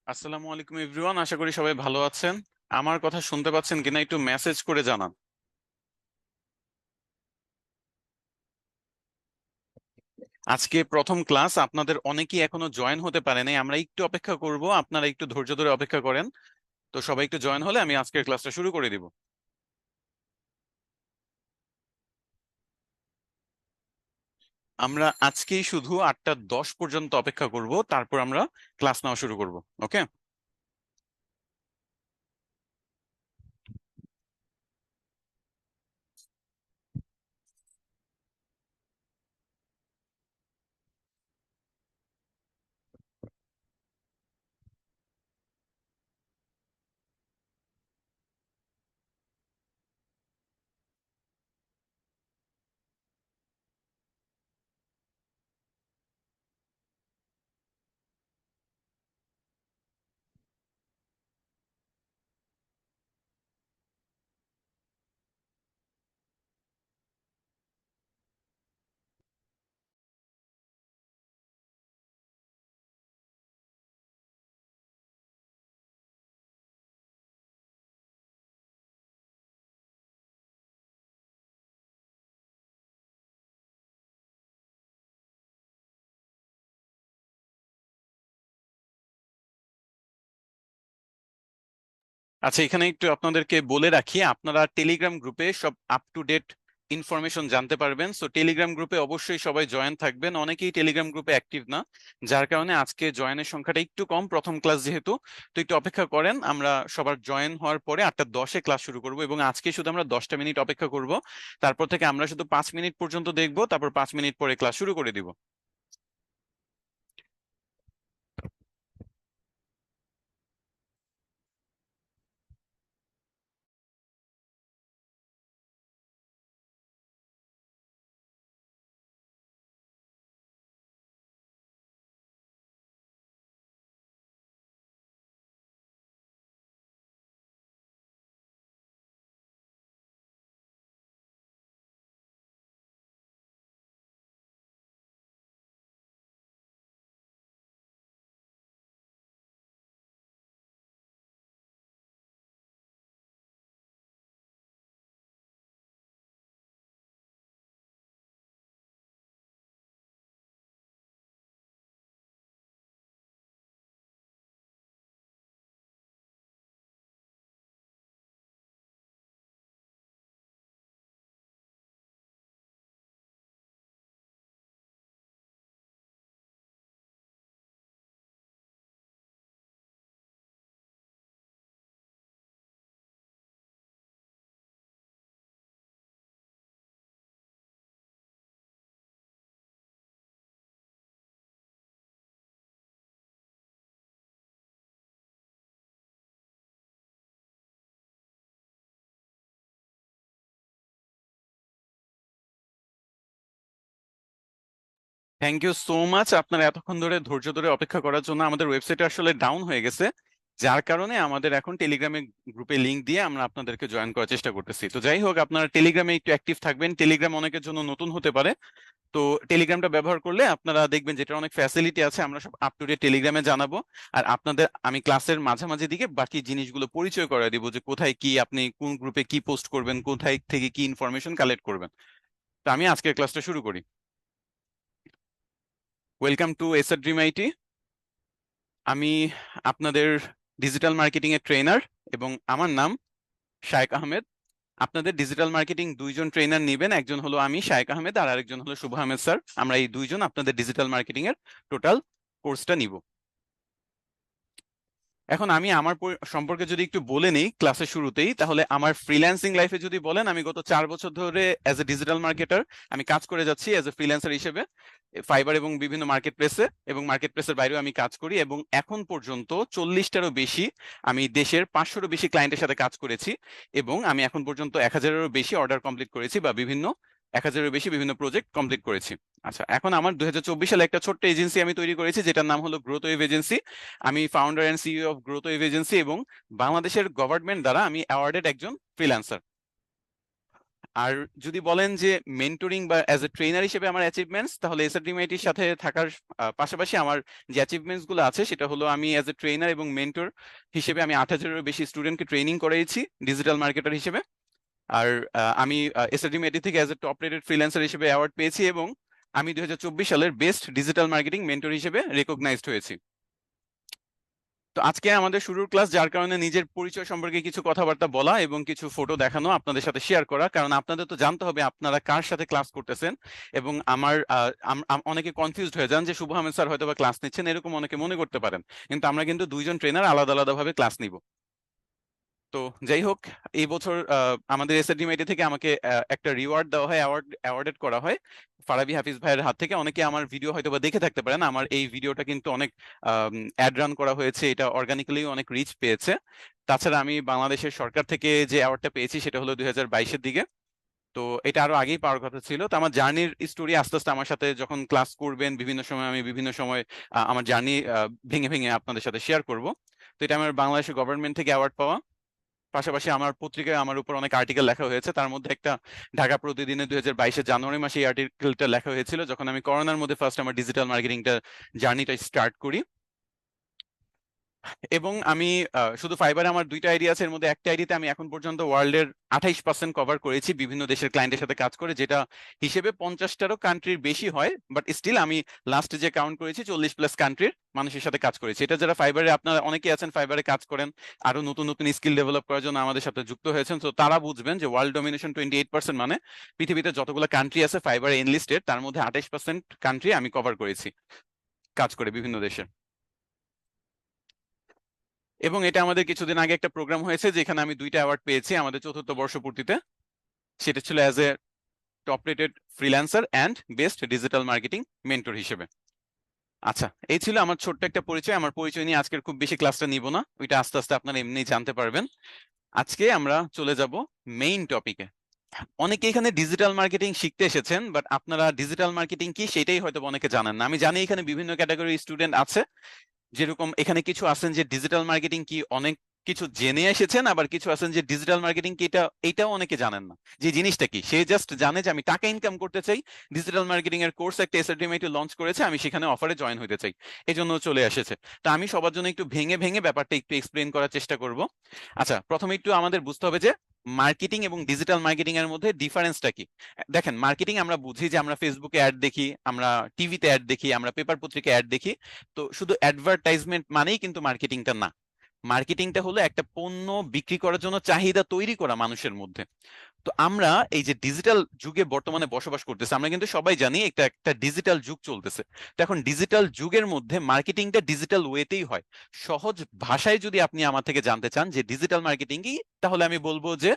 আসসালামু আলাইকুম এভরিওয়ান, আশা করি সবাই ভালো আছেন। আমার কথা শুনতে পাচ্ছেন কিনা একটু মেসেজ করে জানান। আজকে প্রথম ক্লাস, আপনাদের অনেকেই এখনো জয়েন হতে পারে নাই। আমরা একটু অপেক্ষা করব, আপনারা একটু ধৈর্য ধরে অপেক্ষা করেন। তো সবাই একটু জয়েন হলে আমি আজকের ক্লাসটা শুরু করে দিব। আমরা আজকেই শুধু 8:10 পর্যন্ত অপেক্ষা করব, তারপর আমরা ক্লাস নেওয়া শুরু করব। ওকে। আচ্ছা, এখানে একটু আপনাদেরকে বলে রাখি, আপনারা টেলিগ্রাম গ্রুপে সব আপ টু ডেট ইনফরমেশন জানতে পারবেন। সো টেলিগ্রাম গ্রুপে অবশ্যই সবাই জয়েন থাকবেন। অনেকেই টেলিগ্রাম গ্রুপে অ্যাক্টিভ না, যার কারণে আজকে জয়েনের সংখ্যাটা একটু কম, প্রথম ক্লাস যেহেতু। তো একটু অপেক্ষা করেন, আমরা সবার জয়েন হওয়ার পরে 8:10-এ ক্লাস শুরু করব, এবং আজকে শুধু আমরা 10টা মিনিট অপেক্ষা করব। তারপর থেকে আমরা শুধু 5 মিনিট পর্যন্ত দেখব, তারপর 5 মিনিট পরে ক্লাস শুরু করে দিব। থ্যাংক ইউ সো মাচ, আপনারা এতক্ষণ ধরে ধৈর্য ধরে অপেক্ষা করার জন্য। আমাদের ওয়েবসাইট আসলে ডাউন হয়ে গেছে, যার কারণে আমাদের এখন টেলিগ্রামে গ্রুপে লিংক দিয়ে আমরা আপনাদেরকে জয়েন করার চেষ্টা করতেছি। তো যাই হোক, আপনারা টেলিগ্রামে একটু অ্যাক্টিভ থাকবেন। টেলিগ্রাম অনেকের জন্য নতুন হতে পারে। তো টেলিগ্রামটা ব্যবহার করলে আপনারা দেখবেন যেটা অনেক ফ্যাসিলিটি আছে, আমরা সব আপ টু ডেট টেলিগ্রামে জানাবো। আর আপনাদের আমি ক্লাসের মাঝামাঝি দিকে বাকি জিনিসগুলো পরিচয় করে দিব, যে কোথায় কি, আপনি কোন গ্রুপে কি পোস্ট করবেন, কোথায় থেকে কি ইনফরমেশন কালেক্ট করবেন। তো আমি আজকের ক্লাসটা শুরু করি। Welcome to SR dream IT. আমি আপনাদের ডিজিটাল মার্কেটিং এর ট্রেনার, এবং আমার নাম শায়েক আহমেদ। আপনাদের ডিজিটাল মার্কেটিং দুইজন ট্রেনার নেবেন, একজন হলো আমি শায়েক আহমেদ, আর আরেকজন হলো শুভ আহমেদ স্যার। আমরা এই দুইজন আপনাদের ডিজিটাল মার্কেটিং এর টোটাল কোর্সটা নিব। এখন আমি আমার সম্পর্কে যদি একটু বলে নিই ক্লাসের শুরুতেই, তাহলে আমার ফ্রিল্যান্সিং লাইফে যদি বলেন, আমি গত 4 বছর ধরে অ্যাজ এ ডিজিটাল মার্কেটার আমি কাজ করে যাচ্ছি অ্যাজ এ ফ্রিল্যান্সার হিসেবে, ফাইবার এবং বিভিন্ন মার্কেট প্লেসে, এবং মার্কেট প্লেসের বাইরেও আমি কাজ করি। এবং এখন পর্যন্ত 40টারও বেশি, আমি দেশের 500-রও বেশি ক্লায়েন্টের সাথে কাজ করেছি। এবং আমি এখন পর্যন্ত 1000-এরও বেশি অর্ডার কমপ্লিট করেছি, বা 1000-এরও বেশি বিভিন্ন প্রজেক্ট কমপ্লিট করেছি। আচ্ছা, এখন আমার 2024 সালে একটা ছোট্ট এজেন্সি আমি তৈরি করেছি, যেটার নাম হলো গ্রোথ ওয়েভ এজেন্সি। আমি founder and CEO of growth wave agency, এবং বাংলাদেশের গভর্নমেন্ট দ্বারা আমি অ্যাওয়ার্ডেড একজন ফ্রিল্যান্সার। আর যদি বলেন যে মেন্টরিং বা অ্যাজ এ ট্রেনার হিসেবে আমার অ্যাচিভমেন্টস, তাহলে এসআরডিএমআইটির সাথে থাকার পাশাপাশি আমার যে অ্যাচিভমেন্টস গুলো আছে সেটা হলো আমি অ্যাজ এ ট্রেনার এবং মেন্টর হিসেবে আমি 8,000-এরও বেশি স্টুডেন্টকে ট্রেনিং করিয়েছি ডিজিটাল মার্কেটার হিসেবে। আর আমি এসআরডিএমআইটি থেকে as a top rated freelancer হিসেবে অ্যাওয়ার্ড পেয়েছি, এবং আমি 2024 সালের বেস্ট ডিজিটাল মার্কেটিং মেন্টর হিসেবে রেকগনাইজড হয়েছি। তো আজকে আমাদের শুরুর ক্লাস, যার কারণে নিজের পরিচয় সম্পর্কে কিছু কথাবার্তা বলা এবং কিছু ফটো দেখানো আপনাদের সাথে শেয়ার করা, কারণ আপনাদের তো জানতে হবে আপনারা কার সাথে ক্লাস করতেছেন। এবং আমার অনেকে কনফিউজড হয়ে যান যে শুভ আহমেদ স্যার হয়তো বা ক্লাস নিচ্ছেন, এরকম অনেকে মনে করতে পারেন, কিন্তু আমরা কিন্তু দুইজন ট্রেনার আলাদা আলাদা ভাবে ক্লাস নিব। তো যাই হোক, এই বছর আমাদের এসএডিএমআইটি থেকে আমাকে একটা রিওয়ার্ড দেওয়া হয়, অ্যাওয়ার্ডেড করা হয় ফারাবি হাফিজ ভাইয়ের হাত থেকে। অনেকে আমার ভিডিও হয়তো বা দেখে থাকতে পারেন, আমার এই ভিডিওটা কিন্তু অনেক অ্যাড রান করা হয়েছে, এটা অর্গানিক্যালি অনেক রিচ পেয়েছে। তাছাড়া আমি বাংলাদেশের সরকার থেকে যে অ্যাওয়ার্ডটা পেয়েছি সেটা হলো 2022-এর দিকে। তো এটা আরো আগেই পাওয়ার কথা ছিল। তো আমার জার্নির স্টোরি আস্তে আস্তে আমার সাথে যখন ক্লাস করবেন বিভিন্ন সময়, আমি বিভিন্ন সময় আমার জার্নি ভেঙে ভেঙে আপনাদের সাথে শেয়ার করব। তো এটা আমার বাংলাদেশের গভর্নমেন্ট থেকে অ্যাওয়ার্ড পাওয়া। পাশাপাশি আমার পত্রিকায় আমার উপর অনেক আর্টিকেল লেখা হয়েছে, তার মধ্যে একটা ঢাকা প্রতিদিনে 2022-এর জানুয়ারি মাসে এই আর্টিকেলটা লেখা হয়েছিল, যখন আমি করোনার মধ্যে ফার্স্ট আমার ডিজিটাল মার্কেটিংটা জার্নিটা স্টার্ট করি। এবং আমি শুধু ফাইবারে আমার দুইটা আইডি আছে, এর মধ্যে একটা আইডিতে আমি এখন পর্যন্ত ওয়ার্ল্ডের 28% কভার করেছি বিভিন্ন দেশের ক্লায়েন্টের সাথে কাজ করে, যেটা হিসেবে 50টারও কান্ট্রির বেশি হয়, বাট স্টিল আমি লাস্ট যে কাউন্ট করেছি 40+ কান্ট্রির মানুষের সাথে কাজ করেছি। এটা যারা ফাইবারে, আপনারা অনেকেই আছেন ফাইবারে কাজ করেন, আরো নতুন নতুন স্কিল ডেভেলপ করার জন্য আমাদের সাথে যুক্ত হয়েছেন, তো তারা বুঝবেন যে ওয়ার্ল্ড ডমিনেশন 28%, মানে পৃথিবীতে যতগুলো কান্ট্রি আছে ফাইবারে এনলিস্টেড, তার মধ্যে 28% কান্ট্রি আমি কভার করেছি কাজ করে বিভিন্ন দেশে। এবং এটা আমাদের কিছুদিন আগে একটা প্রোগ্রাম হয়েছে যেখানে আমি দুইটা অ্যাওয়ার্ড পেয়েছি আমাদের চতুর্থ বর্ষপূর্তিতে। সেটা ছিল as a top rated freelancer and best digital marketing mentor হিসেবে। আচ্ছা, এই ছিল আমার ছোট্ট একটা পরিচয়। আমার পরিচয় নিয়ে আজকের খুব বেশি ক্লাসটা নিব না, ওইটা আস্তে আস্তে আপনারা এমনি জানতে পারবেন। আজকে আমরা চলে যাব মেইন টপিকে। অনেকে এখানে ডিজিটাল মার্কেটিং শিখতে এসেছেন, বাট আপনারা ডিজিটাল মার্কেটিং কি সেটাই হয়তো অনেকে জানেন না। আমি জানি এখানে বিভিন্ন ক্যাটাগরির স্টুডেন্ট আছে, যেরকম এখানে কিছু আছেন যে ডিজিটাল মার্কেটিং কি অনেক কিছু জেনে এসেছেন, আবার কিছু আছেন যে ডিজিটাল মার্কেটিং কি এটাও অনেকে জানেন না যে জিনিসটা কি। সে জাস্ট জানে যে আমি টাকা ইনকাম করতে চাই, ডিজিটাল মার্কেটিং এর কোর্স একটা এসআরডিএমআইটি লঞ্চ করেছে, আমি সেখানে অফারে জয়েন হতে চাই, এই জন্য চলে এসেছে। তো আমি সবার জন্য একটু ভেঙে ভেঙে ব্যাপারটা একটু এক্সপ্লেন করার চেষ্টা করব। আচ্ছা, প্রথমে একটু আমাদের বুঝতে হবে যে মার্কেটিং এবং ডিজিটাল মার্কেটিং এর মধ্যে ডিফারেন্সটা কি। দেখেন, মার্কেটিং আমরা বুঝি যে আমরা ফেসবুকে অ্যাড দেখি, আমরা টিভিতে অ্যাড দেখি, আমরা পেপার পত্রিকায় অ্যাড দেখি। তো শুধু অ্যাডভার্টাইজমেন্ট মানেই কিন্তু মার্কেটিংটা না। মার্কেটিংটা হলো একটা পণ্য বিক্রি করার জন্য চাহিদা তৈরি করা মানুষের মধ্যে। তো আমরা এই যে ডিজিটাল যুগে বর্তমানে বসবাস করতেছে, আমরা কিন্তু সবাই জানি একটা একটা ডিজিটাল যুগ চলতেছে। তো এখন ডিজিটাল যুগের মধ্যে মার্কেটিংটা ডিজিটাল ওয়েতেই হয়। সহজ ভাষায় যদি আপনি আমার থেকে জানতে চান যে ডিজিটাল মার্কেটিং কি, তাহলে আমি বলবো যে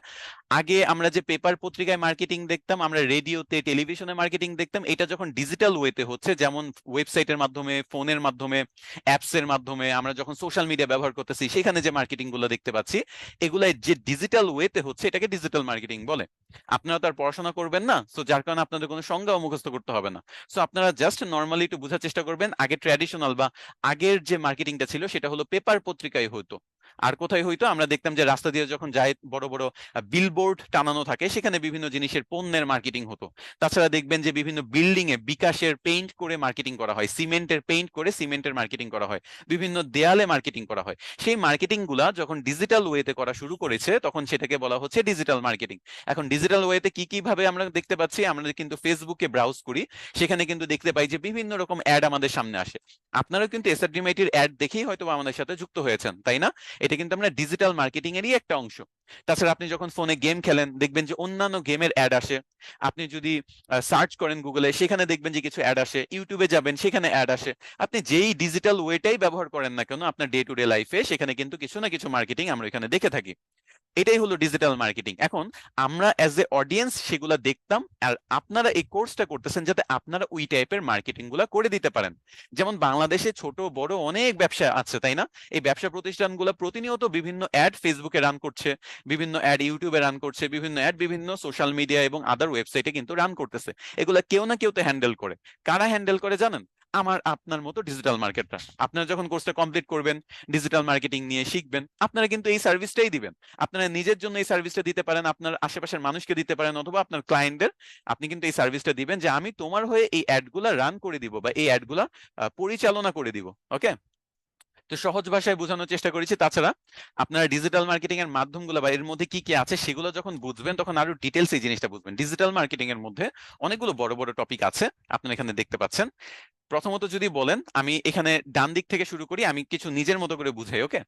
আগে আমরা যে পেপার পত্রিকায় মার্কেটিং দেখতাম, আমরা রেডিওতে টেলিভিশনে মার্কেটিং দেখতাম, এটা যখন ডিজিটাল ওয়েতে হচ্ছে, যেমন ওয়েবসাইটের মাধ্যমে, ফোনের মাধ্যমে, অ্যাপস এর মাধ্যমে, আমরা যখন সোশ্যাল মিডিয়া ব্যবহার করতেছি, সেখানে যে মার্কেটিং গুলো দেখতে পাচ্ছি, এগুলাই যে ডিজিটাল ওয়েতে হচ্ছে, এটাকে ডিজিটাল মার্কেটিং বলে। আপনারা তো আর পড়াশোনা করবেন না, সো যার কারণে আপনাদের কোনো সংজ্ঞাও মুখস্থ করতে হবে না। সো আপনারা জাস্ট নর্মালি একটু বোঝার চেষ্টা করবেন, আগে ট্র্যাডিশনাল বা আগের যে মার্কেটিংটা ছিল সেটা হলো পেপার পত্রিকায় হতো। আর কোথায় হইতো, আমরা দেখতাম যে রাস্তা দিয়ে যখন যায় বড় বড় বিলবোর্ড টানানো থাকে, সেখানে বিভিন্ন জিনিসের পণ্যের মার্কেটিং হতো। তাছাড়া দেখবেন যে বিভিন্ন বিল্ডিং এ বিকাশের পেইন্ট করে মার্কেটিং করা হয়, সিমেন্টের পেইন্ট করে সিমেন্টের মার্কেটিং করা হয়, বিভিন্ন দেয়ালে মার্কেটিং করা হয়। সেই মার্কেটিং গুলা যখন ডিজিটাল ওয়েতে করা শুরু করেছে, তখন সেটাকে বলা হচ্ছে ডিজিটাল মার্কেটিং। এখন ডিজিটাল ওয়েতে কি কি ভাবে আমরা দেখতে পাচ্ছি, আমরা কিন্তু ফেসবুকে ব্রাউজ করি, সেখানে কিন্তু দেখতে পাই যে বিভিন্ন রকম অ্যাড আমাদের সামনে আসে। আপনারাও কিন্তু এসআরডিএমআইটির অ্যাড দেখেই হয়তো আমাদের সাথে যুক্ত হয়েছেন, তাই না? এটা কিন্তু আমরা ডিজিটাল মার্কেটিং এরই একটা অংশ। তাছাড়া আপনি যখন ফোনে গেম খেলেন, দেখবেন যে অন্যান্য গেমের অ্যাড আসে। আপনি যদি সার্চ করেন গুগলে, সেখানে দেখবেন যে কিছু অ্যাড আসে। ইউটিউবে যাবেন, সেখানে অ্যাড আসে। আপনি যেই ডিজিটাল ওয়েটাই ব্যবহার করেন না কেন আপনার ডে টু ডে লাইফে, সেখানে কিন্তু কিছু না কিছু মার্কেটিং আমরা এখানে দেখে থাকি। এটাই হলো ডিজিটাল মার্কেটিং। এখন আমরা অ্যাজ এ অডিয়েন্স সেগুলা দেখতাম, আর আপনারা এই কোর্সটা করতেছেন যাতে আপনারা ওই টাইপের মার্কেটিং গুলা করে দিতে পারেন। যেমন বাংলাদেশে ছোট বড় অনেক ব্যবসা আছে, তাই না? এই ব্যবসা প্রতিষ্ঠানগুলো প্রতিনিয়ত বিভিন্ন অ্যাড ফেসবুকে রান করছে, বিভিন্ন অ্যাড ইউটিউবে রান করছে, বিভিন্ন অ্যাড বিভিন্ন সোশ্যাল মিডিয়া এবং আদার ওয়েবসাইটে কিন্তু রান করতেছে। এগুলা কেউ না কেউ তো হ্যান্ডেল করে। কারা হ্যান্ডেল করে জানেন? আপনার মতো ডিজিটাল মার্কেটার। আপনারা যখন কোর্সটা কমপ্লিট করবেন, ডিজিটাল মার্কেটিং নিয়ে শিখবেন, আপনারা কিন্তু এই সার্ভিসটাই দিবেন। আপনারা নিজের জন্য এই সার্ভিসটা দিতে পারেন, আপনার আশেপাশের মানুষকে দিতে পারেন, অথবা আপনার ক্লায়েন্টদের আপনি কিন্তু এই সার্ভিসটা দিবেন যে আমি তোমার হয়ে এই অ্যাডগুলা রান করে দিব বা এই অ্যাডগুলা পরিচালনা করে দিব। ওকে, তো সহজ ভাষায় বোঝানোর চেষ্টা করেছি। তাছাড়া আপনারা ডিজিটাল মার্কেটিং এর মাধ্যমগুলো বা এর মধ্যে কি কি আছে সেগুলো যখন বুঝবেন তখন আরো ডিটেলস এই জিনিসটা বুঝবেন। ডিজিটাল মার্কেটিং এর মধ্যে অনেকগুলো বড় বড় টপিক আছে, আপনারা এখানে দেখতে পাচ্ছেন। প্রথমত যদি বলেন, আমি এখানে ডান দিক থেকে শুরু করি, আমি কিছু নিজের মতো করে বুঝাই। ওকে,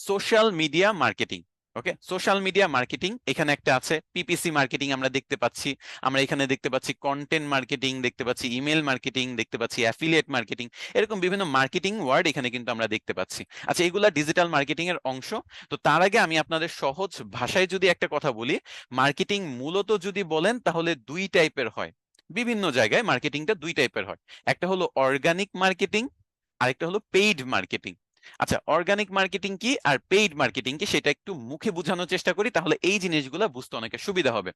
সোশ্যাল মিডিয়া মার্কেটিং। ওকে, সোশ্যাল মিডিয়া মার্কেটিং এখানে একটা আছে, পিপিসি মার্কেটিং আমরা দেখতে পাচ্ছি, আমরা এখানে দেখতে পাচ্ছি কন্টেন্ট মার্কেটিং, দেখতে পাচ্ছি ইমেল মার্কেটিং, দেখতে পাচ্ছি অ্যাফিলিয়েট মার্কেটিং, এরকম বিভিন্ন মার্কেটিং ওয়ার্ড এখানে কিন্তু আমরা দেখতে পাচ্ছি। আচ্ছা, এগুলা ডিজিটাল মার্কেটিং এর অংশ। তো তার আগে আমি আপনাদের সহজ ভাষায় যদি একটা কথা বলি, মার্কেটিং মূলত যদি বলেন তাহলে দুই টাইপের হয়। বিভিন্ন জায়গায় মার্কেটিংটা দুই টাইপের হয়, একটা হলো অর্গানিক মার্কেটিং, আরেকটা হলো পেইড মার্কেটিং। আচ্ছা, অর্গানিক মার্কেটিং কি আর পেইড মার্কেটিং কি সেটা একটু মুখে বোঝানোর চেষ্টা করি, তাহলে এই জিনিসগুলো বুঝতে অনেকের সুবিধা হবে।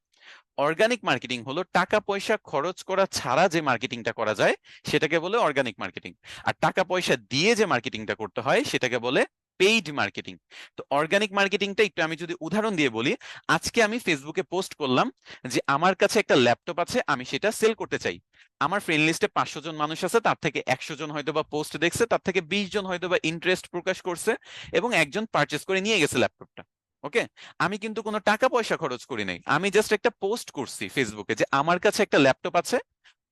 অর্গানিক মার্কেটিং হলো টাকা পয়সা খরচ করা ছাড়া যে মার্কেটিংটা করা যায় সেটাকে বলে অর্গানিক মার্কেটিং। আর টাকা পয়সা দিয়ে যে মার্কেটিংটা করতে হয় সেটাকে বলে পেইড মার্কেটিং। তো অর্গানিক মার্কেটিংটা একটু আমি যদি উদাহরণ দিয়ে বলি, আজকে আমি ফেসবুকে পোস্ট করলাম যে আমার কাছে একটা ল্যাপটপ আছে, আমি সেটা সেল করতে চাই। আমার ফ্রেন্ড লিস্টে 500 জন মানুষ আছে, তার থেকে 100 জন হয়তো বা পোস্ট দেখছে, তার থেকে 20 জন হয়তো বা ইন্টারেস্ট প্রকাশ করছে, এবং একজন পারচেস করে নিয়ে গেছে ল্যাপটপটা। ওকে, আমি কিন্তু কোনো টাকা পয়সা খরচ করি নাই, আমি জাস্ট একটা পোস্ট করছি ফেসবুকে যে আমার কাছে একটা ল্যাপটপ আছে,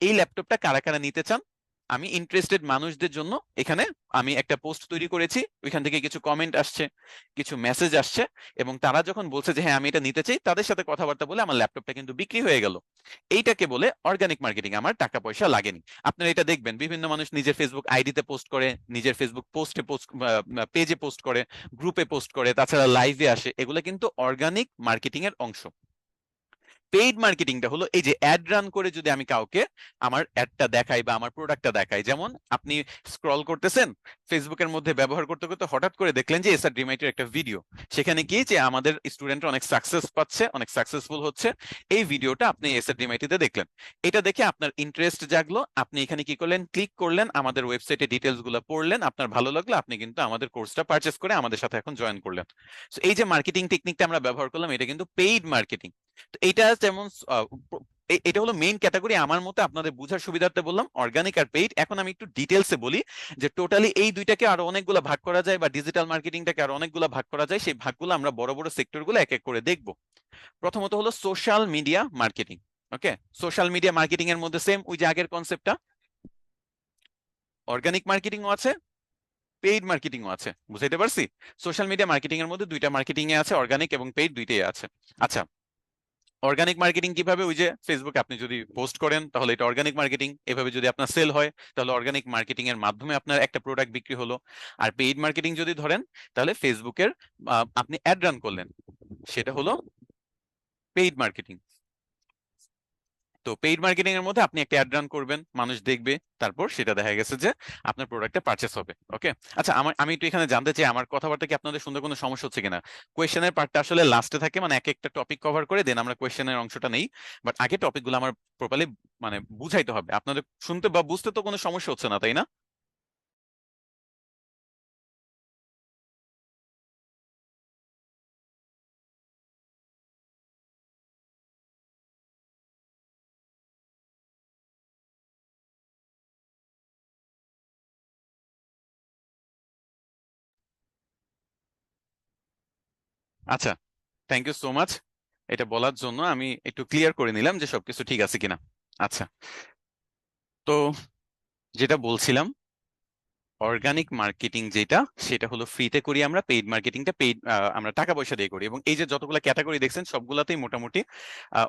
এই ল্যাপটপটা কারা কারা নিতে চান। আমি ইন্টারেস্টেড মানুষদের জন্য এখানে আমি একটা পোস্ট তৈরি করেছি, ওইখান থেকে কিছু কমেন্ট আসছে, কিছু মেসেজ আসছে, এবং তারা যখন বলছে যে হ্যাঁ আমি এটা নিতে চাই, তাদের সাথে কথাবার্তা বলে আমার ল্যাপটপটা কিন্তু বিক্রি হয়ে গেল। এইটাকে বলে অর্গানিক মার্কেটিং, আমার টাকা পয়সা লাগেনি। আপনারা এটা দেখবেন বিভিন্ন মানুষ নিজের ফেসবুক আইডিতে পোস্ট করে, নিজের ফেসবুক পোস্টে পোস্ট, পেজে পোস্ট করে, গ্রুপে পোস্ট করে, তাছাড়া লাইভে আসে, এগুলো কিন্তু অর্গানিক মার্কেটিং এর অংশ। পেইড মার্কেটিংটা হলো এই যে অ্যাড রান করে যদি আমি কাউকে আমার অ্যাডটা দেখাই বা আমার প্রোডাক্টটা দেখাই। যেমন আপনি স্ক্রল করতেছেন ফেসবুকের মধ্যে, ব্যবহার করতে করতে হঠাৎ করে দেখলেন যে এসআর ডিমাইটের একটা ভিডিও, সেখানে কি যে আমাদের স্টুডেন্টরা অনেক সাকসেস পাচ্ছে, অনেক সাকসেসফুল হচ্ছে, এই ভিডিওটা আপনি এসআর ডিমাইটিতে দেখলেন। এটা দেখে আপনার ইন্টারেস্ট জাগলো, আপনি এখানে কি করলেন, ক্লিক করলেন, আমাদের ওয়েবসাইটে ডিটেলস গুলো পড়লেন, আপনার ভালো লাগলো, আপনি কিন্তু আমাদের কোর্সটা পারচেস করে আমাদের সাথে এখন জয়েন করলেন। তো এই যে মার্কেটিং টেকনিকটা আমরা ব্যবহার করলাম, এটা কিন্তু পেইড মার্কেটিং। তো এটা যেমন এটা হলো মেইন ক্যাটাগরি, আমার মতে আপনাদের বুঝার সুবিধার্থে বললাম অর্গানিক আর পেইড। এখন আমি একটু ডিটেলসে বলি যে টোটালি এই দুইটাকে আরো অনেকগুলো ভাগ করা যায়, বা ডিজিটাল মার্কেটিংটাকে আরো অনেকগুলো ভাগ করা যায়, সেই ভাগগুলো আমরা বড় বড় সেক্টরগুলো এক এক করে দেখব। প্রথমত হলো সোশ্যাল মিডিয়া মার্কেটিং। ওকে, সোশ্যাল মিডিয়া মার্কেটিং এর মধ্যে সেম ওই যে আগের কনসেপ্টটা, অর্গানিক মার্কেটিংও আছে, পেইড মার্কেটিংও আছে, বুঝাইতে পারছি? সোশ্যাল মিডিয়া মার্কেটিং এর মধ্যে দুইটা মার্কেটিং এ আছে, অর্গানিক এবং পেইড দুইটাই আছে। আচ্ছা, অর্গানিক মার্কেটিং কিভাবে? ওই যে ফেসবুকে আপনি যদি পোস্ট করেন তাহলে এটা অর্গানিক মার্কেটিং, এভাবে যদি আপনার সেল হয় তাহলে অর্গানিক মার্কেটিং এর মাধ্যমে আপনার একটা প্রোডাক্ট বিক্রি হলো। আর পেইড মার্কেটিং যদি ধরেন তাহলে ফেসবুকের আপনি অ্যাড রান করলেন, সেটা হলো পেইড মার্কেটিং। তো পেইড মার্কেটিং এর মধ্যে আপনি একটা অ্যাড রান করবেন, মানুষ দেখবে, তারপর সেটা দেখা গেছে যে আপনার প্রোডাক্টটা পারচেস হবে। ওকে, আচ্ছা, আমি একটু এখানে জানতে চাই আমার কথাবার্তা কি আপনাদের শুনতে কোনো সমস্যা হচ্ছে কিনা। কোয়েশ্চেনের পার্টটা আসলে লাস্টে থাকে, মানে এক একটা টপিক কভার করে দেন আমরা কোয়েশ্চেনের অংশটা নেই, বাট আগে টপিকগুলো আমার প্রপারলি মানে বুঝাইতে হবে। আপনাদের শুনতে বা বুঝতে তো কোনো সমস্যা হচ্ছে না, তাই না? আচ্ছা, থ্যাংক ইউ সো মাচ এটা বলার জন্য। আমি একটু ক্লিয়ার করে নিলাম যে সবকিছু ঠিক আছে কিনা। আচ্ছা, তো যেটা বলছিলাম, অর্গানিক মার্কেটিং যেটা, সেটা হলো ফ্রিতে করি আমরা, পেইড মার্কেটিংটা পেইড আমরা টাকা পয়সা দিয়ে করি। এবং এই যে যতগুলো ক্যাটাগরি দেখছেন সবগুলাতেই মোটামুটি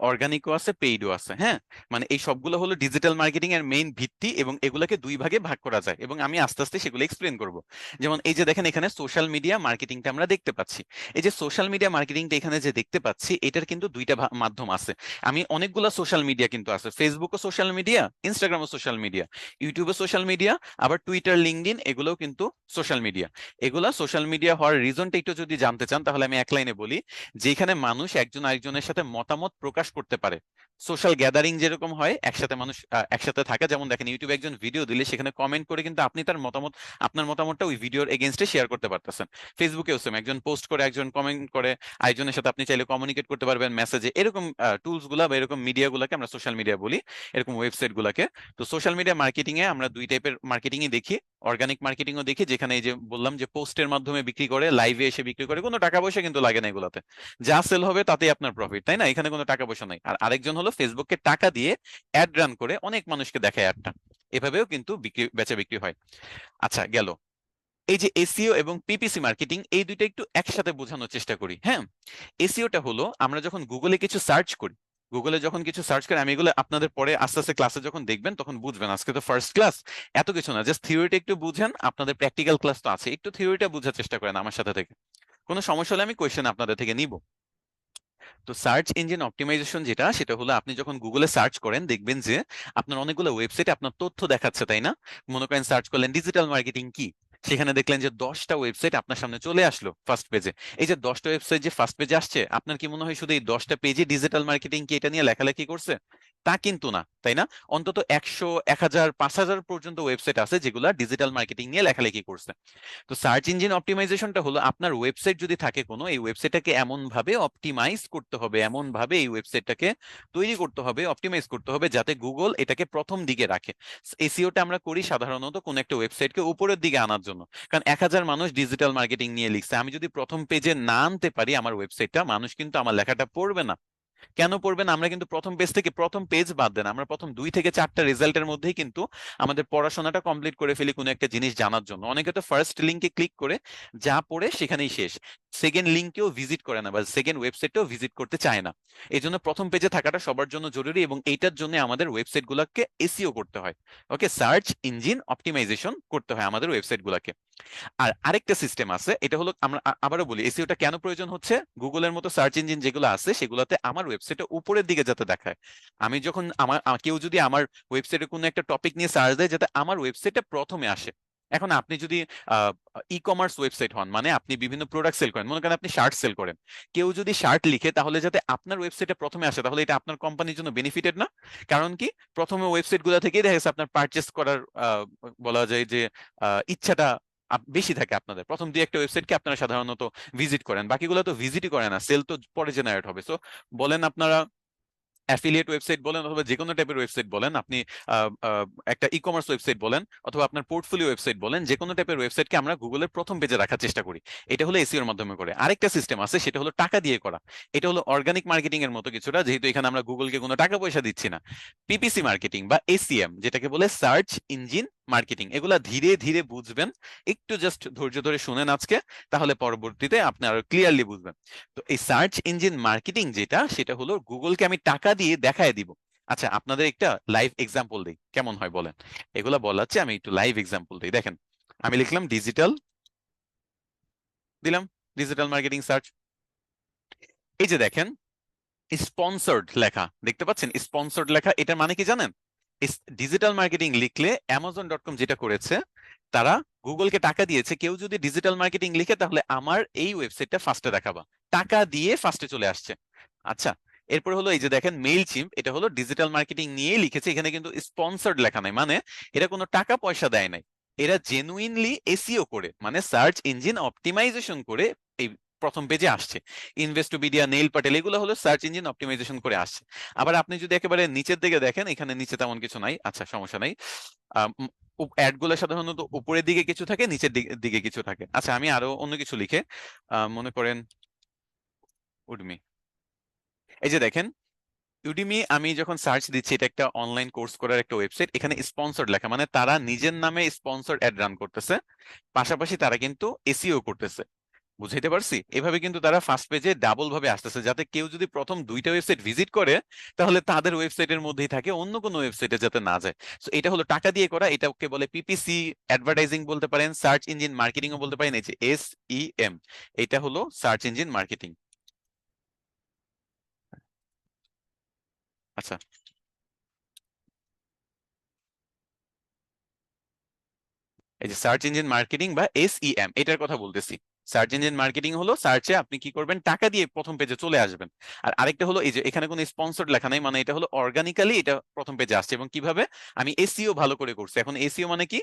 অর্গানিকও আছে, পেইডও আছে। হ্যাঁ, মানে এই সবগুলো হলো ডিজিটাল মার্কেটিং এর মেইন ভিত্তি, এবং এগুলোকে দুই ভাগে ভাগ করা যায়, এবং আমি আস্তে আস্তে সেগুলো এক্সপ্লেন করব। যেমন এই যে দেখেন এখানে সোশ্যাল মিডিয়া মার্কেটিংটা আমরা দেখতে পাচ্ছি, এই যে সোশ্যাল মিডিয়া মার্কেটিংটা এখানে যে দেখতে পাচ্ছি, এটার কিন্তু দুইটা মাধ্যম আছে। আমি অনেকগুলো সোশ্যাল মিডিয়া কিন্তু আছে, ফেসবুকও সোশ্যাল মিডিয়া, ইনস্টাগ্রামও সোশ্যাল মিডিয়া, ইউটিউবও সোশ্যাল মিডিয়া, আবার টুইটার, লিঙ্কডইন এগুলোও কিন্তু সোশ্যাল মিডিয়া। এগুলা সোশ্যাল মিডিয়া হওয়ার রিজনটা একটু যদি জানতে চান তাহলে আমি এক লাইনে বলি, যেখানে মানুষ একজন আরেকজনের সাথে মতামত প্রকাশ করতে পারে। সোশ্যাল গ্যাদারিং যেরকম হয়, একসাথে মানুষ একসাথে থাকে, যেমন দেখেন ইউটিউবে একজন ভিডিও দিলে সেখানে কমেন্ট করে কিন্তু আপনি তার মতামত, আপনার মতামতটা ওই ভিডিওর এগেনস্টে শেয়ার করতে পারতেছেন। ফেসবুকেও সেম, একজন পোস্ট করে একজন কমেন্ট করে আরেকজনের সাথে আপনি চাইলে কমিউনিকেট করতে পারবেন মেসেজে। এরকম টুলস গুলা বা এরকম মিডিয়া গুলাকে আমরা সোশ্যাল মিডিয়া বলি, এরকম ওয়েবসাইট গুলাকে। তো সোশ্যাল মিডিয়া মার্কেটিং এ আমরা দুই টাইপের মার্কেটিংই দেখি। অর্গানিক মার্কেটিংও দেখি, যেখানে এই যে বললাম যে পোস্টের মাধ্যমে বিক্রি করে, লাইভে এসে বিক্রি করে, কোনো টাকা পয়সা কিন্তু লাগে না এগুলাতে। যা সেল হবে তাতেই আপনার প্রফিট, তাই না? এখানে কোনো টাকা পয়সা নাই। আর আরেকজন হলো ফেসবুককে টাকা দিয়ে অ্যাড রান করে অনেক মানুষকে দেখায় অ্যাডটা, এভাবেও কিন্তু বিক্রি বেচা বিক্রি হয়। আচ্ছা গেল। এই যে এসইও এবং পিপিসি মার্কেটিং, এই দুইটা একটু একসাথে বোঝানোর চেষ্টা করি। হ্যাঁ, এসইওটা হলো আমরা যখন গুগলে কিছু সার্চ করি, গুগলে যখন কিছু সার্চ করি, আমি এগুলো আপনাদের পরে আস্তে আস্তে ক্লাসে যখন দেখবেন তখন বুঝবেন, আজকে তো ফার্স্ট ক্লাস, এত কিছু না, জাস্ট থিওরিটা একটু বুঝেন। আপনাদের প্র্যাকটিক্যাল ক্লাস তো আছে, একটু থিওরিটা বোঝার চেষ্টা করেন আমার সাথে থেকে। কোনো সমস্যা হলে আমি কোয়েশ্চেন আপনাদের থেকে নিব। তো সার্চ ইঞ্জিন অপটিমাইজেশন যেটা, সেটা হলো আপনি যখন গুগলে সার্চ করেন দেখবেন যে আপনার অনেকগুলো ওয়েবসাইটে আপনার তথ্য দেখাচ্ছে, তাই না? মনে করেন সার্চ করলেন ডিজিটাল মার্কেটিং কি, সেখানে দেখলেন যে 10টা ওয়েবসাইট আপনার সামনে চলে আসলো ফার্স্ট পেজে। এই যে 10টা ওয়েবসাইট যে ফার্স্ট পেজে আসছে, আপনার কি মনে হয় শুধু এই 10টা পেজে ডিজিটাল মার্কেটিং কি এটা নিয়ে লেখালেখি করছে? তা কিন্তু না, তাই না? অন্তত 100, 1000, 5000 পর্যন্ত ওয়েবসাইট আছে যেগুলো ডিজিটাল মার্কেটিং নিয়ে লেখালেখি করছে। তো সার্চ ইঞ্জিন অপটিমাইজেশনটা হলো আপনার ওয়েবসাইট যদি থাকে কোনো, এই ওয়েবসাইটটাকে এমন ভাবে অপটিমাইজ করতে হবে, এমন ভাবে এই ওয়েবসাইটটাকে তৈরি করতে হবে, অপটিমাইজ করতে হবে, যাতে গুগল এটাকে প্রথম দিকে রাখে। এসইওটা আমরা করি সাধারণত কোন একটা ওয়েবসাইটকে উপরের দিকে আনার জন্য। কারণ 1000 মানুষ ডিজিটাল মার্কেটিং নিয়ে লিখছে, আমি যদি প্রথম পেজে না আনতে পারি আমার ওয়েবসাইটটা, মানুষ কিন্তু আমার লেখাটা পড়বে না। কেন পড়বেন? আমরা কিন্তু প্রথম পেজ থেকে, প্রথম পেজ বাদ দেন, আমরা প্রথম 2 থেকে 4টা রেজাল্টের মধ্যেই কিন্তু আমাদের পড়াশোনাটা কমপ্লিট করে ফেলি কোনো একটা জিনিস জানার জন্য। অনেকে তো ফার্স্ট লিংকে ক্লিক করে যা পড়ে সেখানেই শেষ, সেকেন্ড লিংকেও ভিজিট করে না বা সেকেন্ড ওয়েবসাইটেও ভিজিট করতে চায় না। এই জন্য প্রথম পেজে থাকাটা সবার জন্য জরুরি, এবং এইটার জন্য আমাদের ওয়েবসাইট গুলাকে এসইও করতে হয়। ওকে, সার্চ ইঞ্জিন অপটিমাইজেশন করতে হয় আমাদের ওয়েবসাইট গুলাকে। আর আরেকটা সিস্টেম আছে, এটা হলো, আমরা আবারও বলি এসইওটা কেন প্রয়োজন হচ্ছে। গুগলের মতো সার্চ ইঞ্জিন যেগুলো আছে সেগুলোতে আমার ওয়েবসাইটে উপরের দিকে যাতে দেখায়। আমি যখন কেউ যদি আমার ওয়েবসাইটে কোনো একটা টপিক নিয়ে সার্চ দেয়, যাতে আমার ওয়েবসাইটে প্রথমে আসে। এখন আপনি যদি ই কমার্স ওয়েবসাইট হন, মানে আপনি বিভিন্ন প্রোডাক্ট সেল করেন, মনে করেন আপনি শার্ট সেল করেন, কেউ যদি শার্ট লিখে তাহলে যাতে আপনার ওয়েবসাইটে প্রথমে আসে, তাহলে এটা আপনার কোম্পানির জন্য বেনিফিটেড না? কারণ কি, প্রথমে ওয়েবসাইট গুলো থেকেই দেখা গেছে আপনার পারচেস করার বলা যায় যে ইচ্ছাটা বেশি থাকে। আপনাদের প্রথম দুই একটা ওয়েবসাইটকে আপনারা সাধারণত ভিজিট করেন, বাকিগুলো তো ভিজিটই করে না, সেল তো পরে জেনারেট হবে। সো বলেন আপনারা অ্যাফিলিয়েট ওয়েবসাইট বলেন অথবা যে কোনো টাইপের ওয়েবসাইট বলেন, আপনি আহ, আহ, একটা ই কমার্স ওয়েবসাইট বলেন অথবা আপনার পোর্টফোলিও ওয়েবসাইট বলেন, যে কোনো টাইপের ওয়েবসাইটকে আমরা গুগলের প্রথম পেজে রাখার চেষ্টা করি। এটা হলো এসইওর মাধ্যমে করে। আরেকটা সিস্টেম আছে, সেটা হলো টাকা দিয়ে করা। এটা হলো অর্গানিক মার্কেটিং এর মতো কিছুটা, যেহেতু এখানে আমরা গুগলকে কোনো টাকা পয়সা দিচ্ছি না। পিপিসি মার্কেটিং বা এসিএম, যেটাকে বলে সার্চ ইঞ্জিন মার্কেটিং, এগুলা ধীরে ধীরে বুঝবেন, একটু জাস্ট ধৈর্য ধরে শুনেন আজকে, তাহলে পরবর্তীতে আপনি আরো ক্লিয়ারলি বুঝবেন। তো এই সার্চ ইঞ্জিন মার্কেটিং যেটা, সেটা হলো গুগলকে আমি টাকা দিয়ে দেখায় দিব। আচ্ছা, আপনাদের একটা লাইভ এক্সাম্পল দিই, কেমন হয় বলেন? এগুলা বলার চেয়ে আমি একটু লাইভ এক্সাম্পল দিই। দেখেন, আমি লিখলাম ডিজিটাল, দিলাম ডিজিটাল মার্কেটিং সার্চ। এই যে দেখেন স্পন্সর্ড লেখা দেখতে পাচ্ছেন, স্পন্সর্ড লেখা, এটার মানে কি জানেন? ডিজিটাল মার্কেটিং লিখলে Amazon.com যেটা করেছে, তারা গুগলকে টাকা দিয়েছে, কেউ যদি ডিজিটাল মার্কেটিং লিখে তাহলে আমার এই ওয়েবসাইটটা ফার্স্টে দেখাবা, টাকা দিয়ে ফার্স্টে চলে আসছে। আচ্ছা, এরপর হলো এই যে দেখেন মেইল চিম্প, এটা হলো ডিজিটাল মার্কেটিং নিয়েই লিখেছে, এখানে কিন্তু স্পন্সর্ড লেখা নাই, মানে এরা কোনো টাকা পয়সা দেয় নাই, এরা জেনুইনলি এসইও করে, মানে সার্চ ইঞ্জিন অপটিমাইজেশন করে এই প্রথম পেজে আসছে। ইনভেস্টোপিডিয়া, নেইল পাটেল, এগুলো হলো সার্চ ইঞ্জিন অপটিমাইজেশন করে আসছে। আবার আপনি যদি একেবারে নিচের দিকে দেখেন, এখানে নিচে তেমন কিছু নাই, আচ্ছা সমস্যা নাই। অ্যাড গুলো সাধারণত উপরের দিকে কিছু থাকে, নিচের দিকে কিছু থাকে। আচ্ছা, আমি আরো অন্য কিছু লিখে, মনে করেন উডমি, এই যে দেখেন ইউডিমি, আমি যখন সার্চ দিচ্ছি, এটা একটা অনলাইন কোর্স করার একটা ওয়েবসাইট, এখানে স্পন্সর্ড লেখা, মানে তারা নিজের নামে স্পন্সর্ড অ্যাড রান করতেছে, পাশাপাশি তারা কিন্তু এসইও করতেছে। বুঝাইতে পারছি? এভাবে কিন্তু তারা ফার্স্ট পেজে ডাবল ভাবে আসতেছে, যাতে কেউ যদি প্রথম দুইটা ওয়েবসাইট ভিজিট করে তাহলে তাদের ওয়েবসাইটের মধ্যেই থাকে, অন্য কোনো ওয়েবসাইটে যাতে না যায়। তো এটা হলো টাকা দিয়ে করা, এটাকে বলে পিপিসি অ্যাডভার্টাইজিং বলতে পারেন, সার্চ ইঞ্জিন মার্কেটিংও বলতে পারেন। এই যে SEM, এটা হলো সার্চ ইঞ্জিন মার্কেটিং। আচ্ছা, এই যে সার্চ ইঞ্জিন মার্কেটিং বা SEM, এটার কথা বলতেছি। সার্চ ইঞ্জিন মার্কেটিং হলো সার্চে আপনি কি করবেন, টাকা দিয়ে প্রথম পেজে চলে আসবেন। আর আরেকটা হলো এই যে এখানে কোনো স্পন্সর্ড লেখা নাই, মানে এটা হলো অর্গানিক্যালি এটা প্রথম পেজে আসছে। এবং কিভাবে, আমি SEO ভালো করে করছি। এখন SEO মানে কি,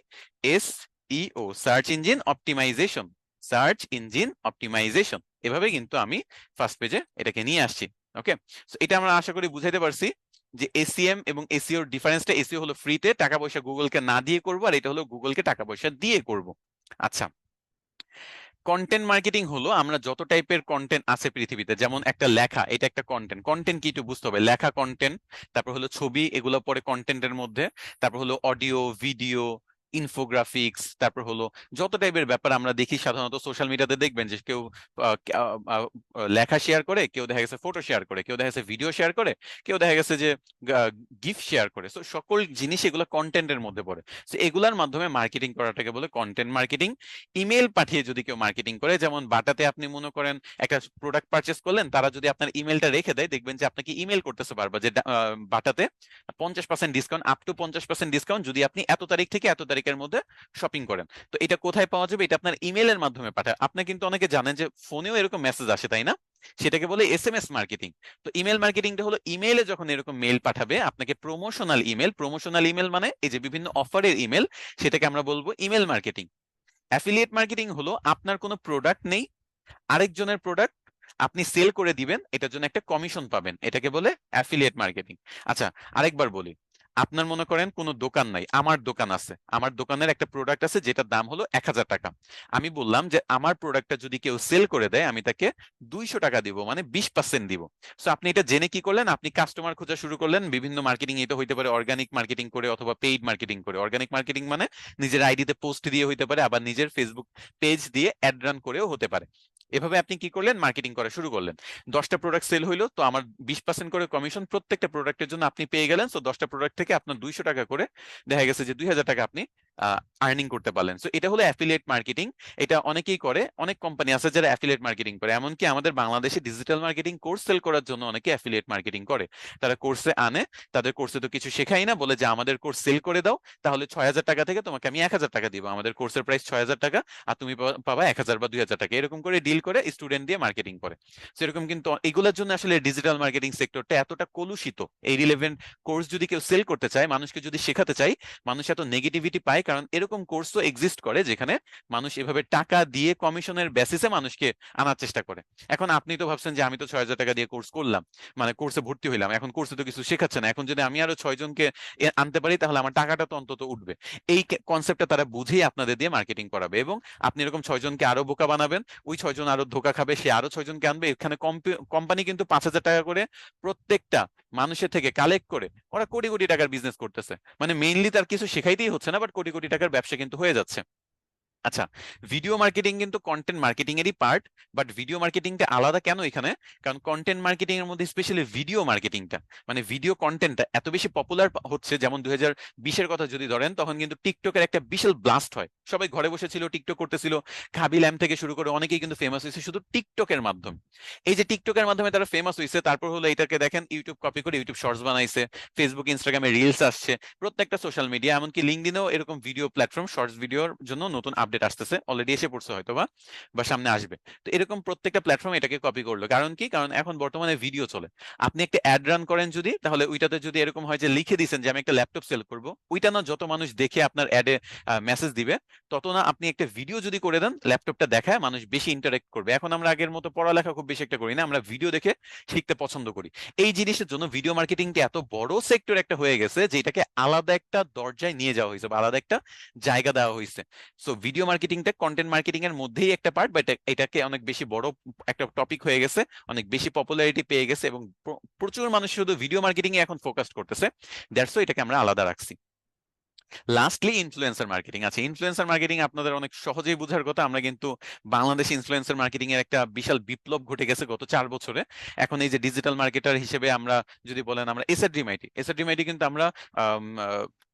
SEO, search engine optimisation, search engine optimisation, এভাবে কিন্তু আমি ফার্স্ট পেজে এটাকে নিয়ে আসছি। ওকে, তো এটা আমরা আশা করি বুঝাইতে পারছি যে SEM এবং SEO এর ডিফারেন্সটা। SEO হলো ফ্রিতে, টাকা পয়সা গুগলকে না দিয়ে করবো, আর এটা হলো গুগলকে টাকা পয়সা দিয়ে করব। আচ্ছা, কন্টেন্ট মার্কেটিং হলো আমরা যত টাইপের কন্টেন্ট আছে পৃথিবীতে, যেমন একটা লেখা, এটা একটা কন্টেন্ট। কন্টেন্ট কি একটু বুঝতে হবে, লেখা কন্টেন্ট, তারপর হলো ছবি, এগুলো পরে কন্টেন্টের মধ্যে, তারপর হলো অডিও, ভিডিও, ইনফোগ্রাফিক্স, তারপর হলো যত টাইপের ব্যাপার আমরা দেখি সাধারণত সোশ্যাল মিডিয়াতে, দেখবেন যে কেউ আহ, আহ, আহ, লেখা শেয়ার করে, কেউ দেখা গেছে ফটো শেয়ার করে, কেউ দেখা গেছে ভিডিও শেয়ার করে, কেউ দেখা গেছে যে গিফট শেয়ার করে। তো সকল জিনিস এগুলো কন্টেন্টের মধ্যে পড়ে। তো এগুলার মাধ্যমে মার্কেটিং করাটাকে বলে কন্টেন্ট মার্কেটিং। ইমেল পাঠিয়ে যদি কেউ মার্কেটিং করে, যেমন বাটাতে আপনি মনে করেন একটা প্রোডাক্ট পারচেস করলেন, তারা যদি আপনার ইমেলটা রেখে দেয়, দেখবেন যে আপনাকে ইমেল করতেছে বারবার যে বাটাতে 50% ডিসকাউন্ট, আপ টু 50% ডিসকাউন্ট যদি আপনি এত তারিখ থেকে এত তারিখের মধ্যে শপিং করেন। তো এটা কোথায় পাওয়া যাবে, এটা আপনার ইমেলের মাধ্যমে পাঠায়। আপনি কিন্তু অনেকে জানেন যে ফোনেও এরকম মেসেজ আসে, তাই না? সেটাকে বলে SMS মার্কেটিং। তো ইমেল মার্কেটিংটা হলো ইমেইলে যখন এরকম মেল পাঠাবে আপনাকে, প্রমোশনাল ইমেল, প্রমোশনাল ইমেল মানে এই যে বিভিন্ন অফারের ইমেল, সেটাকে আমরা বলবো ইমেল মার্কেটিং। অ্যাফিলিয়েট মার্কেটিং হলো আপনার কোনো প্রোডাক্ট নেই, আরেকজনের প্রোডাক্ট আপনি সেল করে দিবেন, এটার জন্য একটা কমিশন পাবেন, এটাকে বলে অ্যাফিলিয়েট মার্কেটিং। আচ্ছা, আরেকবার বলি, আপনার মনে করেন কোনো দোকান নাই, আমার দোকান আছে, আমার দোকানের একটা প্রোডাক্ট আছে যেটার দাম হলো 1000 টাকা। আমি বললাম যে আমার প্রোডাক্টটা যদি কেউ সেল করে দেয় আমি তাকে 200 টাকা দিব, মানে 20% দিব। সো আপনি এটা জেনে কি করলেন, আপনি কাস্টমার খোঁজা শুরু করলেন বিভিন্ন মার্কেটিং, এটা হইতে পারে অর্গানিক মার্কেটিং করে অথবা পেইড মার্কেটিং করে। অর্গানিক মার্কেটিং মানে নিজের আইডিতে পোস্ট দিয়ে হইতে পারে, আবার নিজের ফেসবুক পেজ দিয়ে অ্যাড রান করেও হতে পারে। এভাবে আপনি কি করলেন, মার্কেটিং করা শুরু করলেন। 10টা প্রোডাক্ট সেল হইলো, তো আমার 20% করে কমিশন প্রত্যেকটা প্রোডাক্টের জন্য আপনি পেয়ে গেলেন। তো 10টা প্রোডাক্ট থেকে আপনার 200 টাকা করে, দেখা গেছে যে 2000 টাকা আপনি আর্নিং করতে পারলেন। সো এটা হলো অ্যাফিলিয়েট মার্কেটিং। এটা অনেকেই করে, অনেক কোম্পানি আছে যারা অ্যাফিলিয়েট মার্কেটিং করে। এমনকি আমাদের বাংলাদেশে ডিজিটাল মার্কেটিং কোর্স সেল করার জন্য অনেকে অ্যাফিলিয়েট মার্কেটিং করে। তারা কোর্সে আনে, তাদের কোর্সে তো কিছু শেখাই না, বলে যে আমাদের কোর্স সেল করে দাও, তাহলে 6000 টাকা থেকে তোমাকে আমি 1000 টাকা দিব, আমাদের কোর্সের প্রাইস 6000 টাকা, আর তুমি পাবা 1000 বা 2000 টাকা, এরকম করে ডিল করে স্টুডেন্ট দিয়ে মার্কেটিং করে। সেরকম কিন্তু এগুলোর জন্য আসলে ডিজিটাল মার্কেটিং সেক্টরটা এতটা কলুষিত। এই রিলেভেন্ট কোর্স যদি কেউ সেল করতে চায়, মানুষকে যদি শেখাতে চায়, মানুষ এত নেগেটিভিটি পায়, কারণ এরকম কোর্সও এক্সিস্ট করে যেখানে মানুষ এভাবে টাকা দিয়ে কমিশনের বেসিসে মানুষকে আনার চেষ্টা করে। এখন আপনি তো ভাবছেন যে আমি তো 6000 টাকা দিয়ে কোর্স করলাম, মানে কোর্সে ভর্তি হইলাম, এখন কোর্সে তো কিছু শেখাচ্ছে না, এখন যদি আমি আরো 6 জনকে আনতে পারি তাহলে আমার টাকাটা তো অন্তত উঠবে। এই কনসেপ্টটা তারা বুঝেই আপনাদের দিয়ে মার্কেটিং করাবে, এবং আপনি এরকম 6 জনকে আরো বোকা বানাবেন, ওই 6 জন আরো ধোকা খাবে, সে আরো 6 জনকে আনবে। এখানে কোম্পানি কিন্তু 5000 টাকা করে প্রত্যেকটা মানুষের থেকে কালেক্ট করে ওরা কোটি কোটি টাকার বিজনেস করতেছে। মানে মেইনলি তার কিছু শেখাইতেই হচ্ছে না, বাট কোটি কোটি টাকার ব্যবসা কিন্তু হয়ে যাচ্ছে। আচ্ছা, ভিডিও মার্কেটিং কিন্তু কন্টেন্ট মার্কেটিং এরই পার্ট, বাট ভিডিও মার্কেটিংটা আলাদা কেন এখানে, কারণ কন্টেন্ট মার্কেটিং এর মধ্যে স্পেশালি ভিডিও মার্কেটিংটা, মানে ভিডিও কন্টেন্টটা এত বেশি পপুলার হচ্ছে। যেমন 2020-এর কথা যদি ধরেন, তখন কিন্তু টিকটকের একটা বিশাল ব্লাস্ট হয়, সবাই ঘরে বসেছিল, টিকটক করতেছিল। খাবি ল্যাম থেকে শুরু করে অনেকেই কিন্তু ফেমাস হয়েছে শুধু টিকটকের মাধ্যমে। এই যে টিকটকের মাধ্যমে তারা ফেমাস হয়েছে, তারপর হলো এটাকে দেখেন ইউটিউব কপি করে ইউটিউব শর্টস বানাইছে, ফেসবুক ইনস্টাগ্রামে রিলস আসছে, প্রত্যেকটা সোশ্যাল মিডিয়া এমনকি লিঙ্কডইনেও এরকম ভিডিও প্ল্যাটফর্ম, শর্টস ভিডিওর জন্য নতুন আপডেট আসতেছে, অলরেডি এসে পড়ছে হয়তো বা বা সামনে আসবে। তো এরকম প্রত্যেকটা প্ল্যাটফর্ম এটাকে কপি করলো, কারণ কি, কারণ এখন বর্তমানে ভিডিও চলে। আপনি একটা অ্যাড রান করেন যদি, তাহলে ওইটাতে যদি এরকম হয় যে লিখে দিয়েছেন যে আমি একটা ল্যাপটপ সেল করব, ওইটা না যত মানুষ দেখে আপনার অ্যাডে মেসেজ দিবে, তত না আপনি একটা ভিডিও যদি করে দেন ল্যাপটপটা দেখায়, মানুষ বেশি ইন্টারেক্ট করবে। এখন আমরা আগের মতো পড়ালেখা খুব বেশি একটা করি না, আমরা ভিডিও দেখে শিখতে পছন্দ করি। এই জিনিসের জন্য ভিডিও মার্কেটিংটা এত বড় সেক্টর একটা হয়ে গেছে যে এটাকে আলাদা একটা দরজায় নিয়ে যাওয়া হয়েছে বা আলাদা একটা জায়গা দেওয়া হয়েছে। সো ভিডিও মার্কেটিংটা কন্টেন্ট মার্কেটিং এর মধ্যেই একটা পার্ট, বাট এটাকে অনেক বেশি বড় একটা টপিক হয়ে গেছে, অনেক বেশি পপুলারিটি পেয়ে গেছে, এবং প্রচুর মানুষ শুধু ভিডিও মার্কেটিং এ এখন ফোকাস করতেছে। দ্যাটস ওয়াই এটাকে আমরা আলাদা রাখছি। লাস্টলি ইনফ্লুয়েন্সার মার্কেটিং আছে। ইনফ্লুয়েন্সার মার্কেটিং আপনাদের অনেক সহজেই বোঝার কথা, আমরা কিন্তু বাংলাদেশে ইনফ্লুয়েন্সার মার্কেটিং এর একটা বিশাল বিপ্লব ঘটে গেছে গত 4 বছরে। এখন এই যে ডিজিটাল মার্কেটার হিসেবে আমরা যদি বলেন, আমরা এসআরডি মাইটি কিন্তু আমরা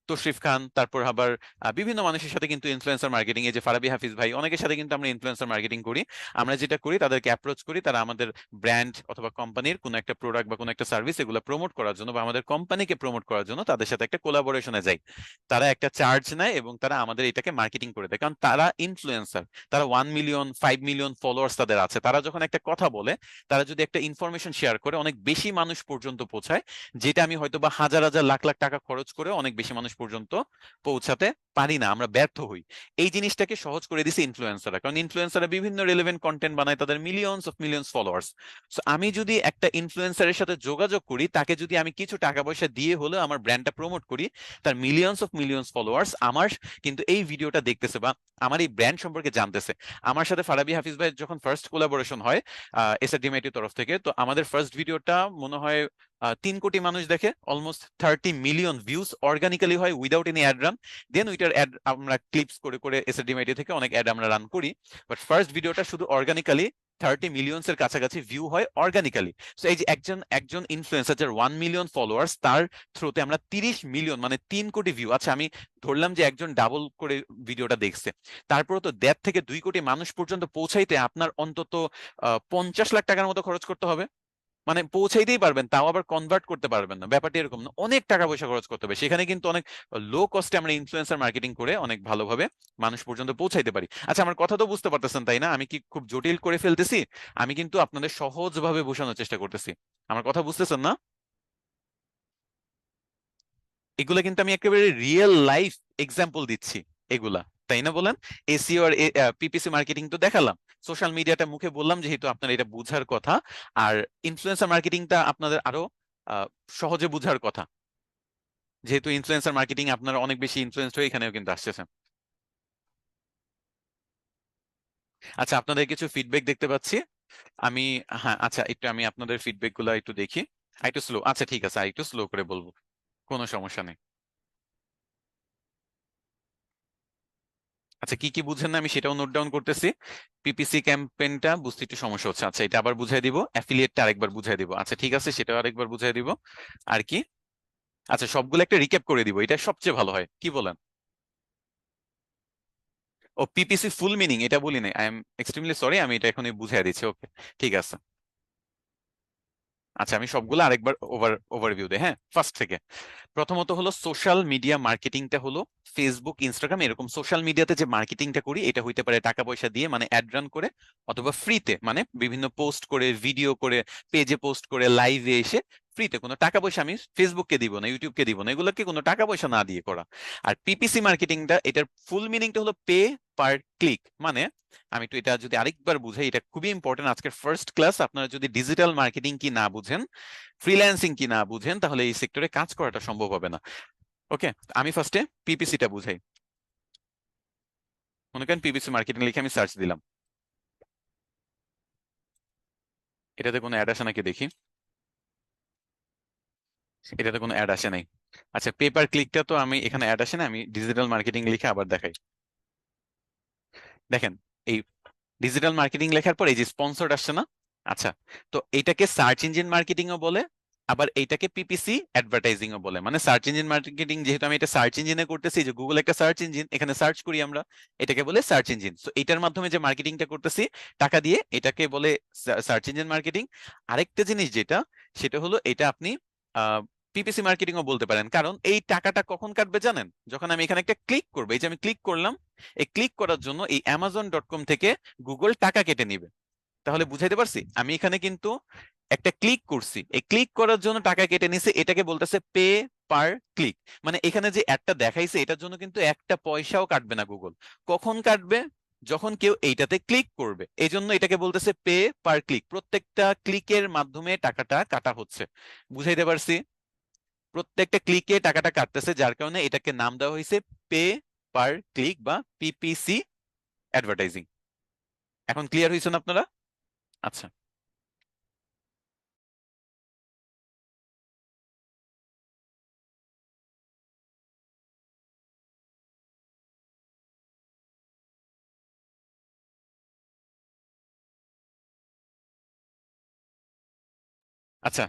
তশরিফ খান, তারপর আবার বিভিন্ন মানুষের সাথে কিন্তু ইনফ্লুয়েন্সার মার্কেটিং, এই যে ফারাবি হাফিজ ভাই, অনেকের সাথে কিন্তু আমরা ইনফ্লুয়েন্সার মার্কেটিং করি। আমরা যেটা করি, তাদেরকে অ্যাপ্রোচ করি, তারা আমাদের ব্র্যান্ড অথবা কোম্পানির কোনো একটা প্রোডাক্ট বা কোনো একটা সার্ভিস এগুলো প্রমোট করার জন্য বা আমাদের কোম্পানিকে প্রমোট করার জন্য তাদের সাথে একটা কোলাবোরেশনে যায়। তারা একটা চার্জ নেয় এবং তারা আমাদের এটাকে মার্কেটিং করে দেয়, কারণ তারা ইনফ্লুয়েন্সার। তারা 1 মিলিয়ন 5 মিলিয়ন ফলোয়ার্স তাদের আছে। তারা যখন একটা কথা বলে, তারা যদি একটা ইনফরমেশন শেয়ার করে, অনেক বেশি মানুষ পর্যন্ত পৌঁছায়, যেটা আমি হয়তো বা হাজার হাজার লাখ লাখ টাকা খরচ করে অনেক বেশি মানুষ পর্যন্ত পৌঁছাতে পারি না, আমরা ব্যর্থ হই। এই জিনিসটাকে সহজ করে দিছে ইনফ্লুয়েন্সাররা, কারণ ইনফ্লুয়েন্সাররা বিভিন্ন রিলেভেন্ট কন্টেন্ট বানায়, তাদের মিলিয়ন্স ফলোয়ার্স। সো আমি যদি একটা ইনফ্লুয়েন্সারের সাথে যোগাযোগ করি, তাকে যদি আমি কিছু টাকা পয়সা দিয়ে হলেও আমার ব্র্যান্ডটা প্রমোট করি, তার মিলিয়ন্স ফলোয়ার্স আমার কিন্তু এই ভিডিওটা দেখতেছে বা আমার এই ব্র্যান্ড সম্পর্কে জানতেছে। আমার সাথে ফারাবি হাফিজ ভাই যখন ফার্স্ট কোলাবোরেশন হয় এসআরডিএমআইটির তরফ থেকে, তো আমাদের ফার্স্ট ভিডিওটা মনে হয় 3 কোটি মানুষ দেখে, অলমোস্ট 30 মিলিয়ন ভিউজ অর্গানিক্যালি হয় উইদাউট এনি অ্যাড রান। দেন ওইটার অ্যাড আমরা ক্লিপস করে করে এসএডিএমআইটি থেকে অনেক অ্যাড আমরা রান করি। বাট ফার্স্ট ভিডিওটা শুধু অর্গানিক্যালি 30 মিলিয়ন্স এর কাছাকাছি ভিউ হয় অর্গানিক্যালি। সো এই যে একজন একজন ইনফ্লুয়েন্সার যার 1 মিলিয়ন ফলোয়ার্স, তার থ্রুতে আমরা 30 মিলিয়ন মানে 3 কোটি ভিউ। আচ্ছা, আমি ধরলাম যে একজন ডাবল করে ভিডিওটা দেখছে, তারপরে তো 1.5 থেকে 2 কোটি মানুষ পর্যন্ত পৌঁছাইতে আপনার অন্তত 50 লাখ টাকার মতো খরচ করতে হবে। মানে পৌঁছাইতেই পারবেন, তাও আবার কনভার্ট করতে পারবেন না, ব্যাপারটা এরকম না, অনেক টাকা পয়সা খরচ করতে হবে। সেখানে কিন্তু অনেক লো কস্টে আমরা ইনফ্লুয়েন্সার মার্কেটিং করে অনেক ভালোভাবে মানুষ পর্যন্ত পৌঁছাইতে পারি। আচ্ছা, আমার কথা তো বুঝতে পারতেছেন তাই না? আমি কি খুব জটিল করে ফেলতেছি? আমি কিন্তু আপনাদের সহজভাবে বোঝানোর চেষ্টা করতেছি। আমার কথা বুঝতেছেন না? এগুলা কিন্তু আমি একেবারে রিয়েল লাইফ এক্সাম্পল দিচ্ছি এগুলা, তাই না বলেন? এসইও আর পিপিসি মার্কেটিং তো দেখালাম, সোশ্যাল মিডিয়াটা মুখে বললাম, যেহেতু আপনার এটা বুঝার কথা। আর ইনফ্লুয়েন্সার মার্কেটিংটা আপনাদের আরো আহ, সহজে বুঝার কথা, যেহেতু ইনফ্লুয়েন্সার মার্কেটিং আপনারা অনেক বেশি ইনফ্লুয়েন্স হয়ে এখানেও কিন্তু আসতেছেন। আচ্ছা, আপনাদের কিছু ফিডব্যাক দেখতে পাচ্ছি আমি। হ্যাঁ, আচ্ছা, একটু আমি আপনাদের ফিডব্যাক গুলো একটু দেখি। একটু স্লো, আচ্ছা ঠিক আছে, একটু স্লো করে বলবো, কোনো সমস্যা নেই। আচ্ছা, কি কি বুঝেন না আমি সেটাও নোট ডাউন করতেছি। পিপিসি ক্যাম্পেইনটা বুঝতে একটু সমস্যা হচ্ছে, আচ্ছা এটা আবার বুঝাই দিব। অ্যাফিলিয়েটটা আরেকবার বুঝাই দিব, আচ্ছা ঠিক আছে, সেটাও আরেকবার বুঝাই দিব। আর কি? আচ্ছা, সবগুলো একটা রিক্যাপ করে দিব, এটা সবচেয়ে ভালো হয়, কি বলেন? ও, পিপিসি ফুল মিনিং এটা বলি নাই, আই এম এক্সট্রিমলি সরি, আমি এটা এখনই বুঝাই দিচ্ছি, ওকে ঠিক আছে। আচ্ছা, আমি সবগুলো আরেকবার ওভারভিউ দেই, হ্যাঁ, ফার্স্ট থেকে। প্রথমত হলো সোশ্যাল মিডিয়া মার্কেটিংটা হলো ফেসবুক, ইনস্টাগ্রাম, এরকম সোশ্যাল মিডিয়াতে যে মার্কেটিংটা করি, এটা হইতে পারে টাকা পয়সা দিয়ে, মানে অ্যাড রান করে, অথবা ফ্রিতে, মানে বিভিন্ন পোস্ট করে, ভিডিও করে, পেজে পোস্ট করে, লাইভে এসে ফ্রিতে, কোনো টাকা পয়সা আমি ফেসবুককে দিব না, ইউটিউবকে দিব না, এগুলোকে কোনো টাকা পয়সা না দিয়ে করা। আর পিপিসি মার্কেটিংটা, এটার ফুল মিনিংটা হলো পে পার ক্লিক। মানে আমি একটু এটা যদি আরেকবার বুঝাই, এটা খুবই ইম্পর্টেন্ট, আজকের ফার্স্ট ক্লাস। আপনারা যদি ডিজিটাল মার্কেটিং কি না বুঝেন, ফ্রিল্যান্সিং কি না বুঝেন, তাহলে এই সেক্টরে কাজ করাটা সম্ভব হবে না। ওকে, আমি ফার্স্টে পিপিসিটা বুঝাই। মনে করেন পিপিসি মার্কেটিং লিখে আমি সার্চ দিলাম, এটাতে কোনো অ্যাড আসে নাকি দেখি। এটাতে কোনো অ্যাড আসে নাই। আচ্ছা, পেপার ক্লিকটা তো আমি এখানে অ্যাড আসে না, আমি ডিজিটাল মার্কেটিং লিখে আবার দেখাই। দেখেন, এই ডিজিটাল মার্কেটিং লেখার পর এই যে স্পন্সর্ড আসছে না? আচ্ছা, তো এইটাকে সার্চ ইঞ্জিন মার্কেটিং ও বলে, আবার এইটাকে পিপিসি অ্যাডভার্টাইজিং ও বলে। মানে সার্চ ইঞ্জিন মার্কেটিং, যেহেতু আমি এটা সার্চ ইঞ্জিনে করতেছি, যে গুগল একটা সার্চ ইঞ্জিন, এখানে সার্চ করি আমরা, এটাকে বলে সার্চ ইঞ্জিন। তো এটার মাধ্যমে যে মার্কেটিংটা করতেছি টাকা দিয়ে, এটাকে বলে সার্চ ইঞ্জিন মার্কেটিং। আরেকটা জিনিস যেটা, সেটা হলো এটা আপনি পিপিসি মার্কেটিং ও বলতে পারেন, কারণ এই টাকাটা কখন কাটবে জানেন? যখন আমি এখানে একটা ক্লিক করবো, এই যে আমি ক্লিক করলাম, এই ক্লিক করার জন্য এই অ্যামাজন.কম থেকে গুগল টাকা কেটে নিবে। তাহলে বুঝাইতে পারছি? আমি এখানে কিন্তু একটা ক্লিক করছি, এই ক্লিক করার জন্য টাকা কেটে নিছে, এটাকে বলতেছে পে পার ক্লিক। মানে এখানে যে অ্যাডটা দেখাইছে, এটার জন্য কিন্তু একটা পয়সাও কাটবে না গুগল। কখন কাটবে? যখন কেউ এইটাতে ক্লিক করবে, এই জন্য এটাকে বলতেছে পে পার ক্লিক। প্রত্যেকটা ক্লিকের মাধ্যমে টাকাটা কাটা হচ্ছে। বুঝাইতে পারছি? প্রত্যেকটা ক্লিকে টাকাটা কাটতেছে, যার কারণে এটাকে নাম দেওয়া হয়েছে পে পার ক্লিক বা পিপিসি অ্যাডভার্টাইজিং। এখন ক্লিয়ার হয়েছেন আপনারা? আচ্ছা। আচ্ছা,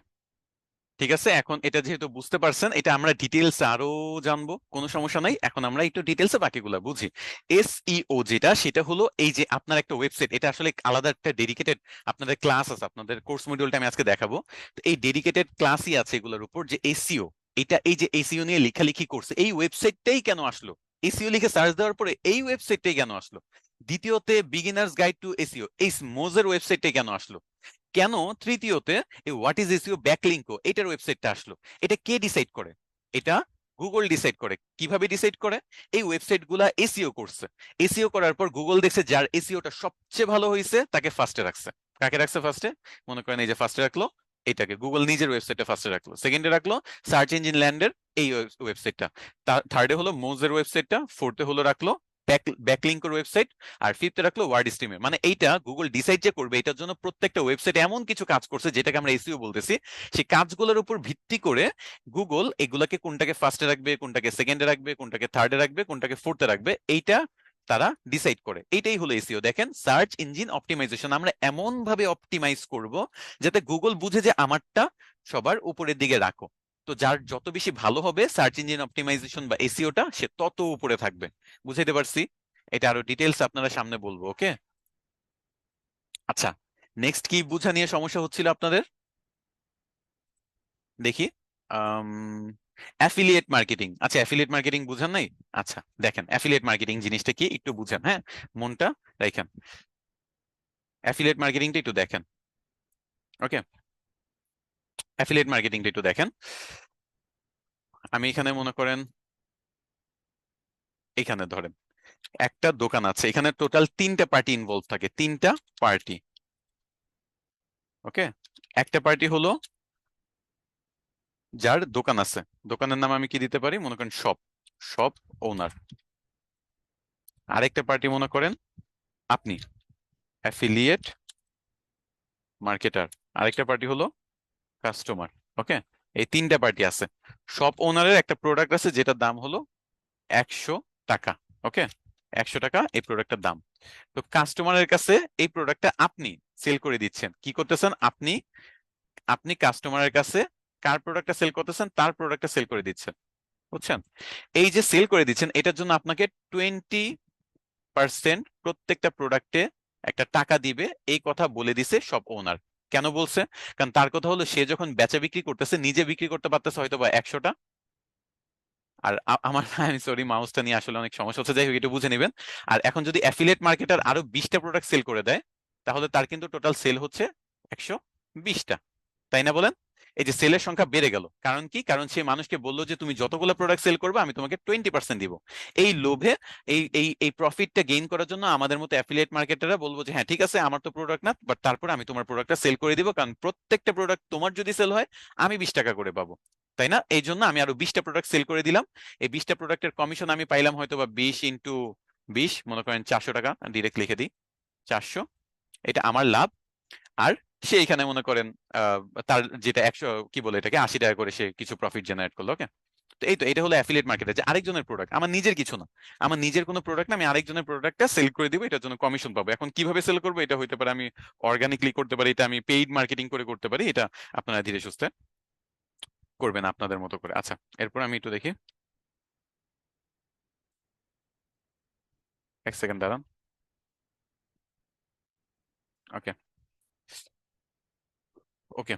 ঠিক আছে, এখন এটা যেহেতু বুঝতে পারছেন, এটা আমরা ডিটেলস আরো জানবো, কোনো সমস্যা নাই। এখন আমরা একটু ডিটেলসে বাকিগুলো বুঝি। এসইও যেটা, সেটা হলো এই যে আপনার একটা ওয়েবসাইট, এটা আসলে আলাদা একটা ডেডিকেটেড আপনাদের ক্লাস আছে, আপনাদের কোর্স মডিউলটা আমি আজকে দেখাবো। তো এই ডেডিকেটেড ক্লাসই আছে এগুলোর উপর, যে এসইও, এটা এই যে এসইও নিয়ে লেখালেখি করছে, এই ওয়েবসাইটটাই কেন আসলো, এসইও লিখে সার্চ দেওয়ার পরে এই ওয়েবসাইটটাই কেন আসলো। দ্বিতীয়তে, বিগিনার্স গাইড টু এসইও, এই মোজের ওয়েবসাইটটাই কেন আসলো, কেন তৃতীয়তে এই হোয়াট ইজ এসইও ব্যাকলিঙ্কও এটার ওয়েবসাইটটা আসলো। এটা কে ডিসাইড করে? এটা গুগল ডিসাইড করে। কিভাবে ডিসাইড করে? এই ওয়েবসাইট গুলা এসইও করছে, এসইও করার পর গুগল দেখছে যার এসইওটা সবচেয়ে ভালো হয়েছে তাকে ফার্স্টে রাখছে। কাকে রাখছে ফার্স্টে? মনে করেন এই যে ফার্স্টে রাখলো এটাকে, গুগল নিজের ওয়েবসাইটে ফার্স্টে রাখলো, সেকেন্ডে রাখলো সার্চ ইঞ্জিন ল্যান্ডের এই ওয়েবসাইটটা, থার্ডে হলো মোজের ওয়েবসাইটটা, ফোর্থে হলো রাখলো ব্যাকলিঙ্কের ওয়েবসাইট, আর ফিফথে রাখলো ওয়ার্ড স্ট্রিমের। মানে এইটা গুগল ডিসাইড যে করবে, এটার জন্য প্রত্যেকটা ওয়েবসাইট এমন কিছু কাজ করছে যেটাকে আমরা এসইও বলতেছি। সেই কাজগুলোর উপর ভিত্তি করে গুগল এগুলাকে কোনটাকে ফার্স্টে রাখবে, কোনটাকে সেকেন্ডে রাখবে, কোনটাকে থার্ডে রাখবে, কোনটাকে ফোর্থে রাখবে, এইটা তারা ডিসাইড করে। এইটাই হলো এসইও। দেখেন, সার্চ ইঞ্জিন অপটিমাইজেশন, আমরা এমন ভাবে অপটিমাইজ করব যাতে গুগল বুঝে যে আমারটা সবার উপরের দিকে রাখো। তো যার যত বেশি ভালো হবে সার্চ ইঞ্জিন অপটিমাইজেশন বা এসইওটা, সে তত উপরে থাকবে। বুঝাইতে পারছি? এটা আরো ডিটেলস আপনারা সামনে বলবো, ওকে? আচ্ছা, নেক্সট কি বুঝা নিয়ে সমস্যা হচ্ছিল আপনাদের? দেখি। অ্যাফিলিয়েট মার্কেটিং, আচ্ছা অ্যাফিলিয়েট মার্কেটিং বুঝেন নাই? আচ্ছা দেখেন, অ্যাফিলিয়েট মার্কেটিং জিনিসটা কি একটু বুঝেন, হ্যাঁ, মনটা রাখেন। অ্যাফিলিয়েট মার্কেটিংটা একটু দেখেন, ওকে? অ্যাফিলিয়েট মার্কেটিংটা একটু দেখেন। আমি এখানে মনে করেন, এখানে ধরেন একটা দোকান আছে, এখানে টোটাল তিনটা পার্টি ইনভলভ থাকে, তিনটা পার্টি, ওকে? একটা পার্টি হলো যার দোকান আছে, দোকানের নাম আমি কি দিতে পারি, মনে করেন শপ, শপ ওনার। আরেকটা পার্টি মনে করেন আপনি, অ্যাফিলিয়েট মার্কেটার। আরেকটা পার্টি হলো কাস্টমার, ওকে? এই তিনটা পার্টি আছে। শপ ওনারের একটা প্রোডাক্ট আছে যেটার দাম হলো 100 টাকা, ওকে? 100 টাকা এই প্রোডাক্টের দাম। তো কাস্টমারের কাছে এই প্রোডাক্টটা আপনি সেল করে দিচ্ছেন, কি করতেছেন আপনি? আপনি কাস্টমারের কাছে কার প্রোডাক্টটা সেল করতেছেন, তার প্রোডাক্টটা সেল করে দিচ্ছেন, বুঝছেন? এই যে সেল করে দিচ্ছেন, এটার জন্য আপনাকে 20% প্রত্যেকটা প্রোডাক্টে একটা টাকা দিবে, এই কথা বলে দিছে সব ওনার। কেন বলছে? কারণ তার কথা হলো সে যখন বেচা বিক্রি করতেছে, নিজে বিক্রি করতে পারতেছে হয়তো বা 100টা, আর আমার আমি সরি, মাউসটা নিয়ে আসলে অনেক সমস্যা হচ্ছে, যাই হোক এটা বুঝে নেবেন। আর এখন যদি অ্যাফিলিয়েট মার্কেটার আরো 20টা প্রোডাক্ট সেল করে দেয়, তাহলে তার কিন্তু টোটাল সেল হচ্ছে 120টা, তাই না বলেন? এই যে সেলের সংখ্যা বেড়ে গেল, কারণ কি? কারণ সে মানুষকে বললো যে তুমি যতগুলো প্রোডাক্ট সেল করবে আমি তোমাকে 20% দিব। এই লোভে, এই প্রফিটটা গেইন করার জন্য আমাদের মতো অ্যাফিলিয়েট মার্কেটাররা বলবো যে হ্যাঁ ঠিক আছে, আমার তো প্রোডাক্ট না, বাট তারপরে আমি তোমার প্রোডাক্টটা সেল করে দিব, কারণ প্রত্যেকটা প্রোডাক্ট তোমার যদি সেল হয় আমি 20 টাকা করে পাবো, তাই না? এই জন্য আমি আরো 20টা প্রোডাক্ট সেল করে দিলাম। এই 20টা প্রোডাক্টের কমিশন আমি পাইলাম হয়তো বা 20 × 20, মনে করেন 400 টাকা, ডিরেক্ট লিখে দিই 400, এটা আমার লাভ। আর সে এখানে মনে করেন আহ, তার যেটা 100 কি বলে এটাকে 80 টাকা করে সে কিছু প্রফিট জেনারেট করলো, ওকে? তো এই তো, এটা হলো অ্যাফিলিয়েট মার্কেটে, যে আরেকজনের প্রোডাক্ট, আমার নিজের কিছু না, আমার নিজের কোনো প্রোডাক্ট না, আমি আরেকজনের প্রোডাক্টটা সেল করে দিব, এটার জন্য কমিশন পাবো। এখন কিভাবে সেল করবো, এটা হইতে পারে আমি অর্গানিকলি করতে পারি, এটা আমি পেইড মার্কেটিং করে করতে পারি, এটা আপনারা ধীরে সুস্থে করবেন আপনাদের মতো করে। আচ্ছা, এরপর আমি একটু দেখি, এক সেকেন্ড দাঁড়ান, ওকে? ওকে,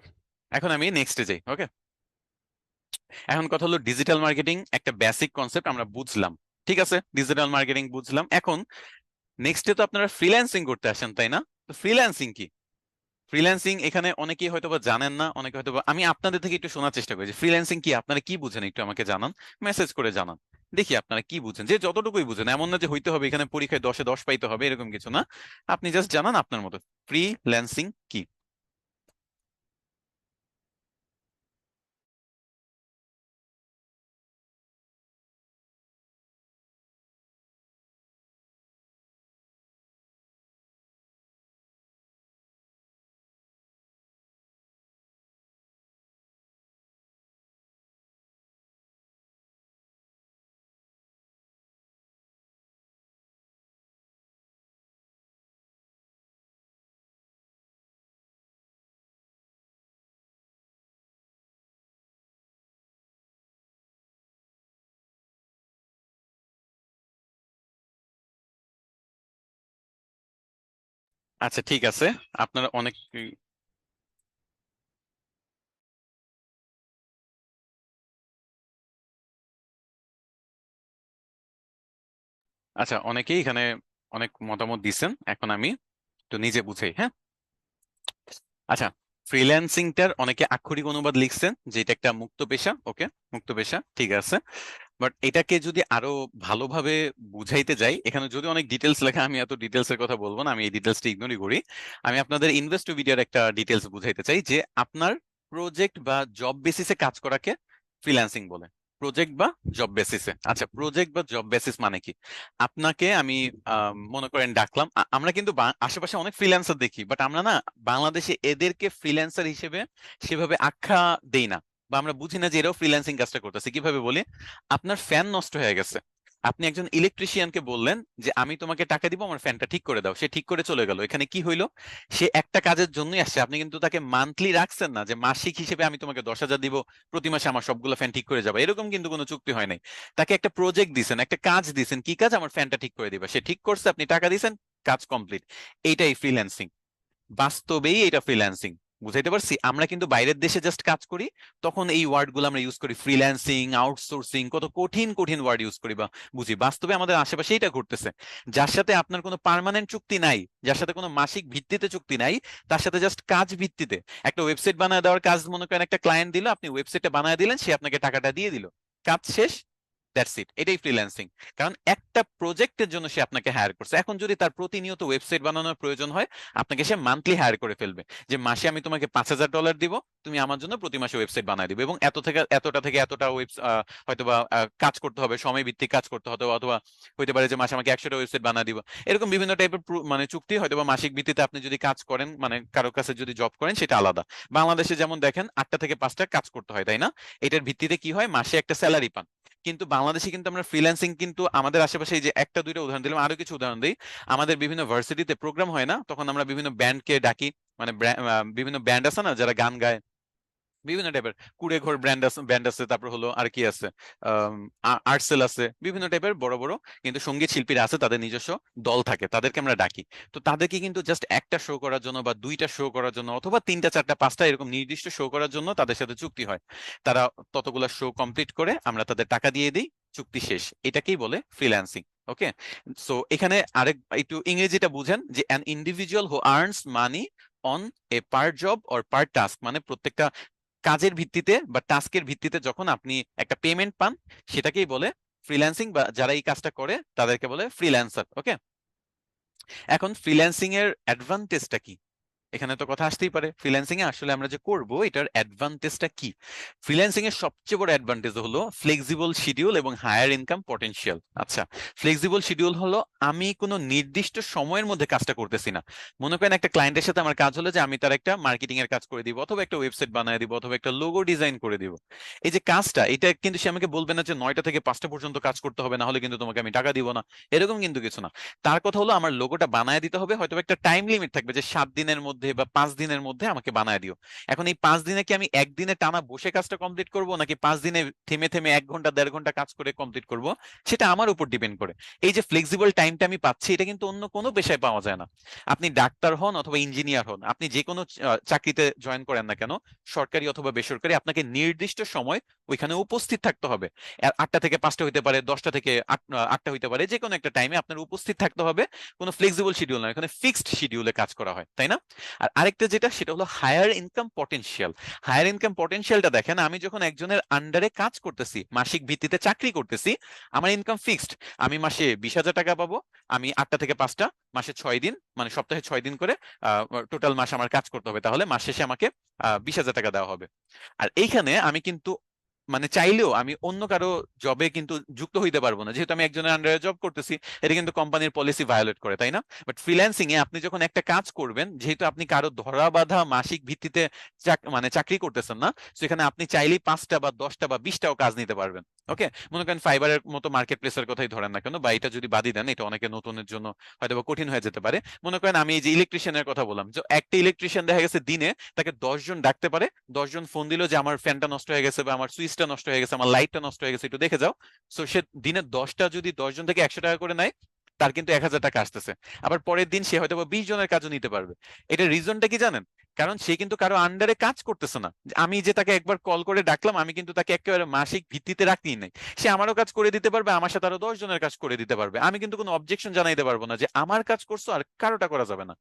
এখন আমি নেক্সটে যাই, ওকে? এখন কথা হলো ডিজিটাল মার্কেটিং একটা বেসিক কনসেপ্ট আমরা বুঝলাম, ঠিক আছে? ডিজিটাল মার্কেটিং বুঝলাম। এখন নেক্সটে তো আপনারা ফ্রিল্যান্সিং করতে আসেন, তাই না? তো ফ্রিল্যান্সিং কি? ফ্রিল্যান্সিং এখানে অনেকেই হয়তোবা জানেন না, অনেকে হয়তোবা, আমি আপনাদের থেকে একটু শোনার চেষ্টা করি যে ফ্রিল্যান্সিং কি, আপনারা কি বুঝেন একটু আমাকে জানান, মেসেজ করে জানান। দেখি আপনারা কি বুঝেন, যে যতটুকুই বুঝেন, এমন না যে হইতে হবে এখানে পরীক্ষায় 10-এ 10 পাইতে হবে, এরকম কিছু না। আপনি জাস্ট জানান আপনার মতো, ফ্রিল্যান্সিং কি? আচ্ছা ঠিক আছে, আপনারা অনেক আচ্ছা অনেকেই এখানে অনেক মতামত দিচ্ছেন, এখন আমি একটু নিজে বুঝাই, হ্যাঁ। আচ্ছা, ফ্রিল্যান্সিংটার অনেকে আক্ষরিক অনুবাদ লিখছেন যে এটা একটা মুক্ত পেশা, ওকে, মুক্ত পেশা ঠিক আছে। বাট এটাকে যদি আরো ভালোভাবে বুঝাইতে যাই, এখানে যদি অনেক ডিটেলস লেখা, আমি এত ডিটেলস এর কথা বলবো না, আমি এই ডিটেলসটা ইগনোরই করি। আমি আপনাদের ইনভেস্টোভিডিওর একটা ডিটেলস বুঝাইতে চাই যে আপনার প্রজেক্ট বা জব বেসিসে কাজ করাকে ফ্রিল্যান্সিং বলে। প্রজেক্ট বা জব বেসিসে, আচ্ছা প্রজেক্ট বা জব বেসিস মানে কি? আপনাকে আমি মনে করেন ডাকলাম, আমরা কিন্তু আশেপাশে অনেক ফ্রিল্যান্সার দেখি, বাট আমরা না বাংলাদেশে এদেরকে ফ্রিল্যান্সার হিসেবে সেভাবে আখ্যা দেই না, বা আমরা বুঝি না যে এরাও ফ্রিল্যান্সিং কাজটা করতেছে। কিভাবে বলি? আপনার ফ্যান নষ্ট হয়ে গেছে, আপনি একজন ইলেকট্রিশিয়ানকে বললেন যে আমি তোমাকে টাকা দিব, আমার ফ্যানটা ঠিক করে দাও, সে ঠিক করে চলে গেল। এখানে কি হইলো? সে একটা কাজের জন্যই আসছে, আপনি কিন্তু তাকে মান্থলি রাখছেন না যে মাসিক হিসেবে আমি তোমাকে 10,000 দিব, প্রতি মাসে আমার সবগুলো ফ্যান ঠিক করে যাবে, এরকম কিন্তু কোনো চুক্তি হয় নাই। তাকে একটা প্রজেক্ট দিছেন, একটা কাজ দিছেন, কি কাজ? আমার ফ্যানটা ঠিক করে দিবা। সে ঠিক করছে, আপনি টাকা দিছেন, কাজ কমপ্লিট। এইটাই ফ্রিল্যান্সিং, বাস্তবেই এটা ফ্রিল্যান্সিং। বুঝাইতে পারছি? আমরা কিন্তু বাইরের দেশে জাস্ট কাজ করি, তখন এই ওয়ার্ড গুলো আমরা ইউজ করি, ফ্রিল্যান্সিং, আউটসোর্সিং, কত কঠিন কঠিন ওয়ার্ড ইউজ করি বা বুঝি। বাস্তবে আমাদের আশেপাশে এটা ঘটতেছে, যার সাথে আপনার কোনো পার্মানেন্ট চুক্তি নাই, যার সাথে কোনো মাসিক ভিত্তিতে চুক্তি নাই, তার সাথে জাস্ট কাজ ভিত্তিতে একটা ওয়েবসাইট বানায় দেওয়ার কাজ, মনে করেন একটা ক্লায়েন্ট দিল, আপনি ওয়েবসাইটটা বানায় দিলেন, সে আপনাকে টাকাটা দিয়ে দিল, কাজ শেষ, দ্যাটস ইট, এটাই ফ্রিল্যান্সিং। কারণ একটা প্রজেক্টের জন্য সে আপনাকে হায়ার করছে। এখন যদি তার প্রতিনিয়ত ওয়েবসাইট বানানোর প্রয়োজন হয়, আপনাকে সে মান্থলি হায়ার করে ফেলবে, যে মাসে আমি তোমাকে $5,000 দিব, তুমি আমার জন্য প্রতি মাসে ওয়েবসাইট বানায় দিবে, এবং এত থেকে এতটা থেকে এতটা হয়তোবা কাজ করতে হবে, সময় ভিত্তিক কাজ করতে হবে, অথবা হইতে পারে যে মাসে আমাকে 100টা ওয়েবসাইট বানায় দিব। এরকম বিভিন্ন টাইপের মানে চুক্তি, হয়তোবা মাসিক ভিত্তিতে আপনি যদি কাজ করেন, মানে কারো কাছে যদি জব করেন, সেটা আলাদা। বাংলাদেশে যেমন দেখেন 8টা থেকে 5টা কাজ করতে হয়, তাই না? এটার ভিত্তিতে কি হয়, মাসে একটা স্যালারি পান। কিন্তু বাংলাদেশে কিন্তু আমরা ফ্রিল্যান্সিং কিন্তু আমাদের আশেপাশে, এই যে একটা দুইটা উদাহরণ দিলাম, আরো কিছু উদাহরণ দিই। আমাদের বিভিন্ন ভার্সিটিতে প্রোগ্রাম হয় না, তখন আমরা বিভিন্ন ব্যান্ডকে ডাকি, মানে বিভিন্ন ব্যান্ড আছে না যারা গান গায়, বিভিন্ন টাইপের, কুড়ে ঘর ব্যান্ড আছে, তারপর হলো আর কি আছে, আর্টসেল আছে, বিভিন্ন টাইপের বড় বড় কিন্তু সঙ্গীত শিল্পীরা আছে, তাদের নিজস্ব দল থাকে, তাদেরকে আমরা ডাকি। তো তাদেরকে কিন্তু জাস্ট একটা শো করার জন্য বা দুইটা শো করার জন্য, অথবা তিনটা চারটা পাঁচটা এরকম নির্দিষ্ট শো করার জন্য তাদের সাথে চুক্তি হয়। তারা ততগুলা শো কমপ্লিট করে আমরা তাদের টাকা দিয়ে দিই, চুক্তি শেষ। এটাকেই বলে ফ্রিল্যান্সিং। ওকে, সো এখানে আরেক একটু ইংরেজিটা বুঝেন, যে an individual who earns money on a per job or per task, মানে প্রত্যেকটা কাজের ভিত্তিতে বা টাস্কের ভিত্তিতে যখন আপনি একটা পেমেন্ট পান, সেটাকেই বলে ফ্রিল্যান্সিং, বা যারা এই কাজটা করে তাদেরকে বলে ফ্রিল্যান্সার। ওকে, এখন ফ্রিল্যান্সিং এর অ্যাডভান্টেজটা কি? এখানে তো কথা আসতেই পারে, ফ্রিল্যান্সিং এ আসলে আমরা যে করব এটার অ্যাডভান্টেজটা কি? ফ্রিল্যান্সিং এর সবচেয়ে বড় অ্যাডভান্টেজ হলো ফ্লেক্সিবল শিডিউল এবং হায়ার ইনকাম পটেনশিয়াল। আচ্ছা, ফ্লেক্সিবল শিডিউল হলো আমি কোনো নির্দিষ্ট সময়ের মধ্যে কাজটা করতেছি না। মনে করেন একটা ক্লায়েন্টের সাথে আমার কাজ হলো যে আমি তার একটা মার্কেটিং এর কাজ করে দিব, অথবা একটা ওয়েবসাইট বানিয়ে দিব, অথবা একটা লোগো ডিজাইন করে দিব। এই যে কাজটা, এটা কিন্তু সে আমাকে বলবে না যে 9টা থেকে 5টা পর্যন্ত কাজ করতে হবে, না হলে কিন্তু তোমাকে আমি টাকা দিব না, এরকম কিন্তু কিছু না। তার কথা হলো আমার লোগোটা বানায় দিতে হবে, হয়তো একটা টাইম লিমিট থাকবে যে 7 দিনের মধ্যে বা 5 দিনের মধ্যে আমাকে বানায় দিও। এখন এই 5 দিনে কি আমি একদিনে টানা বসে কাজটা কমপ্লিট করব, নাকি 5 দিনে থেমে থেমে 1 ঘন্টা 1.5 ঘন্টা কাজ করে কমপ্লিট করব, সেটা আমার উপর ডিপেন্ড করে। এই যে ফ্লেক্সিবল টাইমটা আমি পাচ্ছি, এটা কিন্তু অন্য কোনো পেশায় পাওয়া যায় না। আপনি ডাক্তার হন অথবা ইঞ্জিনিয়ার হন, আপনি যে কোনো চাকরিতে জয়েন করেন না কেন, সরকারি অথবা বেসরকারি, আপনাকে নির্দিষ্ট সময় ওইখানে উপস্থিত থাকতে হবে। 8টা থেকে 5টা হইতে পারে, 10টা থেকে 8টা হইতে পারে, যে কোনো একটা টাইমে আপনার উপস্থিত থাকতে হবে। কোনো ফ্লেক্সিবল শিডিউল নয়, এখানে ফিক্সড শিডিউলে কাজ করা হয়, তাই না? আর আরেকটা যেটা, সেটা হলো higher income potential. Higher income পটেনশিয়ালটা দেখেন, আমি যখন একজনের আন্ডারে কাজ করতেছি, মাসিক ভিত্তিতে চাকরি করতেছি, আমার ইনকাম ফিক্সড। আমি মাসে 20,000 টাকা পাবো। আমি 8টা থেকে 5টা, মাসে 6 দিন, মানে সপ্তাহে 6 দিন করে টোটাল মাস আমার কাজ করতে হবে, তাহলে মাস শেষে আমাকে 20,000 টাকা দেওয়া হবে। আর এইখানে আমি কিন্তু মানে চাইলেও আমি অন্য কারো জবে কিন্তু যুক্ত হইতে পারবো না, যেহেতু আমি একজনের আন্ডারে জব করতেছি। এটা কিন্তু কোম্পানির পলিসি ভায়োলেট করে, তাই না? বাট ফ্রিল্যান্সিং এ আপনি যখন একটা কাজ করবেন, যেহেতু আপনি কারো ধরা বাঁধা মাসিক ভিত্তিতে মানে চাকরি করতেছেন না, সেখানে আপনি চাইলেই 5টা বা 10টা বা 20টাও কাজ নিতে পারবেন। ওকে, মনে করেন ফাইবারের মতো মার্কেট প্লেসের কথাই ধরেন না কেন, বা এটা যদি বাদই দেন, এটা অনেকে নতুনের জন্য হয়তো বা কঠিন হয়ে যেতে পারে। মনে করেন আমি এই যে ইলেকট্রিশিয়ানের কথা বললাম, যে একটা ইলেকট্রিশিয়ান দেখা গেছে দিনে তাকে 10 জন ডাকতে পারে। 10 জন ফোন দিল যে আমার ফ্যানটা নষ্ট হয়ে গেছে, বা আমার সুইচটা নষ্ট হয়ে গেছে, আমার লাইটটা নষ্ট হয়ে গেছে, একটু দেখে যাও। সো সে দিনে 10টা যদি 10 জন থেকে 100 টাকা করে নেয়, তার কিন্তু 1,000 টাকা আসতেছে। আবার পরের দিন সে হয়তো বা 20 জনের কাজও নিতে পারবে। এটা রিজনটা কি জানেন? কারণ সে কিন্তু কারো আন্ডারে কাজ করতেছে না। যে আমি যে তাকে একবার কল করে ডাকলাম, আমি কিন্তু তাকে একেবারে মাসিক ভিত্তিতে রাখি নাই। সে আমারও কাজ করে দিতে পারবে, আমার সাথে আরো 10 জনের কাজ করে দিতে পারবে। আমি কিন্তু কোনো অবজেকশন জানাইতে পারবো না যে আমার কাজ করছো আর কারোটা করা যাবে না।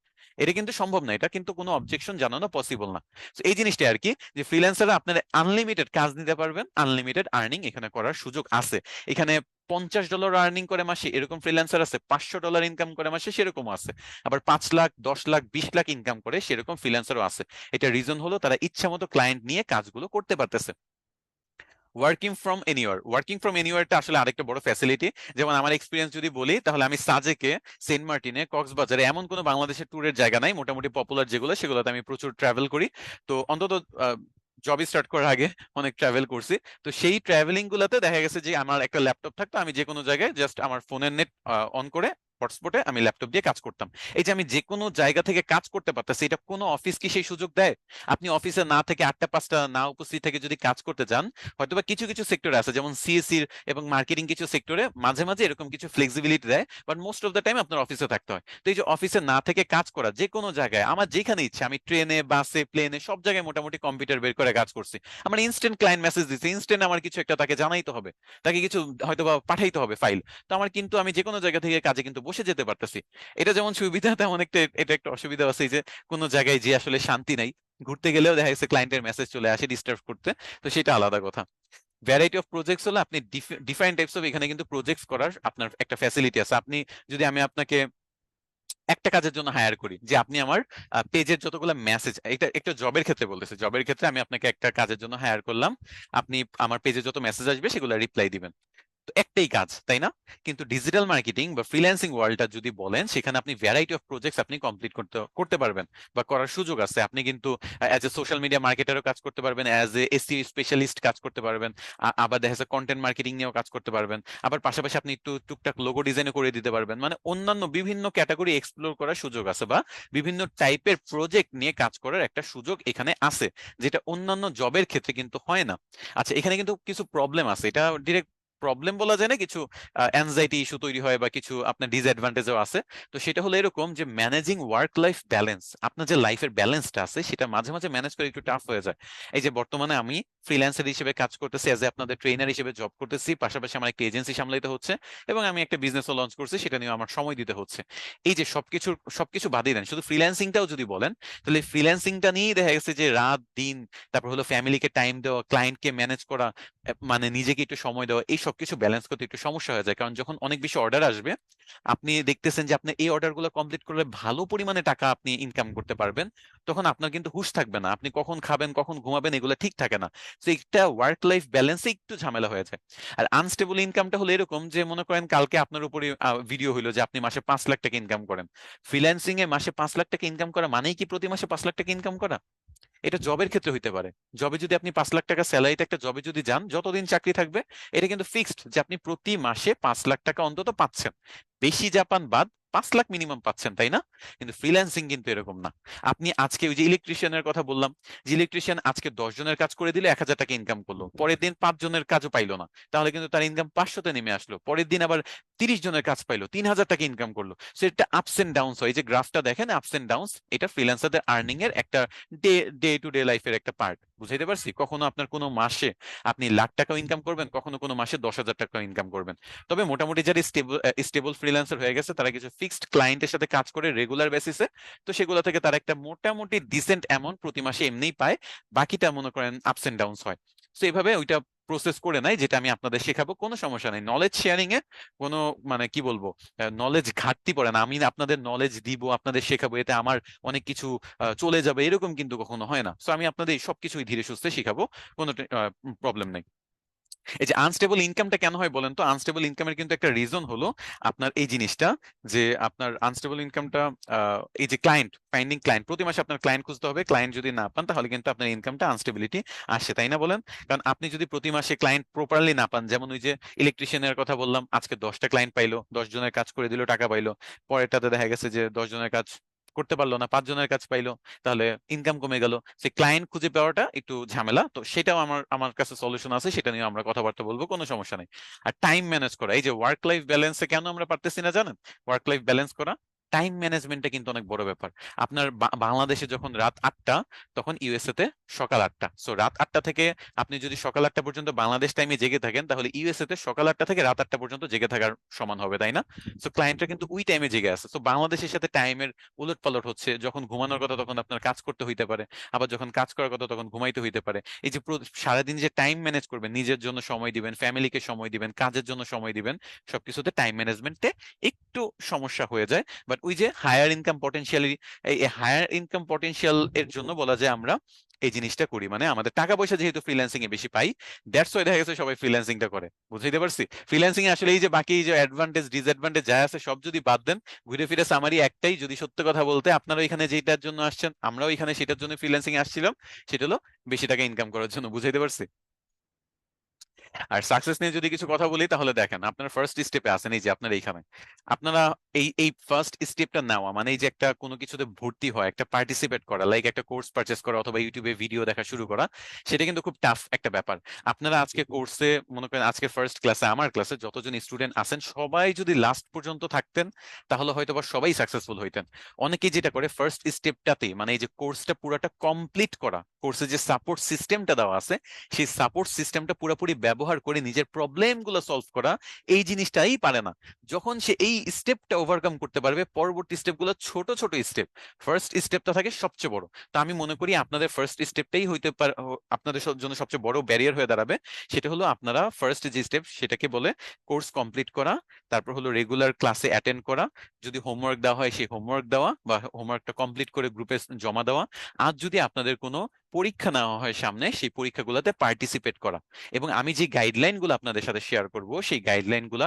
এটা কিন্তু সম্ভব না, এটা কিন্তু কোনো অবজেকশন জানানো পসিবল না। তো এই জিনিসটা আর কি, যে ফ্রিল্যান্সাররা আপনার আনলিমিটেড কাজ নিতে পারবেন, আনলিমিটেড আর্নিং এখানে করার সুযোগ আছে। এখানে $50 আর্নিং করে মাসে এরকম ফ্রিল্যান্সার আছে, $500 ইনকাম করে মাসে সেরকম আছে, আবার 5 লাখ, 10 লাখ, 20 লাখ ইনকাম করে সেরকম ফ্রিল্যান্সারও আছে। এটা রিজন হলো তারা ইচ্ছা মতো ক্লায়েন্ট নিয়ে কাজগুলো করতে পারতেছে। ওয়ার্কিং ফ্রম এনিওয়ারটা আসলে আরেকটা বড় ফ্যাসিলিটি। যেমন আমার এক্সপিরিয়েন্স যদি বলি, তাহলে আমি সাজেকে, সেন্ট মার্টিনে, কক্সবাজারে এমন কোনো বাংলাদেশের ট্যুরের জায়গা নাই, মোটামুটি পপুলার যেগুলো সেগুলোতে আমি প্রচুর ট্রাভেল করি। তো অন্তত জব স্টার্ট করার আগে অনেক ট্রাভেল করছি। তো সেই ট্রাভেলিং গুলাতে দেখা গেছে যে আমার একটা ল্যাপটপ থাকতো, আমি যে কোনো জায়গায় জাস্ট আমার ফোনের নেট অন করে হটস্পটে আমি ল্যাপটপ দিয়ে কাজ করতাম। এই যে আমি যে কোনো জায়গা থেকে কাজ করতে পারতেছি, এটা কোনো অফিস কি সেই সুযোগ দেয়? আপনি অফিসে না থেকে 8টা 5টা না উপস্থিত থেকে যদি কাজ করতে যান, হয়তোবা কিছু কিছু সেক্টরে আছে, যেমন সিএসসি এবং মার্কেটিং কিছু সেক্টরে মাঝে মাঝে এরকম কিছু ফ্লেক্সিবিলিটি দেয়, but most of the time আপনার অফিসে থাকতে হয়। তো এই যে অফিসে না থেকে কাজ করা, যে কোনো জায়গায় আমার যেখানে ইচ্ছে, আমি ট্রেনে, বাসে, প্লেনে, সব জায়গায় মোটামুটি কম্পিউটার বের করে কাজ করছি। আমার ইনস্ট্যান্ট ক্লায়েন্ট মেসেজ দিচ্ছে, ইনস্ট্যান্ট আমার কিছু একটা তাকে জানাইতে হবে, তাকে কিছু হয়তোবা পাঠাইতে হবে ফাইল। তো আমার কিন্তু আমি যে কোনো জায়গা থেকে কাজে কিন্তু বসে যেতে পারতেছি। এটা যেমন সুবিধা, তেমন একটা এটা একটা অসুবিধা আছে, এই যে কোনো জায়গায় যে আসলে শান্তি নাই, ঘুরতে গেলেও দেখা যাচ্ছে ক্লায়েন্টের মেসেজ চলে আসে ডিস্টার্ব করতে। তো সেটা আলাদা কথা। ভ্যারাইটি অফ প্রজেক্টস হলো আপনি ডিফারেন্ট টাইপস অফ এখানে কিন্তু প্রজেক্টস করার আপনার একটা ফ্যাসিলিটি আছে। আপনি যদি আমি আপনাকে একটা কাজের জন্য হায়ার করি, যে আপনি আমার পেজের যতগুলো মেসেজ, এটা একটা জবের ক্ষেত্রে বলতেছে, জবের ক্ষেত্রে আমি আপনাকে একটা কাজের জন্য হায়ার করলাম, আপনি আমার পেজে যত মেসেজ আসবে সেগুলো রিপ্লাই দিবেন। তো একটাই কাজ, তাই না? কিন্তু ডিজিটাল মার্কেটিং বা ফ্রিল্যান্সিং ওয়ার্ল্ডটা যদি বলেন, সেখানে আপনি ভ্যারাইটি অফ প্রজেক্টস আপনি কমপ্লিট করতে করতে পারবেন বা করার সুযোগ আছে। আপনি কিন্তু অ্যাজ এ সোশ্যাল মিডিয়া মার্কেটারও কাজ করতে পারবেন, অ্যাজ এ এসইও স্পেশালিস্ট কাজ করতে পারবেন, আবার দেখা যাচ্ছে কন্টেন্ট মার্কেটিং নিয়েও কাজ করতে পারবেন, আবার পাশাপাশি আপনি একটু টুকটাক লোগো ডিজাইনও করে দিতে পারবেন। মানে অন্যান্য বিভিন্ন ক্যাটাগরি এক্সপ্লোর করার সুযোগ আছে, বা বিভিন্ন টাইপের প্রজেক্ট নিয়ে কাজ করার একটা সুযোগ এখানে আছে, যেটা অন্যান্য জবের ক্ষেত্রে কিন্তু হয় না। আচ্ছা, এখানে কিন্তু কিছু প্রবলেম আছে, এটা ডিরেক্ট প্রবলেম বলা যায় না, কিছু অ্যাংজাইটি ইস্যু তৈরি হয় বা কিছু আপনার ডিসঅ্যাডভান্টেজও আছে। তো সেটা হলো এরকম যে ম্যানেজিং ওয়ার্ক লাইফ ব্যালেন্স, আপনার যে লাইফের ব্যালেন্সটা আছে সেটা মাঝে মাঝে ম্যানেজ করে একটু টাফ হয়ে যায়। এই যে বর্তমানে আমি ফ্রিল্যান্সার হিসেবে কাজ করতেছি, এজ এ আপনাদের ট্রেনার হিসেবে জব করতেছি, পাশাপাশি আমার একটা এজেন্সি সামলাইতে হচ্ছে, এবং আমি একটা বিজনেসও লঞ্চ করছি, সেটা নিয়ে আমার সময় দিতে হচ্ছে। এই যে সবকিছু বাদই দেন, শুধু ফ্রিল্যান্সিংটাও যদি বলেন, তাহলে ফ্রিল্যান্সিংটা নিয়েই দেখা গেছে যে রাত দিন, তারপর হলো ফ্যামিলিকে টাইম দেওয়া, ক্লায়েন্টকে ম্যানেজ করা, মানে নিজেকে একটু সময় দেওয়া, এই সবকিছু ব্যালেন্স করতে একটু সমস্যা হয়ে যায়। কারণ যখন অনেক বেশি অর্ডার আসবে, আপনি দেখতেছেন যে আপনি এই অর্ডার গুলো কমপ্লিট করলে ভালো পরিমাণে টাকা আপনি ইনকাম করতে পারবেন, তখন আপনার কিন্তু হুঁশ থাকবে না, আপনি কখন খাবেন কখন ঘুমাবেন এগুলো ঠিক থাকে না। তো একটা ওয়ার্ক লাইফ ব্যালেন্সে একটু ঝামেলা হয়ে যায়। আর আনস্টেবল ইনকামটা হলো এরকম যে, মনে করেন কালকে আপনার উপরে ভিডিও হইলো যে আপনি মাসে 5 লাখ টাকা ইনকাম করেন। ফ্রিল্যান্সিং এ মাসে 5 লাখ টাকা ইনকাম করা মানেই কি প্রতি মাসে 5 লাখ টাকা ইনকাম করা? এটা জবের ক্ষেত্রে হইতে পারে। জবে যদি আপনি 5 লাখ টাকা স্যালারিতে একটা জবে যদি যান, যতদিন চাকরি থাকবে, এটা কিন্তু ফিক্সড যে আপনি প্রতি মাসে 5 লাখ টাকা অন্তত পাচ্ছেন। বেশি জাপান বাদ 5 লাখ মিনিমাম পাচ্ছেন, তাই না? কিন্তু ফ্রিল্যান্সিং কিন্তু এরকম না। আপনি আজকে ওই যে ইলেকট্রিশিয়ানের কথা বললাম, যে ইলেকট্রিশিয়ান আজকে 10 জনের কাজ করে দিলে 1,000 টাকা ইনকাম করলো, পরের দিন 5 জনের কাজও পাইলো না, তাহলে কিন্তু তার ইনকাম 500-তে নেমে আসলো। পরের দিন আবার 30 জনের কাজ পাইলো, 3,000 টাকা ইনকাম করলো। সো এটা আপস এন্ড ডাউনস হয়, এই যে গ্রাফটা দেখেন আপস এন্ড ডাউনস, এটা ফ্রিল্যান্সারদের আর্নিং এর একটা ডে ডে টু ডে লাইফের একটা পার্ট। বুঝাইতে পারছি? কখনো আপনার কোনো মাসে আপনি লাখ টাকাও ইনকাম করবেন, কখনো কোনো মাসে 10,000 টাকাও ইনকাম করবেন। তবে মোটামুটি যারা স্টেবল ফ্রিল্যান্সার হয়ে গেছে, তারা কিছু ফিক্সড ক্লায়েন্টের সাথে কাজ করে রেগুলার বেসিসে, তো সেগুলো থেকে তারা একটা মোটামুটি ডিসেন্ট অ্যামাউন্ট প্রতি মাসে এমনিই পায়। বাকিটা মনে করেন আপস এন্ড ডাউনস হয়। তো এইভাবে ওইটা প্রসেস করে নাই, যেটা আমি আপনাদের শেখাবো, কোনো সমস্যা নেই। নলেজ শেয়ারিং এ কোনো মানে কি বলবো, নলেজ ঘাটতি পড়ে না। আমি আপনাদের নলেজ দিব, আপনাদের শেখাবো, এতে আমার অনেক কিছু চলে যাবে এরকম কিন্তু কখনো হয় না। সো আমি আপনাদের এই সবকিছুই ধীরে সুস্থে শিখাবো, কোনো প্রবলেম নেই। এই যে আনস্টেবল ইনকামটা কেন হয় বলেন তো? আনস্টেবল ইনকামের কিন্তু একটা রিজন হলো আপনার এই জিনিসটা, যে আপনার আনস্টেবল ইনকামটা, এই যে ফাইন্ডিং ক্লায়েন্ট, প্রতি মাসে আপনার ক্লায়েন্ট খুঁজতে হবে, ক্লায়েন্ট যদি না পান তাহলে কিন্তু আপনার ইনকামটা আনস্টেবিলিটি আসে, তাই না বলেন? কারণ আপনি যদি প্রতি মাসে ক্লায়েন্ট প্রপারলি না পান, যেমন ওই যে ইলেকট্রিশিয়ানের কথা বললাম, আজকে 10টা ক্লায়েন্ট পাইলো, 10 জনের কাজ করে দিল, টাকা পাইলো, পরেরটাতে দেখা গেছে যে 10 জনের কাজ করতে পারলো না, 5 জনের কাজ পাইলো, তাহলে ইনকাম কমে গেল। সে ক্লায়েন্ট খুঁজে পাওয়াটা একটু ঝামেলা, তো সেটাও আমার আমার কাছে সলিউশন আছে, সেটা নিয়ে আমরা কথাবার্তা বলবো, কোনো সমস্যা নেই। আর টাইম ম্যানেজ করা, এই যে ওয়ার্ক লাইফ ব্যালেন্সে কেন আমরা পারতেছি না জানেন? ওয়ার্ক লাইফ ব্যালেন্স করা, টাইম ম্যানেজমেন্টটা কিন্তু অনেক বড় ব্যাপার। আপনার বাংলাদেশে যখন রাত 8টা, তখন ইউএসএ তে সকাল 8টা। সো রাত 8টা থেকে আপনি যদি সকাল 8টা পর্যন্ত বাংলাদেশ টাইমে জেগে থাকেন, তাহলে ইউএসএ তে সকাল 8টা থেকে রাত 8টা পর্যন্ত জেগে থাকার সমান হবে, তাই না? সো ক্লায়েন্টরা কিন্তু ওই টাইমে জেগে আছে। সো বাংলাদেশের সাথে টাইমের উলট পালট হচ্ছে, যখন ঘুমানোর কথা তখন আপনার কাজ করতে হইতে পারে, আবার যখন কাজ করার কথা তখন ঘুমাইতে হইতে পারে। এই যে সারাদিন যে টাইম ম্যানেজ করবেন, নিজের জন্য সময় দিবেন, ফ্যামিলিকে সময় দিবেন, কাজের জন্য সময় দিবেন, সবকিছুতে টাইম ম্যানেজমেন্টে একটু সমস্যা হয়ে যায়। বাট ওই যে হায়ার ইনকাম পটেনশিয়ালি, এই হায়ার ইনকাম পটেনশিয়াল এর জন্য বলা যায় আমরা এই জিনিসটা করি, মানে আমাদের টাকা পয়সা যেহেতু ফ্রিল্যান্সিং এ বেশি পাই, দ্যাটস ওয়াই দেখা গেছে সবাই ফ্রিল্যান্সিংটা করে। বুঝাইতে পারছি? ফ্রিল্যান্সিং এ আসলে এই যে বাকি যে অ্যাডভান্টেজ ডিসঅ্যাডভান্টেজ যা আছে সব যদি বাদ দেন, ঘুরে ফিরে সামারি একটাই, যদি সত্য কথা বলতে আপনারা এখানে যেটার জন্য আসছেন, আমরাও এখানে সেটার জন্য ফ্রিল্যান্সিং এ আসছিলাম, সেটা হলো বেশি টাকা ইনকাম করার জন্য। বুঝাইতে পারছি? আর সাকসেস নিয়ে যদি কিছু কথা বলি, তাহলে দেখেন আপনার ফার্স্ট স্টেপে আছেন, এই যে আপনার এইখানে আপনারা এই এই ফার্স্ট স্টেপটা নেওয়া, মানে এই যে একটা কোনো কিছুতে ভর্তি হয়, একটা পার্টিসিপেট করা, লাইক একটা কোর্স পারচেস করা অথবা ইউটিউবে ভিডিও দেখা শুরু করা, সেটা কিন্তু খুব টাফ একটা ব্যাপার। আপনারা আজকে কোর্সে, মনে করেন আজকে ফার্স্ট ক্লাসে, আমার ক্লাসে যতজন স্টুডেন্ট আছেন সবাই যদি লাস্ট পর্যন্ত থাকতেন, তাহলে হয়তো বা সবাই সাকসেসফুল হইতেন। অনেকেই যেটা করে ফার্স্ট স্টেপটাতেই, মানে এই যে কোর্সটা পুরোটা কমপ্লিট করা, কোর্সে যে সাপোর্ট সিস্টেমটা দেওয়া আছে, সেই সাপোর্ট সিস্টেমটা পুরোপুরি ব্যবহার করে নিজের প্রবলেম গুলো সলভ করা, এই জিনিসটাই পারে না। যখন সে এই স্টেপটা ওভারকাম করতে পারবে, পরবর্তী স্টেপগুলো ছোট ছোট স্টেপ, ফার্স্ট স্টেপটা থাকে সবচেয়ে বড়। তো আমি মনে করি আপনাদের ফার্স্ট স্টেপটাই হইতে পারে, আপনাদের জন্য সবচেয়ে বড় ব্যারিয়ার হয়ে দাঁড়াবে। সেটা হলো আপনারা ফার্স্ট যে স্টেপ, সেটাকে বলে কোর্স কমপ্লিট করা, তারপর হলো রেগুলার ক্লাসে অ্যাটেন্ড করা, যদি হোমওয়ার্ক দেওয়া হয় সেই হোমওয়ার্ক দেওয়া বা হোমওয়ার্কটা কমপ্লিট করে গ্রুপে জমা দেওয়া, আর যদি আপনাদের কোনো পরীক্ষা নেওয়া হয় সামনে, সেই পরীক্ষাগুলোতে পার্টিসিপেট করা। এবং আমি যে গাইডলাইন গুলো আপনাদের সাথে শেয়ার করব, সেই গাইডলাইন গুলা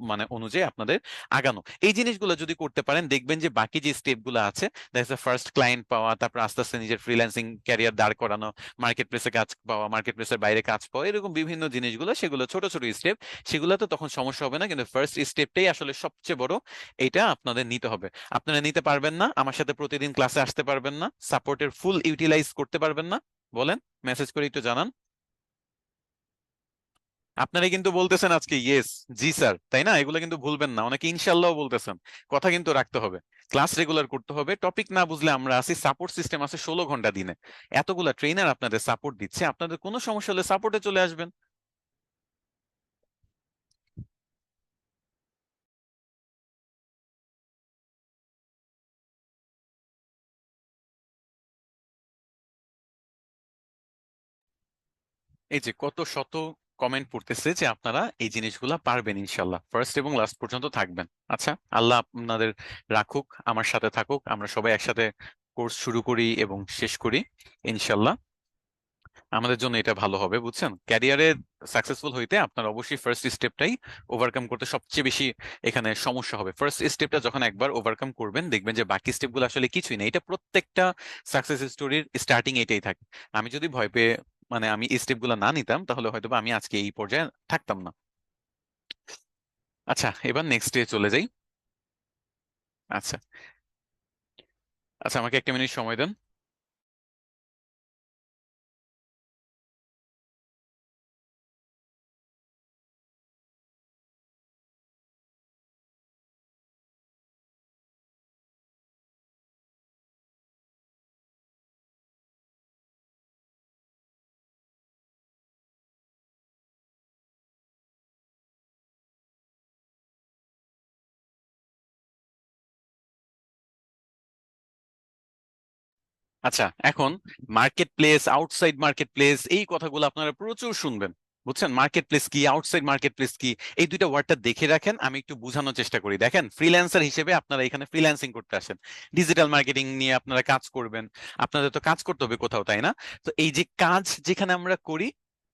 মানে অনুযায়ী আপনাদের আগানো। এই জিনিসগুলো যদি করতে পারেন, দেখবেন যে বাকি যে স্টেপ গুলো আছে, দেখা ফার্স্ট ক্লায়েন্ট পাওয়া, তারপর আস্তে আস্তে নিজের ফ্রিল্যান্সিং ক্যারিয়ার দাঁড় করানো, মার্কেট প্লেসে কাজ পাওয়া, মার্কেট প্লেসের বাইরে কাজ পাওয়া, এরকম বিভিন্ন জিনিসগুলো, সেগুলো ছোট ছোট স্টেপ, সেগুলোতে তখন সমস্যা হবে না। কিন্তু ফার্স্ট স্টেপটাই আসলে সবচেয়ে বড়, এটা আপনাদের নিতে হবে। আপনারা নিতে পারবেন না, আমার সাথে প্রতিদিন ক্লাসে আসতে পারবেন না, সাপোর্টের ফুল ইউটিলাইজ করতে পারবেন না, বলেন, মেসেজ করে একটু জানান। আপনারা কিন্তু বলতেছেন আজকে ইয়েস, জি স্যার, তাই না? এগুলো কিন্তু ভুলবেন না, অনেকে ইনশাল্লাহ বলতেছেন। কথা কিন্তু রাখতে হবে, ক্লাস রেগুলার করতে হবে। টপিক না বুঝলে আমরা আছি, সাপোর্ট সিস্টেম আছে 16 ঘন্টা দিনে, এতগুলা ট্রেনার আপনাদের সাপোর্ট দিচ্ছে, আপনাদের কোনো সমস্যা হলে সাপোর্টে চলে আসবেন। এই যে কত শত কমেন্ট পড়তেছে যে আপনারা এই জিনিসগুলা পারবেন, ইনশাল্লাহ ফার্স্ট এবং লাস্ট পর্যন্ত থাকবেন। আচ্ছা, আল্লাহ আপনাদের রাখুক, আমার সাথে থাকুক, আমরা সবাই একসাথে কোর্স শুরু করি এবং শেষ করি ইনশাল্লাহ। আমাদের জন্য এটা ভালো হবে, বুঝছেন? ক্যারিয়ারে সাকসেসফুল হইতে আপনার অবশ্যই ফার্স্ট স্টেপটাই ওভারকাম করতে সবচেয়ে বেশি এখানে সমস্যা হবে। ফার্স্ট স্টেপটা যখন একবার ওভারকাম করবেন, দেখবেন যে বাকি স্টেপগুলো আসলে কিছুই না। এটা প্রত্যেকটা সাকসেস স্টোরির স্টার্টিং এটাই থাকে। আমি যদি ভয় পেয়ে, মানে আমি এই স্টেপগুলো না নিতাম, তাহলে হয়তো বা আমি আজকে এই পর্যায়ে থাকতাম না। আচ্ছা, এবার নেক্সট ডে চলে যাই। আচ্ছা, আচ্ছা, আমাকে একটা মিনিট সময় দেন। আচ্ছা, এখন market place, outside market place, এই কথাগুলো আপনারা প্রচুর শুনবেন। বুঝছেন মার্কেট প্লেস কি, আউটসাইড মার্কেট প্লেস কি? এই দুইটা ওয়ার্ডটা দেখে রাখেন, আমি একটু বোঝানোর চেষ্টা করি। দেখেন, ফ্রিল্যান্সার হিসেবে আপনারা এখানে ফ্রিল্যান্সিং করতে আসেন, ডিজিটাল মার্কেটিং নিয়ে আপনারা কাজ করবেন, আপনাদের তো কাজ করতে হবে কোথাও, তাই না? তো এই যে কাজ যেখানে আমরা করি,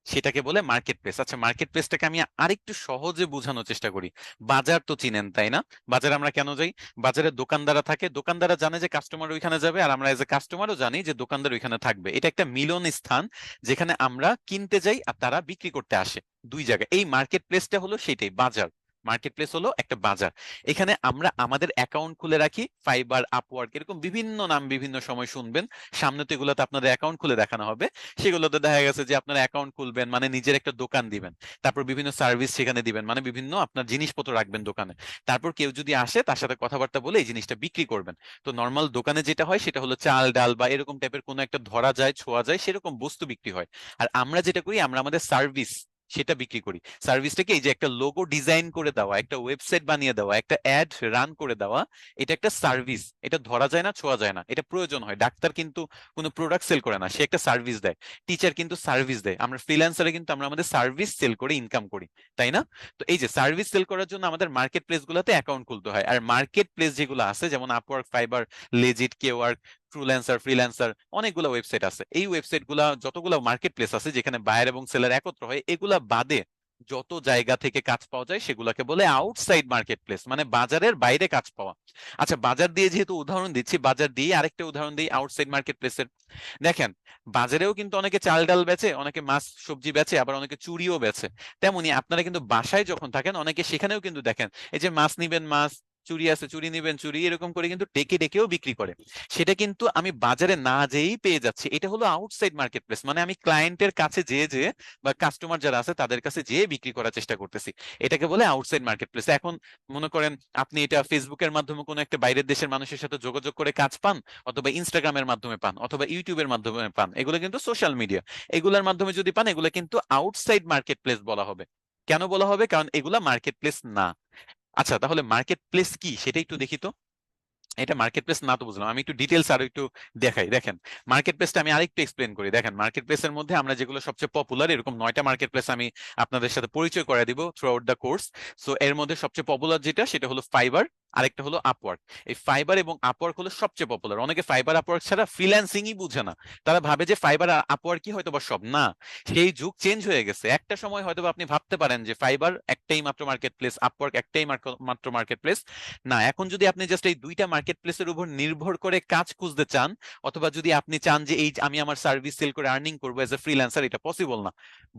সেটাকে বলে মার্কেট প্লেস। আচ্ছা, মার্কেট প্লেসটাকে আমি আরেকটু সহজে বোঝানোর চেষ্টা করি। বাজার তো চিনেন, তাই না? বাজারে আমরা কেন যাই? বাজারে দোকানদাররা থাকে, দোকানদাররা জানে যে কাস্টমার ওইখানে যাবে, আর আমরা এজ এ কাস্টমারও জানি যে দোকানদার ওইখানে থাকবে। এটা একটা মিলন স্থান, যেখানে আমরা কিনতে যাই আর তারা বিক্রি করতে আসে, দুই জায়গায়। এই মার্কেট প্লেসটা হলো সেটাই, বাজার। মার্কেট প্লেস হলো একটা বাজার। এখানে আমরা আমাদের অ্যাকাউন্ট খুলে রাখি, ফাইবার, আপওয়ার্ক, এরকম বিভিন্ন নাম বিভিন্ন সময় শুনবেন। সামনে তো এগুলোতে আপনাদের অ্যাকাউন্ট খুলে দেখানো হবে। সেগুলোতে দেখা গেছে যে আপনারা অ্যাকাউন্ট খুলবেন মানে নিজের একটা দোকান দিবেন, তারপর বিভিন্ন সার্ভিস সেখানে দিবেন, মানে বিভিন্ন আপনার জিনিসপত্র রাখবেন দোকানে। তারপর কেউ যদি আসে তার সাথে কথাবার্তা বলে এই জিনিসটা বিক্রি করবেন। তো নর্মাল দোকানে যেটা হয় সেটা হলো চাল ডাল বা এরকম টাইপের কোনো একটা ধরা যায় ছোঁয়া যায় সেরকম বস্তু বিক্রি হয়। আর আমরা যেটা করি, আমরা আমাদের সার্ভিস সেটা বিক্রি করি। সার্ভিসটাকে এই যে একটা লোগো ডিজাইন করে দেওয়া, একটা ওয়েবসাইট বানিয়ে দেওয়া, একটা অ্যাড রান করে দেওয়া, এটা একটা সার্ভিস। এটা ধরা যায় না, ছোঁয়া যায় না, এটা প্রয়োজন হয়। ডাক্তার কিন্তু কোনো প্রোডাক্ট সেল করে না, সে একটা সার্ভিস দেয়। টিচার কিন্তু সার্ভিস দেয়। আমরা ফ্রিল্যান্সারে কিন্তু আমরা আমাদের সার্ভিস সেল করে ইনকাম করি, তাই না? তো এই যে সার্ভিস সেল করার জন্য আমাদের মার্কেট প্লেস গুলোতে অ্যাকাউন্ট খুলতে হয়। আর মার্কেট প্লেস যেগুলো আছে যেমন আপওয়ার্ক, ফাইবার, লেজিট, কেওয়ার্ক, ট্রুল্যান্সার, ফ্রিল্যান্সার, অনেকগুলো ওয়েবসাইট আছে। এই ওয়েবসাইট গুলা যতগুলো মার্কেট প্লেস আছে যেখানে বায়ার এবং সেলার একত্র হয়, এগুলা বাদে যত জায়গা থেকে কাজ পাওয়া যায় সেগুলোকে বলে আউটসাইড মার্কেট প্লেস, মানে বাজারের বাইরে কাজ পাওয়া। আচ্ছা, বাজার দিয়ে যেহেতু উদাহরণ দিচ্ছি, বাজার দিয়ে আরেকটা উদাহরণ দিই আউটসাইড মার্কেট প্লেসের। দেখেন, বাজারেও কিন্তু অনেকে চাল ডাল বেচে, অনেকে মাছ সবজি বেচে, আবার অনেকে চুরিও বেচে। তেমনি আপনারা কিন্তু বাসায় যখন থাকেন অনেকে সেখানেও কিন্তু দেখেন এই যে মাছ নিবেন মাছ, চুরি আছে চুরি নিবেন চুরি, এরকম করে কিন্তু ডেকে ডেকেও বিক্রি করে। সেটা কিন্তু আমি বাজারে না যেয়েই পেয়ে যাচ্ছি। এটা হলো আউটসাইড মার্কেট প্লেস, মানে আমি ক্লায়েন্টের কাছে যেয়ে যেয়ে বা কাস্টমার যারা আছে তাদের কাছে যেয়ে বিক্রি করার চেষ্টা করতেছি। এটাকে বলে আউটসাইড মার্কেট প্লেস। এখন মনে করেন আপনি এটা ফেসবুকের মাধ্যমে কোনো একটা বাইরের দেশের মানুষের সাথে যোগাযোগ করে কাজ পান, অথবা ইনস্টাগ্রামের মাধ্যমে পান, অথবা ইউটিউবের মাধ্যমে পান, এগুলো কিন্তু সোশ্যাল মিডিয়া, এগুলোর মাধ্যমে যদি পান এগুলো কিন্তু আউটসাইড মার্কেট প্লেস বলা হবে। কেন বলা হবে? কারণ এগুলা মার্কেট প্লেস না। আচ্ছা, তাহলে মার্কেট প্লেস কি সেটা একটু দেখি তো। এটা মার্কেট প্লেস না তো বুঝলাম, আমি একটু ডিটেলস আরো একটু দেখাই। দেখেন, মার্কেট প্লেসটা আমি আরেকটু এক্সপ্লেন করি। দেখেন, মার্কেট প্লেসের মধ্যে আমরা যেগুলো সবচেয়ে পপুলার, এরকম 9টা মার্কেট প্লেস আমি আপনাদের সাথে পরিচয় করে দিব through out the course. So এর মধ্যে সবচেয়ে পপুলার যেটা সেটা হলো ফাইবার, আরেকটা হলো আপওয়ার্ক। এই ফাইবার এবং আপওয়ার্ক হলো সবচেয়ে পপুলার। অনেকে ফাইবার আপওয়ার্ক ছাড়া ফ্রিল্যান্সিংই বুঝে না। তারা ভাবে যে ফাইবার আর আপওয়ার্ক কি হয়তো বা সব না। সেই যুগ চেঞ্জ হয়ে গেছে। একটা সময় হয়তো বা আপনি ভাবতে পারেন যে ফাইবার একটাই মাত্র মার্কেট প্লেস, আপওয়ার্ক একটাই মাত্র মার্কেট প্লেস। না, এখন যদি আপনি জাস্ট এই দুইটা মার্কেট প্লেসের উপর নির্ভর করে কাজ খুঁজতে চান, অথবা যদি আপনি চান যে এই আমি আমার সার্ভিস সেল করে আর্নিং করবো এজ এ ফ্রিল্যান্সার, এটা পসিবল না।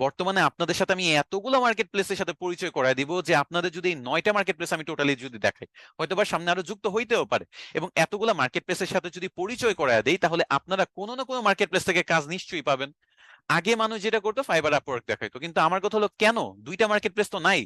বর্তমানে আপনাদের সাথে আমি এতগুলো মার্কেট প্লেসের সাথে পরিচয় করায় দিব যে আপনাদের যদি এই 9টা মার্কেট প্লেস আমি টোটালি যদি দেখাই, হয়তোবা সামনে আরো যুক্ত হইতেও পারে। এবং এতগুলো মার্কেট প্লেসের সাথে যদি পরিচয় করায় দেই, তাহলে আপনারা কোনো না কোনো মার্কেট প্লেস থেকে কাজ নিশ্চয়ই পাবেন। আগে মানুষ যেটা করতো ফাইবার আপওয়ার্ক দেখাইতো, কিন্তু আমার কথা হলো কেন দুইটা মার্কেট প্লেস তো নাই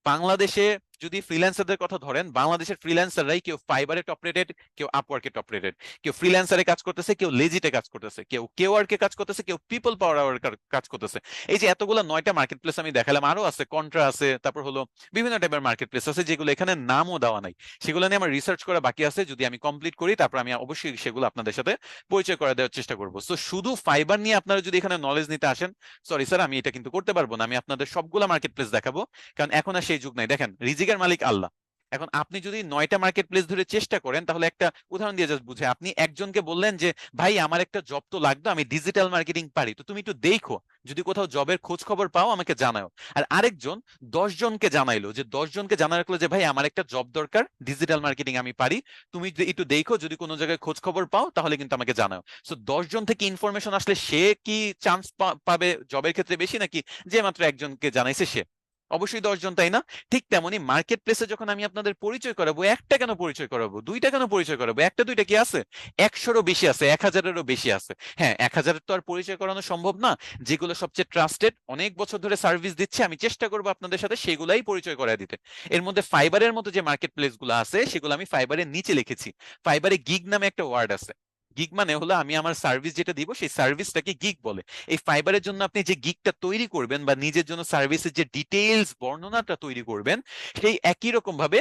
বাংলাদেশে। যদি ফ্রিল্যান্সারদের কথা ধরেন, বাংলাদেশের ফ্রিল্যান্সাররাই কেউ ফাইবারে টপ রেটেড, কেউ আপওয়ার্কে টপ রেটেড। কেউ ফ্রিল্যান্সারে কাজ করতেছে, কেউ লেজিটে কাজ করতেছে, কেউ কেওয়ার্কে কাজ করতেছে, কেউ পিপল পাওয়ার কাজ করতেছে। এই যে এতগুলো 9টা মার্কেট প্লেস আমি দেখালাম, আরো আছে, কন্ট্রা আছে, তারপর হলো বিভিন্ন টাইপের মার্কেট প্লেস আছে যেগুলো এখানে নামও দেওয়া নাই। সেগুলো নিয়ে আমার রিসার্চ করা বাকি আছে। যদি আমি কমপ্লিট করি তারপর আমি অবশ্যই সেগুলো আপনাদের সাথে পরিচয় করে দেওয়ার চেষ্টা করবো। তো শুধু ফাইবার নিয়ে আপনারা যদি এখানে নলেজ নিতে আসেন, সরি স্যার, আমি এটা কিন্তু করতে পারবো না। আমি আপনাদের সবগুলা মার্কেট প্লেস দেখাবো, কারণ এখন আর সেই যুগ নাই। দেখেন, রিজিকের মালিক আল্লাহ। এখন আপনি যদি 9টা মার্কেট প্লেস ধরে চেষ্টা করেন, তাহলে একটা উদাহরণ দিয়ে জাস্ট বুঝে, আপনি একজনকে বললেন যে ভাই আমার একটা জব তো লাগবে, আমি ডিজিটাল মার্কেটিং পারি, তো তুমি একটু দেখো, যদি কোথাও জবের খোঁজ খবর পাও আমাকে জানাও। আর আরেকজন 10 জনকে জানাইলো, যে 10 জনকে জানা রাখলো যে ভাই আমার একটা জব দরকার, ডিজিটাল মার্কেটিং আমি পারি, তুমি যদি একটু দেখো, যদি কোনো জায়গায় খোঁজ খবর পাও তাহলে কিন্তু আমাকে জানাও। সো 10 জন থেকে ইনফরমেশন আসলে সে কি চান্স পাবে জবের ক্ষেত্রে বেশি, নাকি যে মাত্র একজনকে জানাইছে সে? অবশ্যই 10 জন, তাই না? ঠিক তেমনি মার্কেট প্লেসে যখন আমি আপনাদের পরিচয় করাবো, একটা কেন পরিচয় করাবো, দুইটা কেন পরিচয় করাবো, একটা দুইটা কি আছে? 100-এরও বেশি আছে, 1000-এরও বেশি আছে। হ্যাঁ, 1000-এর তো আর পরিচয় করানো সম্ভব না। যেগুলো সবচেয়ে ট্রাস্টেড, অনেক বছর ধরে সার্ভিস দিচ্ছে, আমি চেষ্টা করবো আপনাদের সাথে সেগুলাই পরিচয় করায় দিতে। এর মধ্যে ফাইবারের মতো যে মার্কেট প্লেস গুলো আছে সেগুলো আমি ফাইবারের নিচে লিখেছি। ফাইবারে গিগ নামে একটা ওয়ার্ড আছে। গিগ মানে হলো আমি আমার সার্ভিস যেটা দিব সেই সার্ভিসটাকে গিগ বলে। এই ফাইবারের জন্য আপনি যে গিগটা তৈরি করবেন বা নিজের জন্য সার্ভিসের যে ডিটেইলস বর্ণনাটা তৈরি করবেন, সেই একই রকম ভাবে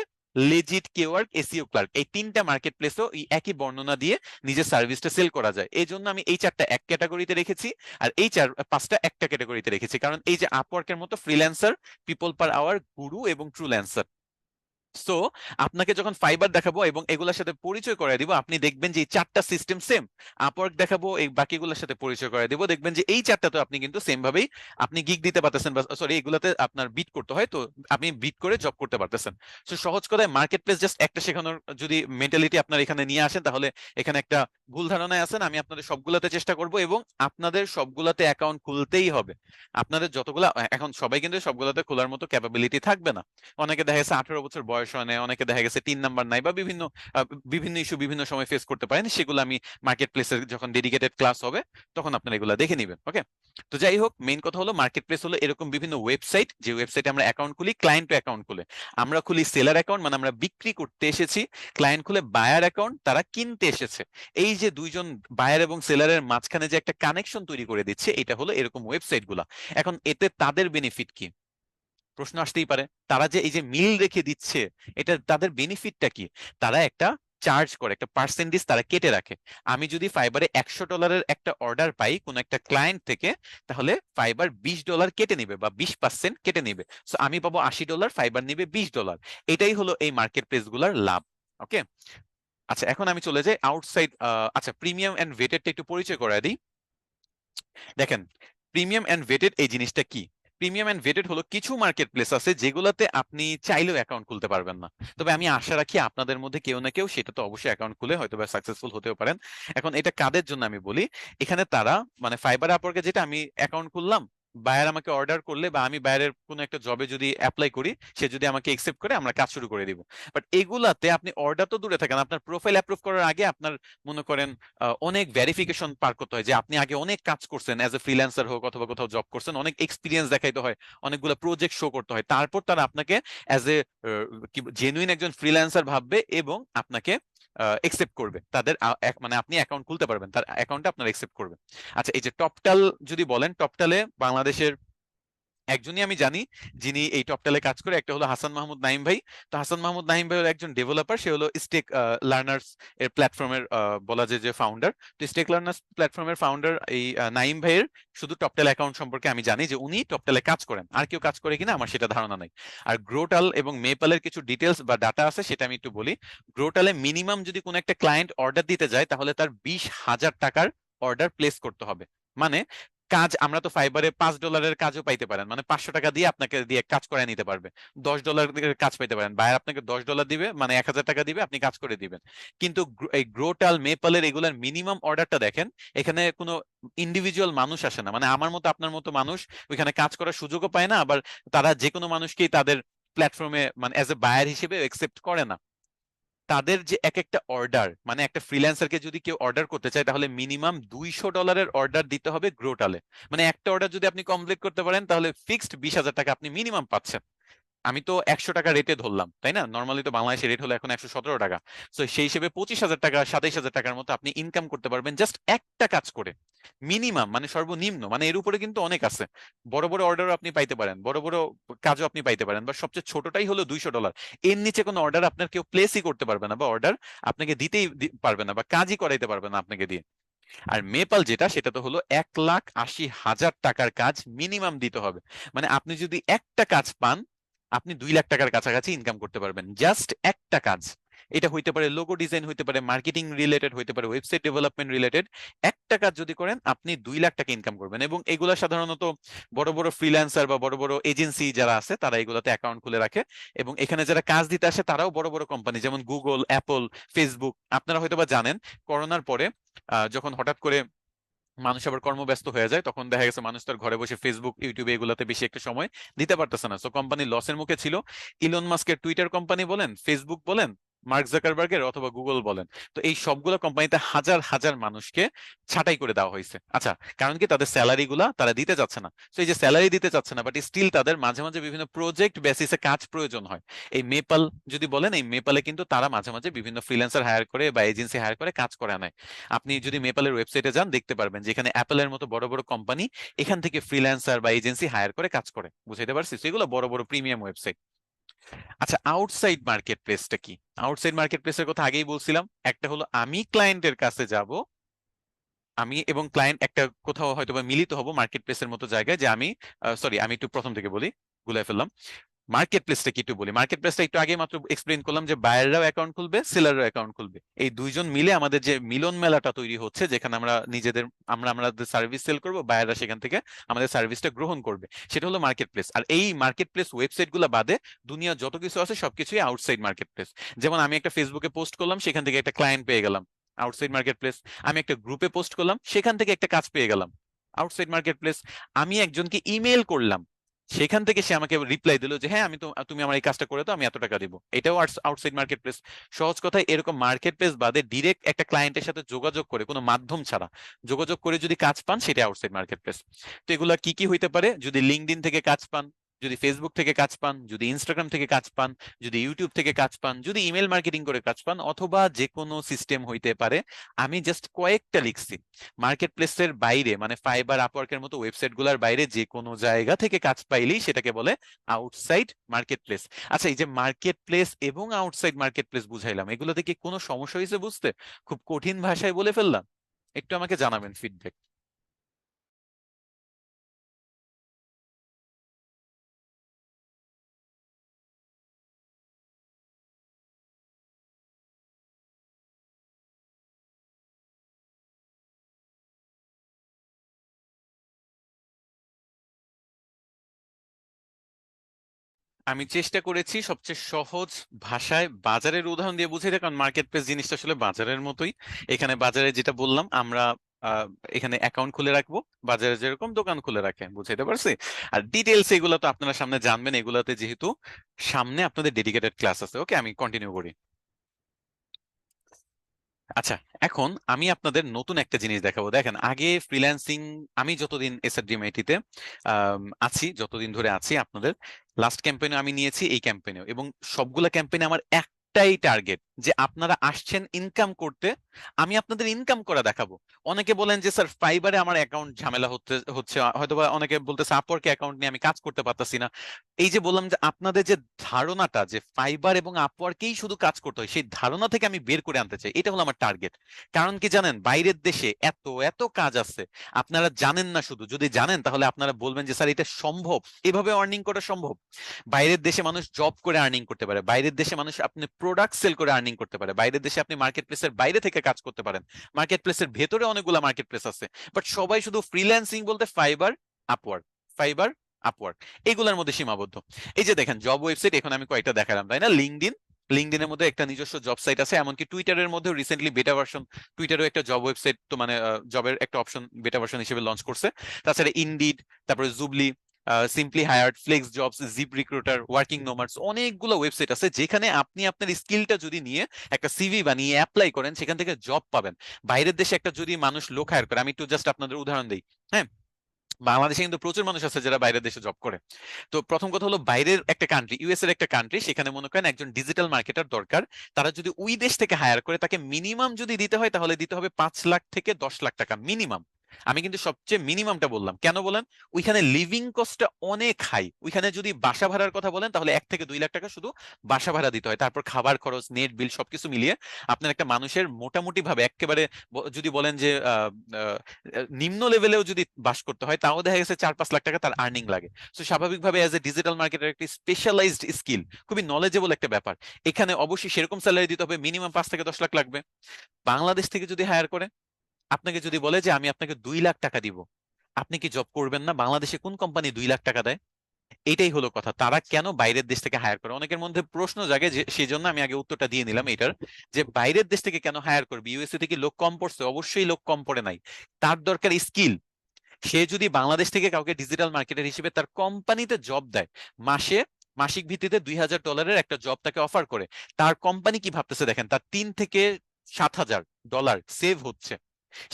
লেজিট, কেওয়ার্ক, এসইও ক্লার্ক, এই 3টা মার্কেট প্লেসও এই একই বর্ণনা দিয়ে নিজের সার্ভিসটা সেল করা যায়। এই জন্য আমি এই 4টা এক ক্যাটাগরিতে রেখেছি, আর এই 5টা একটা ক্যাটাগরিতে রেখেছি। কারণ এই যে আপওয়ার্কের মতো ফ্রিল্যান্সার, পিপল পার আওয়ার, গুরু এবং ট্রুল্যান্সার। সো আপনাকে যখন ফাইবার দেখাবো এবং এগুলোর সাথে পরিচয় করে দিব, আপনি দেখবেন যে এই 4টা সিস্টেম সেম। আপওয়ার্ক দেখাবো, এই বাকিগুলোর সাথে পরিচয় করে দিব, দেখবেন যে এই 4টাতে আপনি কিন্তু সেম ভাবেই আপনি গিগ দিতে পারতেছেন, সরি এগুলাতে আপনার বিট করতে হয়, তো আপনি বিট করে জব করতে পারতেছেন। সো সহজ কথায় মার্কেট প্লেস জাস্ট একটা শেখানোর যদি মেন্টালিটি আপনার এখানে নিয়ে আসেন, তাহলে এখানে একটা ভুল ধারণায় আছেন, আমি আপনাদের সবগুলাতে চেষ্টা করব, এবং আপনাদের সবগুলাতে অ্যাকাউন্ট খুলতেই হবে। আপনাদের যতগুলা, এখন সবাই কিন্তু সবগুলাতে খোলার মতো ক্যাপাবিলিটি থাকবে না। অনেকে দেখা গেছে 18 বছর বয়স হয় না, অনেকে দেখা গেছে 3 নাম্বার নাই, বা বিভিন্ন বিভিন্ন ইস্যু বিভিন্ন সময় ফেস করতে পারেন। সেগুলো আমি মার্কেট প্লেসের যখন ডেডিকেটেড ক্লাস হবে তখন আপনারা এগুলা দেখে নিবেন। ওকে, তো যাই হোক, মেইন কথা হলো মার্কেট প্লেস হলো এরকম বিভিন্ন ওয়েবসাইট, যে ওয়েবসাইটে আমরা অ্যাকাউন্ট খুলি, ক্লায়েন্ট অ্যাকাউন্ট খুলে। আমরা খুলি সেলার অ্যাকাউন্ট, মানে আমরা বিক্রি করতে এসেছি। ক্লায়েন্ট খুলে বায়ার অ্যাকাউন্ট, তারা কিনতে এসেছে। এই যে দুইজন বায়ার এবং সেলারের মাঝখানে যে একটা কানেকশন তৈরি করে দিচ্ছে, এটা হলো এরকম ওয়েবসাইট গুলা। এখন এতে তাদের বেনিফিট কি? প্রশ্ন আসতেই পারে, তারা যে এই যে মিল রেখে দিচ্ছে, এটা তাদের বেনিফিটটা কি? তারা একটা চার্জ করে, একটা পার্সেন্টেজ তারা কেটে রাখে। আমি যদি ফাইবারে $100 একটা অর্ডার পাই কোন একটা ক্লায়েন্ট থেকে, তাহলে ফাইবার $20 কেটে নিবে, বা 20% কেটে নিবে। সো আমি পাবো $80, ফাইবার নিবে $20। এটাই হলো এই মার্কেট প্লেস গুলার লাভ। ওকে, আচ্ছা, এখন আমি চলে যাই আউটসাইড। আচ্ছা, প্রিমিয়াম এন্ড ভেটেডটা একটু পরিচয় করায় দিই। দেখেন, প্রিমিয়াম এন্ড ভেটেড এই জিনিসটা কি? প্রিমিয়াম এন্ড ভেটেড হলো কিছু মার্কেট প্লেস আছে যেগুলোতে আপনি চাইলেও অ্যাকাউন্ট খুলতে পারবেন না। তবে আমি আশা রাখি আপনাদের মধ্যে কেউ না কেউ সেটা তো অবশ্যই অ্যাকাউন্ট খুলে হয়তো বা সাকসেসফুল হতেও পারেন। এখন এটা কাদের জন্য আমি বলি, এখানে তারা মানে ফাইবার আপওয়ার্কে যেটা আমি অ্যাকাউন্ট খুললাম, বায়ার আমাকে অর্ডার করলে, বা আমি বায়ারের কোনো একটা জবে যদি অ্যাপ্লাই করি, সে যদি আমাকে একসেপ্ট করে, আমরা কাজ শুরু করে দিব। বাট এগুলাতে আপনি অর্ডার তো দূরে থাকেন, আপনার প্রোফাইল অ্যাপ্রুভ করার আগে আপনার মনে করেন অনেক ভেরিফিকেশন পার করতে হয়, যে আপনি আগে অনেক কাজ করছেন, অ্যাজ এ ফ্রিল্যান্সার হোক অথবা কোথাও জব করছেন, অনেক এক্সপিরিয়েন্স দেখাইতে হয়, অনেকগুলো প্রজেক্ট শো করতে হয়, তারপর তারা আপনাকে অ্যাজ এ জেনুইন একজন ফ্রিল্যান্সার ভাববে এবং আপনাকে একসেপ্ট করবে। তাদের মানে আপনি অ্যাকাউন্ট খুলতে পারবেন, তার অ্যাকাউন্টটা আপনার একসেপ্ট করবে। আচ্ছা, এই যে টপটাল যদি বলেন, টপটালে বাংলাদেশের একজনই আমি জানি যিনি এই টপটালে কাজ করে, একটা হলো হাসান মাহমুদ নাইম ভাই। তো হাসান মাহমুদ নাইম ভাই হলো একজন ডেভেলপার, সে হলো স্টেক লার্নার্স এর প্ল্যাটফর্মের বলা যায় যে ফাউন্ডার। তো স্টেক লার্নার্স প্ল্যাটফর্মের ফাউন্ডার এই নাইম ভাইয়ের শুধু টপটাল অ্যাকাউন্ট সম্পর্কে আমি জানি যে উনি টপটালে কাজ করেন, আর কেউ কাজ করে কিনা আমার সেটা ধারণা নাই। আর গ্রোটাল এবং মেপালের কিছু ডিটেলস বা ডাটা আছে, সেটা আমি একটু বলি। গ্রোটালে মিনিমাম যদি কোনো একটা ক্লায়েন্ট অর্ডার দিতে যায়, তাহলে তার 20,000 টাকার অর্ডার প্লেস করতে হবে। মানে কাজ, আমরা তো ফাইবারে $5 কাজও পাইতে পারেন, মানে 500 টাকা দিয়ে আপনাকে দিয়ে কাজ করে নিতে পারবে। $10 কাজ পাইতে পারেন, বায়ার আপনাকে $10 দিবে, মানে 1,000 টাকা দিবে, আপনি কাজ করে দিবেন। কিন্তু এই গ্রোটাল মেপালের এগুলার মিনিমাম অর্ডারটা দেখেন, এখানে কোনো ইন্ডিভিজুয়াল মানুষ আসে না, মানে আমার মতো আপনার মতো মানুষ ওইখানে কাজ করার সুযোগও পায় না। আবার তারা যে কোনো মানুষকেই তাদের প্ল্যাটফর্মে মানে অ্যাজ এ বায়ার হিসেবে একসেপ্ট করে না। তাদের যে এক একটা অর্ডার, মানে একটা ফ্রিল্যান্সারকে যদি কেউ অর্ডার করতে চায়, তাহলে মিনিমাম $200 অর্ডার দিতে হবে গ্রোটালে। মানে একটা অর্ডার যদি আপনি কমপ্লিট করতে পারেন, তাহলে ফিক্সড 20,000 টাকা আপনি মিনিমাম পাচ্ছেন। আমি তো 100 টাকা রেটে ধরলাম, তাই না? নর্মালি তো বাংলাদেশের রেট হলো এখন 117 টাকা। তো সেই হিসেবে 25,000 টাকা, 27,000 টাকার মতো আপনি ইনকাম করতে পারবেন জাস্ট একটা কাজ করে। মিনিমাম মানে সর্বনিম্ন, মানে এর উপরে কিন্তু অনেক আছে। বড় বড় অর্ডারও আপনি পাইতে পারেন, বড় বড় কাজও আপনি পাইতে পারেন, বা সবচেয়ে ছোটটাই হলো $200। এর নিচে কোনো অর্ডার আপনার কেউ প্লেসই করতে পারবে না, বা অর্ডার আপনাকে দিতেই পারবে না, বা কাজই করাইতে পারবে না আপনাকে দিয়ে। আর মেপাল যেটা, সেটা তো হলো 1,80,000 টাকার কাজ মিনিমাম দিতে হবে। মানে আপনি যদি একটা কাজ পান, আপনি 2 লাখ টাকার কাছাকাছি ইনকাম করতে পারবেন জাস্ট একটা কাজ। এটা হইতে পারে লোগো ডিজাইন, হইতে পারে মার্কেটিং রিলেটেড, হইতে পারে ওয়েবসাইট ডেভেলপমেন্ট রিলেটেড। একটা কাজ যদি করেন, আপনি 2 লাখ টাকা ইনকাম করবেন। এবং এগুলা সাধারণত বড় বড় ফ্রিল্যান্সার বা বড় বড় এজেন্সি যারা আছে, তারা এগুলাতে অ্যাকাউন্ট খুলে রাখে। এবং এখানে যারা কাজ দিতে আসে, তারাও বড় বড় কোম্পানি, যেমন গুগল, অ্যাপল, ফেসবুক। আপনারা হয়তো বা জানেন, করোনার পরে যখন হঠাৎ করে মানুষ আবার কর্মব্যস্ত হয়ে যায়, তখন দেখা গেছে মানুষ তার ঘরে বসে ফেসবুক, ইউটিউবে এগুলাতে বেশি একটা সময় দিতে পারতেছে না। সো কোম্পানি লসের মুখে ছিল। ইলন মাস্কের টুইটার কোম্পানি বলেন, ফেসবুক বলেন, মার্ক জাকারবার্গের অথবা গুগল বলেন, তো এই সবগুলো কোম্পানিতে হাজার হাজার মানুষকে ছাঁটাই করে দেওয়া হয়েছে। আচ্ছা, কারণ কি? তাদের স্যালারি গুলা তারা দিতে চাচ্ছে না। তো এই যে স্যালারি দিতে চাচ্ছে না, বাট স্টিল তাদের মাঝে মাঝে বিভিন্ন প্রজেক্ট বেসিসে কাজ প্রয়োজন হয়। এই মেপাল যদি বলেন, এই মেপালে কিন্তু তারা মাঝে মাঝে বিভিন্ন ফ্রিল্যান্সার হায়ার করে বা এজেন্সি হায়ার করে কাজ করে নেয়। আপনি যদি মেপালের ওয়েবসাইটে যান, দেখতে পারবেন যেখানে অ্যাপেলের মতো বড় বড় কোম্পানি এখান থেকে ফ্রিল্যান্সার বা এজেন্সি হায়ার করে কাজ করে। বুঝাইতে পারছি? সেগুলো বড় বড় প্রিমিয়াম ওয়েবসাইট। আচ্ছা, আউটসাইড মার্কেট প্লেসটা কি? আউটসাইড মার্কেট প্লেসের কথা আগেই বলছিলাম। একটা হলো আমি ক্লায়েন্টের কাছে যাব, আমি এবং ক্লায়েন্ট একটা কোথাও হয়তো বা মিলিত হব মার্কেট প্লেসের মতো জায়গায়, যে আমি সরি, আমি একটু প্রথম থেকে বলি, গুলাই ফেললাম। মার্কেট প্লেসটা কি একটু বলি। মার্কেট প্লেসটা একটু আগে মাত্র এক্সপ্লেইন করলাম, যে বায়াররাও অ্যাকাউন্ট খুলবে, সেলাররাও অ্যাকাউন্ট খুলবে। এই দুইজন মিলে আমাদের যে মিলন মেলাটা তৈরি হচ্ছে, যেখানে আমরা নিজেদের আমাদের সার্ভিস সেল করব, বায়াররা সেখান থেকে আমাদের সার্ভিসটা গ্রহণ করবে, সেটা হলো মার্কেট প্লেস। আর এই মার্কেট প্লেস ওয়েবসাইট গুলো বাদে দুনিয়া যত কিছু আছে সবকিছুই আউটসাইড মার্কেট প্লেস। যেমন আমি একটা ফেসবুকে পোস্ট করলাম, সেখান থেকে একটা ক্লায়েন্ট পেয়ে গেলাম, আউটসাইড মার্কেট প্লেস। আমি একটা গ্রুপে পোস্ট করলাম, সেখান থেকে একটা কাজ পেয়ে গেলাম, আউটসাইড মার্কেট প্লেস। আমি একজনকে ইমেল করলাম, সেখান থেকে সে আমাকে রিপ্লাই দিল যে হ্যাঁ আমি তো, তুমি আমার এই কাজটা করে দাও, আমি এত টাকা দিব, এটাও আউটসাইড মার্কেট প্লেস। সহজ কথায় এরকম মার্কেট প্লেস বাদে ডিরেক্ট একটা ক্লায়েন্টের সাথে যোগাযোগ করে, কোনো মাধ্যম ছাড়া যোগাযোগ করে যদি কাজ পান, সেটা আউটসাইড মার্কেট প্লেস। তো এগুলা কি কি হইতে পারে? যদি লিঙ্কডইন থেকে কাজ পান, যদি ফেসবুক থেকে কাজ পান, যদি ইনস্টাগ্রাম থেকে কাজ পান, যদি ইউটিউব থেকে কাজ পান, যদি ইমেল মার্কেটিং করে কাজ পান, অথবা যে কোনো সিস্টেম হইতে পারে। আমি জাস্ট কয়েকটা লিখছি। মার্কেট প্লেসের বাইরে মানে ফাইবার, আপওয়ার্কের মতো ওয়েবসাইট গুলার বাইরে যে কোনো জায়গা থেকে কাজ পাইলেই সেটাকে বলে আউটসাইড মার্কেট প্লেস। আচ্ছা, এই যে মার্কেট প্লেস এবং আউটসাইড মার্কেট প্লেস বুঝাইলাম, এগুলো থেকে কোনো সমস্যা হয়েছে বুঝতে? খুব কঠিন ভাষায় বলে ফেললাম? একটু আমাকে জানাবেন ফিডব্যাক। আমি চেষ্টা করেছি সবচেয়ে সহজ ভাষায় বাজারের উদাহরণ দিয়ে বুঝাইতে, কারণ মার্কেট প্লেস জিনিসটা আসলে বাজারের মতোই। এখানে বাজারে যেটা বললাম আমরা, আহ, এখানে অ্যাকাউন্ট খুলে রাখবো, বাজারে যেরকম দোকান খুলে রাখে, বুঝাইতে পারছি? আর ডিটেলস এগুলো তো আপনারা সামনে জানবেন, এগুলাতে যেহেতু সামনে আপনাদের ডেডিকেটেড ক্লাস আছে। ওকে, আমি কন্টিনিউ করি। আচ্ছা, এখন আমি আপনাদের নতুন একটা জিনিস দেখাবো। দেখেন, আগে ফ্রিল্যান্সিং, আমি যতদিন এসআরডিএমআইটি তে আছি, যতদিন ধরে আছি, আপনাদের লাস্ট ক্যাম্পেইনে আমি নিয়েছি, এই ক্যাম্পেইনেও, এবং সবগুলা ক্যাম্পেইনে আমার একটাই টার্গেট, যে আপনারা আসছেন ইনকাম করতে, আমি আপনাদের ইনকাম করা দেখাবো। অনেকে বলেন যে স্যার ফাইবারে আমার অ্যাকাউন্ট ঝামেলা হচ্ছে হচ্ছে হয়তোবা অনেকে বলতেছে আপওয়ার্কে অ্যাকাউন্ট নিয়ে আমি কাজ করতে পারতাছি না। এই যে বললাম যে আপনাদের যে ধারণাটা যে ফাইবার এবং আপওয়ার্কেই শুধু কাজ করতে হয়, সেই ধারণা থেকে আমি বের করে আনতে চাই, এটা হলো আমার টার্গেট। কারণ কি জানেন, বাইরের দেশে এত এত কাজ আছে, আপনারা জানেন না। শুধু যদি জানেন তাহলে আপনারা বলবেন যে স্যার এটা সম্ভব, এভাবে আর্নিং করা সম্ভব। বাইরের দেশে মানুষ জব করে আর্নিং করতে পারে, বাইরের দেশে মানুষ আপনি প্রোডাক্ট সেল করে আর্নিং করতে পারে, বাইরের দেশে আপনি মার্কেট প্লেসের বাইরে থেকে কাজ করতে পারেন, মার্কেট প্লেসের ভেতরে অনেকগুলো মার্কেট প্লেস আছে। বাট সবাই শুধু ফ্রিল্যান্সিং বলতে ফাইবার, আপওয়ার্ক, ফাইবার, আপওয়ার্ক, এগুলোর মধ্যে সীমাবদ্ধ। এই যে দেখেন জব ওয়েবসাইট, এখন আমি কয়েকটা দেখালাম তাই না? লিঙ্কডইন, লিঙ্কডইনের মধ্যে একটা নিজস্ব জব সাইট আছে, এমনকি টুইটারের মধ্যে রিসেন্টলি বেটা ভার্সন, টুইটারও একটা জব ওয়েবসাইট, তো মানে জবের একটা অপশন বেটা ভার্সন হিসেবে লঞ্চ করছে। তাছাড়া ইনডিড, তারপরে Jooble, SimplyHired, FlexJobs, ZipRecruiter, Working Nomads, অনেকগুলো ওয়েবসাইট আছে যেখানে আপনি আপনার স্কিলটা যদি নিয়ে একটা সিভি বানিয়ে অ্যাপ্লাই করেন, সেখান থেকে জব পাবেন। বাইরের দেশে একটা যদি মানুষ লোক হায়ার করে, আমি একটু জাস্ট আপনাদের উদাহরণ দিই। হ্যাঁ, বাংলাদেশে কিন্তু প্রচুর মানুষ আছে যারা বাইরের দেশে জব করে। তো প্রথম কথা হলো, বাইরের একটা কান্ট্রি, ইউএস এর একটা কান্ট্রি, সেখানে মনে করেন একজন ডিজিটাল মার্কেটার দরকার। তারা যদি ওই দেশ থেকে হায়ার করে, তাকে মিনিমাম যদি দিতে হয়, তাহলে দিতে হবে 5 লাখ থেকে 10 লাখ টাকা মিনিমাম। আমি কিন্তু সবচেয়ে মিনিমামটা বললাম, কেন বলেন? ওইখানে লিভিং কস্টটা অনেক হাই। ওইখানে যদি বাসা ভাড়ার কথা বলেন, তাহলে 1 থেকে 2 লাখ টাকা শুধু বাসা ভাড়া দিতে হয়, তারপর খাবার খরচ, নেট বিল, সবকিছু মিলিয়ে আপনার একটা মানুষের মোটামুটি ভাবে একেবারে যদি বলেন যে নিম্ন লেভেলেও যদি বাস করতে হয়, তাও দেখা গেছে 4-5 লাখ টাকা তার আর্নিং লাগে। তো স্বাভাবিকভাবে অ্যাজ এ ডিজিটাল মার্কেটার একটি স্পেশালাইজড স্কিল, খুবই নলেজেবল একটা ব্যাপার। এখানে অবশ্যই সেরকম স্যালারি দিতে হবে, মিনিমাম 5 থেকে 10 লাখ লাগবে। বাংলাদেশ থেকে যদি হায়ার করে, আপনাকে যদি বলে যে আমি আপনাকে 2 লাখ টাকা দিব, আপনি কি জব করবেন না? বাংলাদেশে কোন কোম্পানি 2 লাখ টাকা দেয়? এটাই হলো কথা, তারা কেন বাইরের দেশ থেকে হায়ার করে। অনেকের মধ্যে প্রশ্ন জাগে, যে সেই জন্য আমি আগে উত্তরটা দিয়ে নিলাম এটার, যে বাইরের দেশ থেকে কেন হায়ার করবে? ইউএসএ থেকে লোক কম পড়ছে? অবশ্যই লোক কম পড়ে নাই, তার দরকার স্কিল। সে যদি বাংলাদেশ থেকে কাউকে ডিজিটাল মার্কেটার হিসেবে তার কোম্পানিতে জব দেয়, মাসে মাসিক ভিত্তিতে $2,000 একটা জব তাকে অফার করে, তার কোম্পানি কি ভাবতেছে দেখেন, তার 3 থেকে 7 হাজার ডলার সেভ হচ্ছে।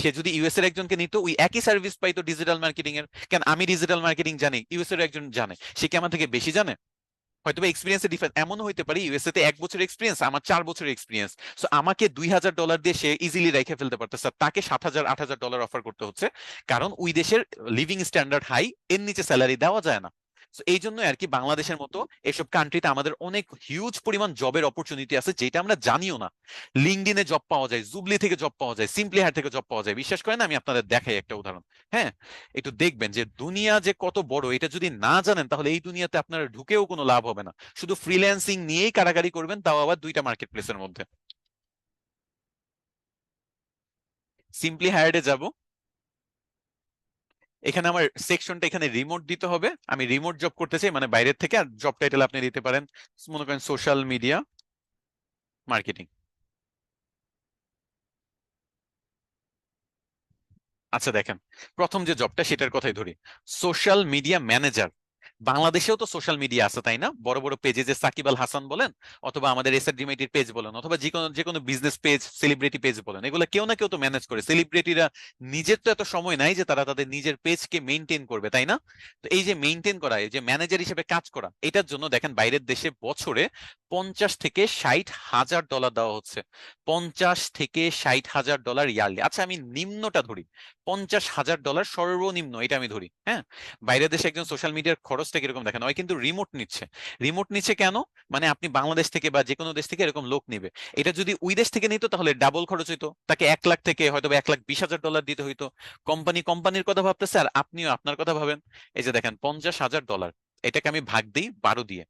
সে যদি ইউএস এর একজনকে নিত, ওই একই সার্ভিস পাইতো ডিজিটাল মার্কেটিং এর। কেন, আমি ডিজিটাল মার্কেটিং জানি, ইউএস এর একজন জানে, সে কি আমার থেকে বেশি জানে? হয়তো এক্সপিরিয়েন্সের ডিফারেন্স, এমনও হইতে পারে ইউএসএ তে 1 বছরের এক্সপিরিয়েন্স, আমার 4 বছরের এক্সপিরিয়েন্স। সো আমাকে $2,000 দিয়ে সে ইজিলি রেখে ফেলতে পারতেছে, তাকে 7,000-8,000 ডলার অফার করতে হচ্ছে, কারণ ওই দেশের লিভিং স্ট্যান্ডার্ড হাই, এর নিচে স্যালারি দেওয়া যায় না। So এই জন্য আর কি, বাংলাদেশের মতো এসব কান্ট্রিতে আমাদের অনেক হিউজ পরিমাণ জবের অপরচুনিটি আছে, যেটা আমরা জানিও না। লিঙ্কডইনে জব পাওয়া যায়, জুবলি থেকে জব পাওয়া যায়, সিম্পলি হায়ার থেকে জব পাওয়া যায়। বিশ্বাস করেন, আমি আপনাদের দেখাই একটা উদাহরণ। হ্যাঁ, একটু দেখবেন যে দুনিয়া যে কত বড়, এটা যদি না জানেন তাহলে এই দুনিয়াতে আপনার ঢুকেও কোনো লাভ হবে না। শুধু ফ্রিল্যান্সিং নিয়েই কারাগারি করবেন, তাও আবার 2টা মার্কেট প্লেসের মধ্যে। সিম্পলি হায়ার্ডে যাব, এখানে আমার সেকশনটা এখানে রিমোট দিতে হবে। আমি রিমোট জব করতে চাই, মানে বাইরের থেকে। আর জব টাইটেল আপনি দিতে পারেন, মনে করেন সোশ্যাল মিডিয়া মার্কেটিং। আচ্ছা দেখেন, প্রথম যে জবটা সেটার কথাই ধরি, সোশ্যাল মিডিয়া ম্যানেজার। বাংলাদেশেও তো সোশ্যাল মিডিয়া আছে তাই না? বড় বড় পেজে যে সাকিব আল হাসান বলেন, অথবা আমাদের এসআর ডিমেটির পেজ বলেন, অথবা যে কোনো বিজনেস পেজ, সেলিব্রিটি পেজ বলেন, এগুলো কেউ না কেউ তো ম্যানেজ করে। সেলিব্রিটিরা নিজের তো এত সময় নাই যে তারা তাদের নিজের পেজকে মেনটেন করবে, তাই না? তো এই যে মেনটেন করা, এই যে ম্যানেজার হিসেবে কাজ করা, এটার জন্য দেখেন বাইরের দেশে বছরে 50 থেকে 60 হাজার ডলার দেওয়া হচ্ছে। 50 থেকে 60 হাজার ডলার ইয়ারলি। আচ্ছা আমি নিম্নটা ধরি, 50 হাজার ডলার সর্বনিম্ন, এটা আমি ধরি, হ্যাঁ। বাইরের দেশে একজন সোশ্যাল মিডিয়ার খরচটা কিরকম দেখেন, ওই কিন্তু রিমোট নিচ্ছে। রিমোট নিচ্ছে কেন? মানে আপনি বাংলাদেশ থেকে বা যে কোনো দেশ থেকে এরকম লোক নিবে। এটা যদি ওই দেশ থেকে নিত তাহলে ডাবল খরচ হইতো, তাকে 1 লাখ থেকে হয়তো 1,20,000 ডলার দিতে হইতো। কোম্পানির কথা ভাবতেছে আর আপনিও আপনার কথা ভাবেন। এই যে দেখেন 50 হাজার ডলার, এটাকে আমি ভাগ দিই 12 দিয়ে,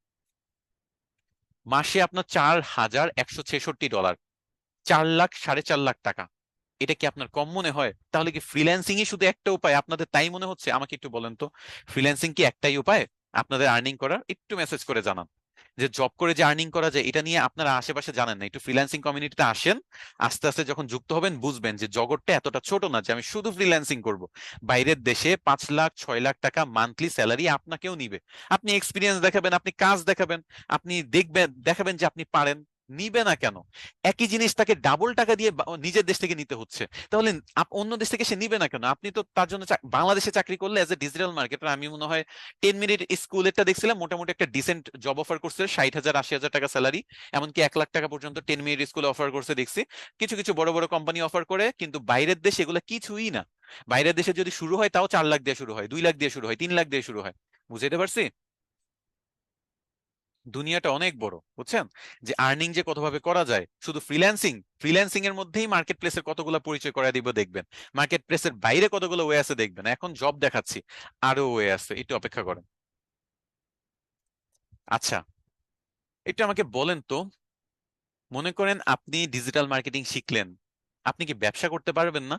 মাসে আপনার 4,166 ডলার, 4 লাখ, 4.5 লাখ টাকা। এটা কি আপনার কম মনে হয়? তাহলে কি ফ্রিল্যান্সিং ই শুধু একটা উপায় আপনাদের, তাই মনে হচ্ছে? আমাকে একটু বলেন তো, ফ্রিল্যান্সিং কি একটাই উপায় আপনাদের আর্নিং করার? একটু মেসেজ করে জানান যে জব করে যে আর্নিং করা যায় এটা নিয়ে আপনারা আশেপাশে জানেন না। একটু ফ্রিল্যান্সিং কমিউনিটিতে আসেন, আস্তে আস্তে যখন যুক্ত হবেন বুঝবেন যে জগৎটা এতটা ছোট না যে আমি শুধু ফ্রিল্যান্সিং করব। বাইরের দেশে 5 লাখ 6 লাখ টাকা মান্থলি স্যালারি আপনাকেও নিবে। আপনি এক্সপিরিয়েন্স দেখাবেন, আপনি কাজ দেখাবেন, আপনি দেখবেন, দেখাবেন যে আপনি পারেন, নিবে না কেন? একই জিনিস তাকে ডাবল টাকা দিয়ে নিজের দেশ থেকে নিতে হচ্ছে, তাহলে অন্য দেশ থেকে সে নিবে না কেন? আপনি তো তার জন্য বাংলাদেশে চাকরি করলে এজ এ ডিজিটাল মার্কেটার, আমি মনে হয় 10 মিনিট স্কুলেরটা দেখছিলাম, মোটামুটি একটা ডিসেন্ট জব অফার করছে, 60,000 80,000 টাকা স্যালারি, এমনকি 1 লাখ টাকা পর্যন্ত 10 মিনিট স্কুলে অফার করছে দেখছি। কিছু কিছু বড় বড় কোম্পানি অফার করে, কিন্তু বাইরের দেশে এগুলো কিছুই না। বাইরের দেশে যদি শুরু হয় তাও 4 লাখ দিয়ে শুরু হয়, 2 লাখ দিয়ে শুরু হয়, 3 লাখ দিয়ে শুরু হয়। বুঝাইতে পারছি? দুনিয়াটা অনেক বড়, বুঝছেন? যে আর্নিং যে কতভাবে করা যায়, শুধু ফ্রিল্যান্সিং, ফ্রিল্যান্সিং এর মধ্যেই মার্কেট প্লেসের কতগুলো পরিচয় করা দিব দেখবেন। মার্কেট প্লেসের বাইরে কতগুলো ওয়ে আছে দেখবেন। এখন জব দেখাচ্ছি, আরো ওয়ে আছে, একটু অপেক্ষা করেন। আচ্ছা, একটু আমাকে বলেন তো, মনে করেন আপনি ডিজিটাল মার্কেটিং শিখলেন, আপনি কি ব্যবসা করতে পারবেন না?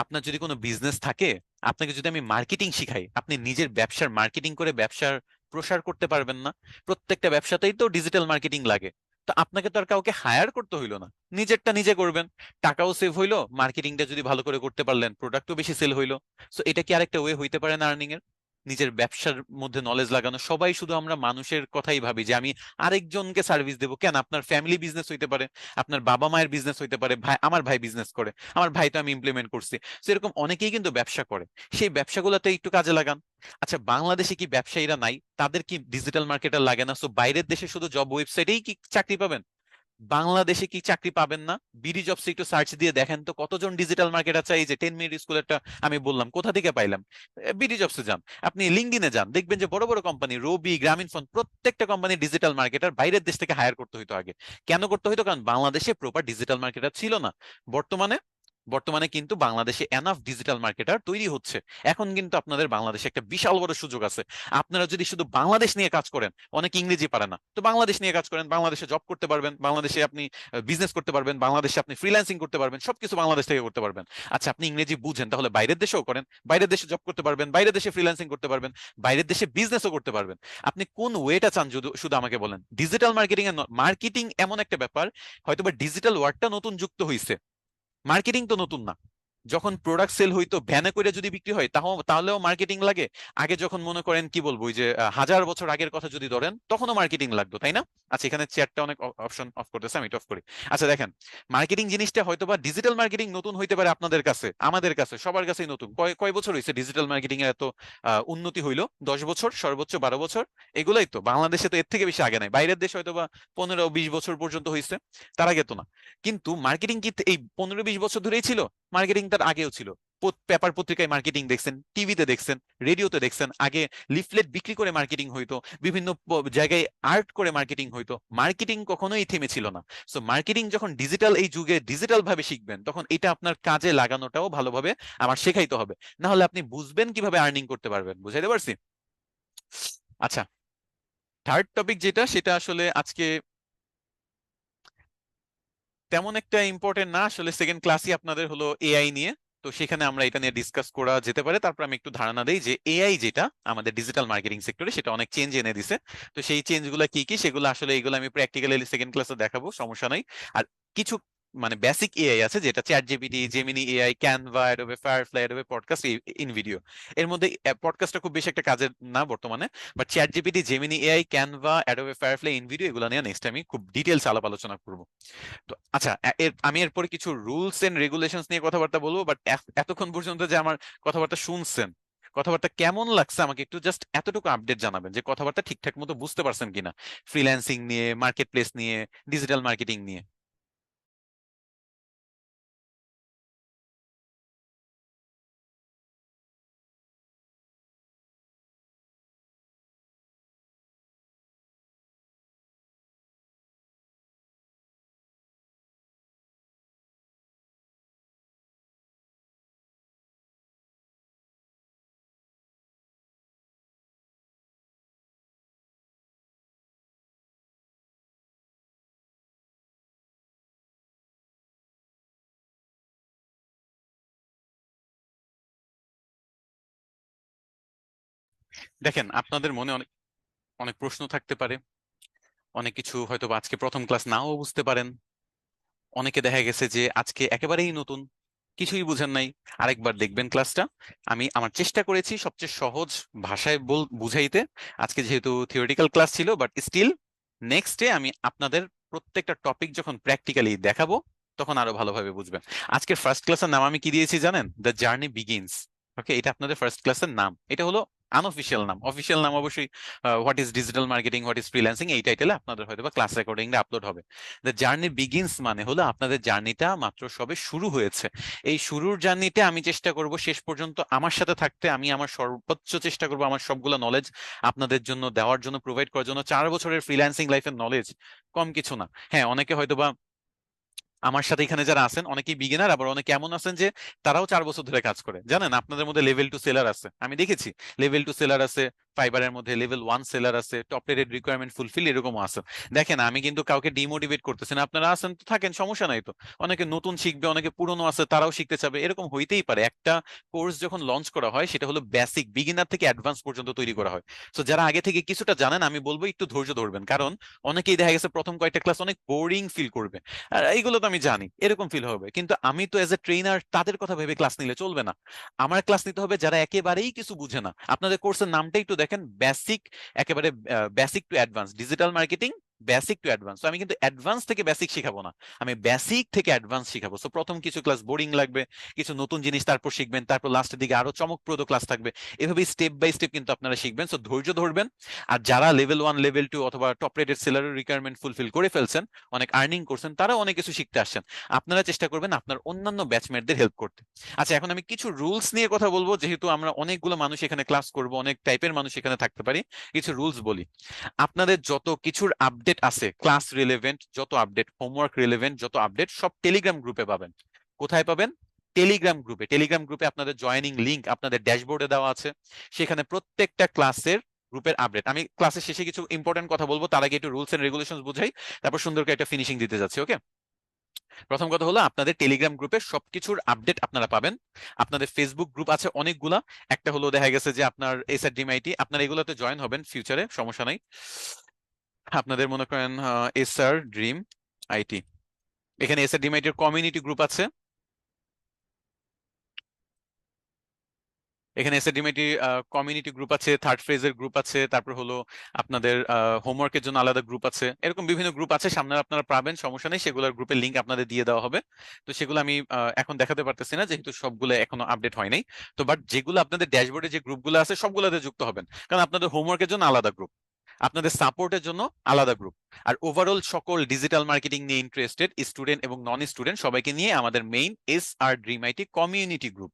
আপনার যদি কোনো বিজনেস থাকে, আপনাকে যদি আমি মার্কেটিং শিখাই, আপনি নিজের ব্যবসার মার্কেটিং করে ব্যবসার প্রসার করতে পারবেন না? প্রত্যেকটা ব্যবসাতেই তো ডিজিটাল মার্কেটিং লাগে। তো আপনাকে তো আর কাউকে হায়ার করতে হইলো না, নিজেরটা নিজে করবেন। টাকাও সেভ হইলো, মার্কেটিংটা যদি ভালো করে করতে পারলেন, প্রোডাক্টও বেশি সেল হইলো। সো এটা কি আরেকটা ওয়ে হইতে পারে না আর্নিং এর? নিজের ব্যবসার মধ্যে নলেজ লাগানো। সবাই শুধু আমরা মানুষের কথাই ভাবি যে আমি আরেকজনকে সার্ভিস দেবো। কেন? আপনার ফ্যামিলি বিজনেস হইতে পারে, আপনার বাবা মায়ের বিজনেস হইতে পারে, ভাই, আমার ভাই বিজনেস করে, আমার ভাই তো আমি ইমপ্লিমেন্ট করছি। সেরকম অনেকেই কিন্তু ব্যবসা করে, সেই ব্যবসাগুলোতে একটু কাজে লাগান। আচ্ছা বাংলাদেশে কি ব্যবসায়ীরা নাই? তাদের কি ডিজিটাল মার্কেটার লাগে না? সো বাইরের দেশে শুধু জব ওয়েবসাইটেই কি চাকরি পাবেন? বাংলাদেশে কি চাকরি পাবেন না? বিডি জবস একটু সার্চ দিয়ে দেখেন তো কতজন ডিজিটাল মার্কেটার চাই। এই যে 10 মিনিট স্কুলেরটা আমি বললাম, কোথা থেকে পাইলাম? বিডি জবসে যান, আপনি লিঙ্কডইনে যান, দেখবেন যে বড় বড় কোম্পানি, রবি, গ্রামীণ ফোন, প্রত্যেকটা কোম্পানি ডিজিটাল মার্কেটার বাইরের দেশ থেকে হায়ার করতে হইতো আগে। কেন করতে হইতো? কারণ বাংলাদেশে প্রপার ডিজিটাল মার্কেটার ছিল না। বর্তমানে বর্তমানে কিন্তু বাংলাদেশে এনাফ ডিজিটাল মার্কেটার তৈরি হচ্ছে। এখন কিন্তু আপনাদের বাংলাদেশে একটা বিশাল বড় সুযোগ আছে। আপনারা যদি শুধু বাংলাদেশ নিয়ে কাজ করেন, অনেক ইংরেজি পারে না, তো বাংলাদেশ নিয়ে কাজ করেন, বাংলাদেশে জব করতে পারবেন, বাংলাদেশে আপনি বিজনেস করতে পারবেন, বাংলাদেশে আপনি ফ্রিল্যান্সিং করতে পারবেন, সবকিছু বাংলাদেশ থেকে করতে পারবেন। আচ্ছা আপনি ইংরেজি বুঝেন, তাহলে বাইরের দেশেও করেন, বাইরের দেশে জব করতে পারবেন, বাইরের দেশে ফ্রিল্যান্সিং করতে পারবেন, বাইরের দেশে বিজনেসও করতে পারবেন। আপনি কোন ওয়েটা চান শুধু শুধু আমাকে বলেন। ডিজিটাল মার্কেটিং এর, মার্কেটিং এমন একটা ব্যাপার, হয়তোবা ডিজিটাল ওয়ার্ডটা নতুন যুক্ত হয়েছে, মার্কেটিং তো নতুন না। যখন প্রোডাক্ট সেল হইতো ভ্যানে করে যদি বিক্রি হয় তাহলেও মার্কেটিং লাগে। আগে যখন মনে করেন কি বলবো, ওই যে 1000 বছর আগের কথা যদি ধরেন, তখনও মার্কেটিং লাগতো, তাই না? আচ্ছা এখানে চেয়ারটা অনেক অপশন অফ করতেছে, আমি এটা অফ করি। আচ্ছা দেখেন, মার্কেটিং জিনিসটা হয়তোবা ডিজিটাল মার্কেটিং নতুন হইতে পারে আপনাদের কাছে, আমাদের কাছে, সবার কাছেই নতুন। কয় কয় বছর হয়েছে ডিজিটাল মার্কেটিং এর এত উন্নতি হইলো? 10 বছর, সর্বোচ্চ 12 বছর। এগুলাই তো, বাংলাদেশে তো এর থেকে বেশি আগে নাই। বাইরের দেশে হয়তোবা 15 20 বছর পর্যন্ত হয়েছে, তার আগে তো না। কিন্তু মার্কেটিং কি এই 15 20 বছর ধরেই ছিল? মার্কেটিং তার আগেও ছিল। পেপার পত্রিকায় মার্কেটিং দেখছেন, টিভিতে দেখছেন, রেডিওতে দেখছেন। আগে লিফলেট বিক্রি করে মার্কেটিং হইতো, বিভিন্ন জায়গায় আর্ট করে মার্কেটিং হইতো। মার্কেটিং কখনোই থেমে ছিল না। সো মার্কেটিং যখন ডিজিটাল, এই যুগে ডিজিটাল ভাবে শিখবেন, তখন এটা আপনার কাজে লাগানোটাও ভালোভাবে আমার শেখাইতে হবে। না হলে আপনি বুঝবেন কিভাবে আর্নিং করতে পারবেন। বুঝাইতে পারছি? আচ্ছা, থার্ড টপিক যেটা, সেটা আসলে আজকে তেমন একটা ইম্পর্টেন্ট না, আসলে সেকেন্ড ক্লাসই আপনাদের হলো এআই নিয়ে। তো সেখানে আমরা এটা নিয়ে ডিসকাস করা যেতে পারে। তারপর আমি একটু ধারণা দেই যে এআই যেটা আমাদের ডিজিটাল মার্কেটিং সেক্টরে, সেটা অনেক চেঞ্জ এনে দিছে। তো সেই চেঞ্জ গুলা কি কি, সেগুলো আসলে, এগুলো আমি প্র্যাকটিক্যালি সেকেন্ড ক্লাসে দেখাবো, সমস্যা নাই। আর কিছু মানে বেসিক এআই আছে, যেটা chat GPT, Gemini AI, Canva, Adobe firefly, Adobe podcast, InVideo. এর মধ্যে পডকাস্টটা খুব বেশি একটা কাজের না বর্তমানে, but chat GPT, Gemini AI, Canva, Adobe firefly, InVideo, এগুলো নিয়ে নেক্সট আমি খুব ডিটেলস আলাপ আলোচনা করবো। তো আচ্ছা, আমি এরপরে কিছু রুলস এন্ড রেগুলেশনস নিয়ে কথাবার্তা বলবো, বাট এতক্ষণ পর্যন্ত যে আমার কথাবার্তা শুনছেন, কথাবার্তা কেমন লাগছে আমাকে একটু জাস্ট এতটুকু আপডেট জানাবেন যে কথাবার্তা ঠিকঠাক মতো বুঝতে পারছেন কিনা, ফ্রিল্যান্সিং নিয়ে, মার্কেট প্লেস নিয়ে, ডিজিটাল মার্কেটিং নিয়ে। দেখেন, আপনাদের মনে অনেক অনেক প্রশ্ন থাকতে পারে, অনেক কিছু হয়তো বা আজকে প্রথম ক্লাস নাও বুঝতে পারেন, অনেকে দেখা গেছে যে আজকে একেবারেই নতুন, কিছুই বুঝেন নাই। আরেকবার দেখবেন ক্লাসটা। আমি আমার চেষ্টা করেছি সবচেয়ে সহজ ভাষায় বুঝাইতে। আজকে যেহেতু থিওরিটিক্যাল ক্লাস ছিল, বাট স্টিল নেক্সট ডে আমি আপনাদের প্রত্যেকটা টপিক যখন প্র্যাকটিক্যালি দেখাবো, তখন আরো ভালোভাবে বুঝবেন। আজকের ফার্স্ট ক্লাসের নাম আমি কি দিয়েছি জানেন? The journey begins. ওকে, এটা আপনাদের ফার্স্ট ক্লাসের নাম। এটা হলো আনঅফিসিয়াল নাম। অফিসিয়াল নাম অবশ্যই what is digital marketing, what is freelancing, এই টাইটেলে আপনাদের হয়তো বা ক্লাস রেকর্ডিং আপলোড হবে। দ্য জার্নি বিগিনস মানে হলো আপনাদের জার্নিটা মাত্র সবে শুরু হয়েছে। এই শুরুর জার্নিতে আমি চেষ্টা করব শেষ পর্যন্ত আমার সাথে থাকতে। আমি আমার সর্বোচ্চ চেষ্টা করব আমার সবগুলো নলেজ আপনাদের জন্য দেওয়ার জন্য, প্রোভাইড করার জন্য। 4 বছরের ফ্রিল্যান্সিং লাইফের নলেজ কম কিছু না। হ্যাঁ, অনেকে হয়তোবা আমার সাথে এখানে যারা আছেন অনেকেই বিগিনার, আবার অনেকে এমন আছেন যে তারাও 4 বছর ধরে কাজ করে। জানেন, আপনাদের মধ্যে লেভেল 2 সেলার আছে, আমি দেখেছি। লেভেল 2 সেলার আছে ফাইবারের মধ্যে, লেভেল 1 সেলার আছে, টপ রেটেড রিকোয়ারমেন্ট ফুলফিল এরকমও আছে। দেখেন, আমি কিন্তু কাউকে ডিমোটিভেট করতেছি না। আপনারা আছেন তো থাকেন, সমস্যা নাই তো। অনেকে নতুন শিখবে, অনেকে পুরনো আছে তারাও শিখতে চাবে, এরকম হইতেই পারে। একটা কোর্স যখন লঞ্চ করা হয় সেটা হলো বেসিক, বিগিনার থেকে অ্যাডভান্স পর্যন্ত তৈরি করা হয়। তো যারা আগে থেকে কিছুটা জানেন, আমি বলবো একটু ধৈর্য ধরবেন, কারণ অনেকেই দেখা গেছে প্রথম কয়েকটা ক্লাস অনেক বোরিং ফিল করবে। আর এইগুলো তো আমি জানি, এরকম ফিল হবে, কিন্তু আমি তো এজ এ ট্রেনার তাদের কথা ভেবে ক্লাস নিলে চলবে না। আমার ক্লাস নিতে হবে যারা একেবারেই কিছু বুঝে না। আপনাদের কোর্সের নামটা একটু দেখেন, বেসিক, একেবারে basic to advance digital marketing, basic to advance. আমি কিন্তু অ্যাডভান্স থেকে বেসিক শেখাবো না, আমি বেসিক থেকে অ্যাডভান্স শেখাবো। সো প্রথম কিছু ক্লাস বোরিং লাগবে, কিছু নতুন জিনিস তারপর শিখবেন, তারপর লাস্টের দিকে আরো চমকপ্রদ ক্লাস থাকবে। এভাবে স্টেপ বাই স্টেপ কিন্তু আপনারা শিখবেন। সো ধৈর্য ধরবেন। আর যারা লেভেল 1, লেভেল 2 অথবা top rated salary requirement fulfil করে ফেলছেন, অনেক আর্নিং করছেন, তারা অনেক কিছু শিখতে আসছেন, আপনারা চেষ্টা করবেন আপনার অন্যান্য ব্যাচমেটদের হেল্প করতে। আচ্ছা, এখন আমি কিছু রুলস নিয়ে কথা বলবো, যেহেতু আমরা অনেকগুলো মানুষ এখানে ক্লাস করব, অনেক টাইপের মানুষ এখানে থাকতে পারি। কিছু রুলস বলি। আপনাদের যত কিছুর আপডেট আছে, ক্লাস রিলেভেন্ট যত আপডেট, হোমওয়ার্ক রিলেভেন্ট যত আপডেট, সব টেলিগ্রাম গ্রুপে পাবেন। কোথায় পাবেন? টেলিগ্রাম গ্রুপে। টেলিগ্রাম গ্রুপে আপনাদের জয়েনিং লিংক আপনাদের ড্যাশবোর্ডে দেওয়া আছে। সেখানে প্রত্যেকটা ক্লাসের গ্রুপের আপডেট। আমি ক্লাসের শেষে কিছু ইম্পর্টেন্ট কথা বলবো, তার আগে একটু রুলস এন্ড রেগুলেশন বুঝাই, তারপর সুন্দর করে একটা ফিনিশিং দিতে যাচ্ছি। ওকে, প্রথম কথা হলো আপনাদের টেলিগ্রাম গ্রুপে সবকিছুর আপডেট আপনারা পাবেন। আপনাদের ফেসবুক গ্রুপ আছে অনেকগুলা। একটা হলো দেখা গেছে যে আপনার এসআর ডিমআইটি, আপনারা এগুলোতে জয়েন হবেন ফিউচারে, সমস্যা নাই। আপনাদের মনে করেন এসআর ড্রিম আইটি, এখানে এসআর ডিমআইটির কমিউনিটি গ্রুপ আছে। এখানে এসএডিএমআইটি কমিউনিটি গ্রুপ আছে, থার্ড ফেজের গ্রুপ আছে, তারপর হলো আপনাদের হোমওয়ার্কের জন্য আলাদা গ্রুপ আছে। এরকম বিভিন্ন গ্রুপ আছে, সামনে আপনারা পাবেন, সমস্যা নেই। সেগুলোর গ্রুপের লিংক আপনাদের দিয়ে দেওয়া হবে। তো সেগুলো আমি এখন দেখাতে পারতেছি না, যেহেতু সবগুলো এখনো আপডেট হয় নাই। তো বাট যেগুলো আপনাদের ড্যাশবোর্ডে যে গ্রুপগুলো আছে সবগুলোতে যুক্ত হবেন, কারণ আপনাদের হোমওয়ার্কের জন্য আলাদা গ্রুপ, আপনাদের সাপোর্টের জন্য আলাদা গ্রুপ। আর ওভারঅল সকল ডিজিটাল মার্কেটিং নিয়ে ইন্টারেস্টেড স্টুডেন্ট এবং নন স্টুডেন্ট সবাইকে নিয়ে আমাদের মেইন আর ড্রিম আইটি কমিউনিটি গ্রুপ।